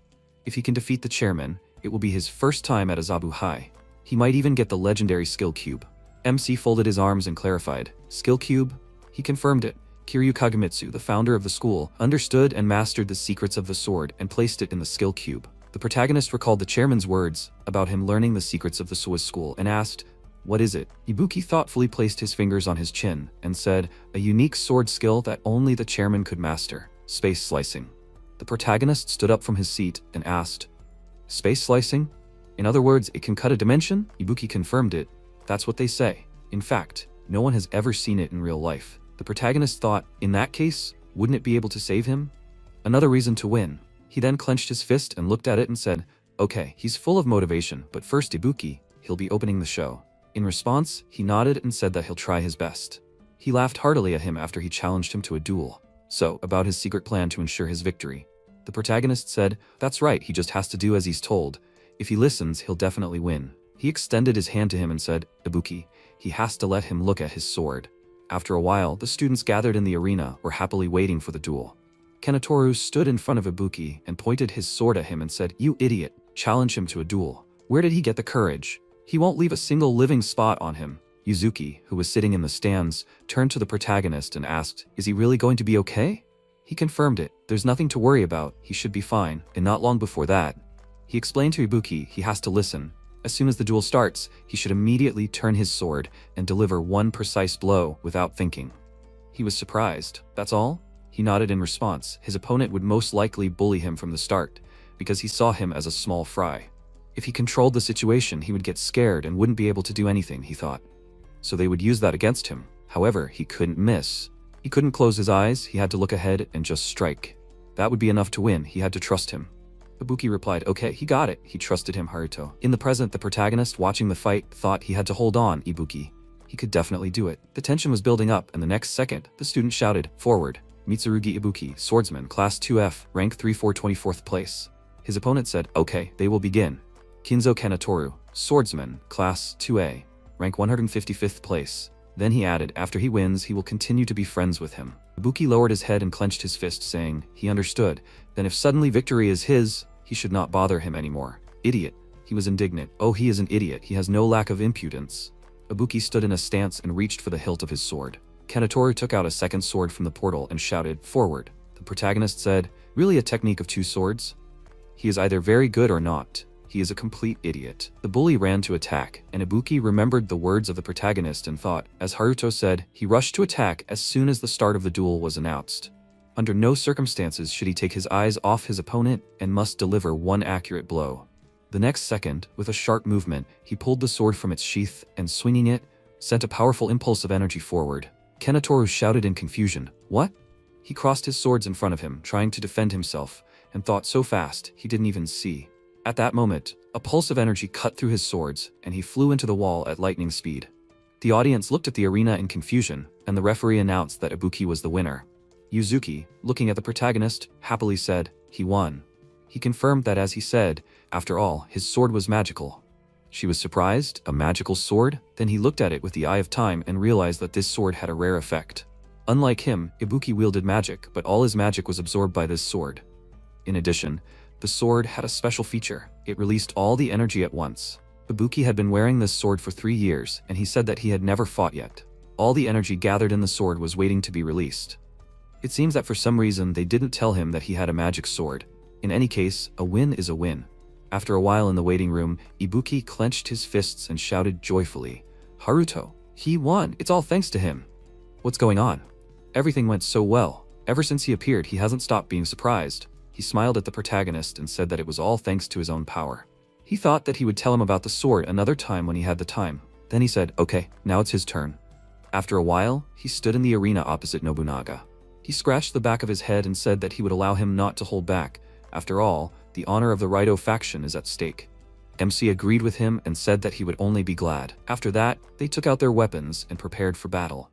S1: If he can defeat the chairman, it will be his first time at Azabu High. He might even get the legendary skill cube. MC folded his arms and clarified, skill cube? He confirmed it. Kiryu Kagemitsu, the founder of the school, understood and mastered the secrets of the sword and placed it in the skill cube. The protagonist recalled the chairman's words about him learning the secrets of the Swiss school and asked, what is it? Ibuki thoughtfully placed his fingers on his chin and said, a unique sword skill that only the chairman could master, space slicing. The protagonist stood up from his seat and asked, space slicing? In other words, it can cut a dimension? Ibuki confirmed it. That's what they say. In fact, no one has ever seen it in real life. The protagonist thought, in that case, wouldn't it be able to save him? Another reason to win. He then clenched his fist and looked at it and said, okay, he's full of motivation, but first Ibuki, he'll be opening the show. In response, he nodded and said that he'll try his best. He laughed heartily at him after he challenged him to a duel. So, about his secret plan to ensure his victory. The protagonist said, that's right, he just has to do as he's told. If he listens, he'll definitely win. He extended his hand to him and said, Ibuki, he has to let him look at his sword. After a while, the students gathered in the arena were happily waiting for the duel. Kanetoru stood in front of Ibuki and pointed his sword at him and said, you idiot, challenge him to a duel. Where did he get the courage? He won't leave a single living spot on him. Yuzuki, who was sitting in the stands, turned to the protagonist and asked, is he really going to be okay? He confirmed it. There's nothing to worry about, he should be fine, and not long before that. He explained to Ibuki he has to listen. As soon as the duel starts, he should immediately turn his sword and deliver one precise blow without thinking. He was surprised. That's all? He nodded in response. His opponent would most likely bully him from the start, because he saw him as a small fry. If he controlled the situation, he would get scared and wouldn't be able to do anything, he thought. So they would use that against him. However, he couldn't miss. He couldn't close his eyes, he had to look ahead and just strike. That would be enough to win, he had to trust him. Ibuki replied, okay, he got it. He trusted him, Haruto. In the present, the protagonist, watching the fight, thought he had to hold on, Ibuki. He could definitely do it. The tension was building up, and the next second, the student shouted, forward. Mitsurugi Ibuki, swordsman, class 2F, rank 3424th place. His opponent said, okay, they will begin. Kinzo Kanatoru, swordsman, class 2A, rank 155th place. Then he added, after he wins, he will continue to be friends with him. Ibuki lowered his head and clenched his fist, saying, he understood. Then if suddenly victory is his, he should not bother him anymore. Idiot. He was indignant. Oh, he is an idiot. He has no lack of impudence. Ibuki stood in a stance and reached for the hilt of his sword. Kanatoru took out a second sword from the portal and shouted, forward. The protagonist said, really a technique of two swords? He is either very good or not. He is a complete idiot. The bully ran to attack, and Ibuki remembered the words of the protagonist and thought, as Haruto said, he rushed to attack as soon as the start of the duel was announced. Under no circumstances should he take his eyes off his opponent and must deliver one accurate blow. The next second, with a sharp movement, he pulled the sword from its sheath and swinging it, sent a powerful impulse of energy forward. Kanatoru shouted in confusion, what? He crossed his swords in front of him, trying to defend himself, and thought so fast he didn't even see. At that moment, a pulse of energy cut through his swords, and he flew into the wall at lightning speed. The audience looked at the arena in confusion, and the referee announced that Ibuki was the winner. Yuzuki, looking at the protagonist, happily said, he won. He confirmed that as he said, after all, his sword was magical. She was surprised, a magical sword? Then he looked at it with the eye of time and realized that this sword had a rare effect. Unlike him, Ibuki wielded magic, but all his magic was absorbed by this sword. In addition, the sword had a special feature. It released all the energy at once. Ibuki had been wearing this sword for 3 years, and he said that he had never fought yet. All the energy gathered in the sword was waiting to be released. It seems that for some reason they didn't tell him that he had a magic sword. In any case, a win is a win. After a while in the waiting room, Ibuki clenched his fists and shouted joyfully, Haruto, he won, it's all thanks to him. What's going on? Everything went so well. Ever since he appeared, he hasn't stopped being surprised. He smiled at the protagonist and said that it was all thanks to his own power. He thought that he would tell him about the sword another time when he had the time. Then he said, okay, now it's his turn. After a while, he stood in the arena opposite Nobunaga. He scratched the back of his head and said that he would allow him not to hold back. After all, the honor of the Raito faction is at stake. MC agreed with him and said that he would only be glad. After that, they took out their weapons and prepared for battle.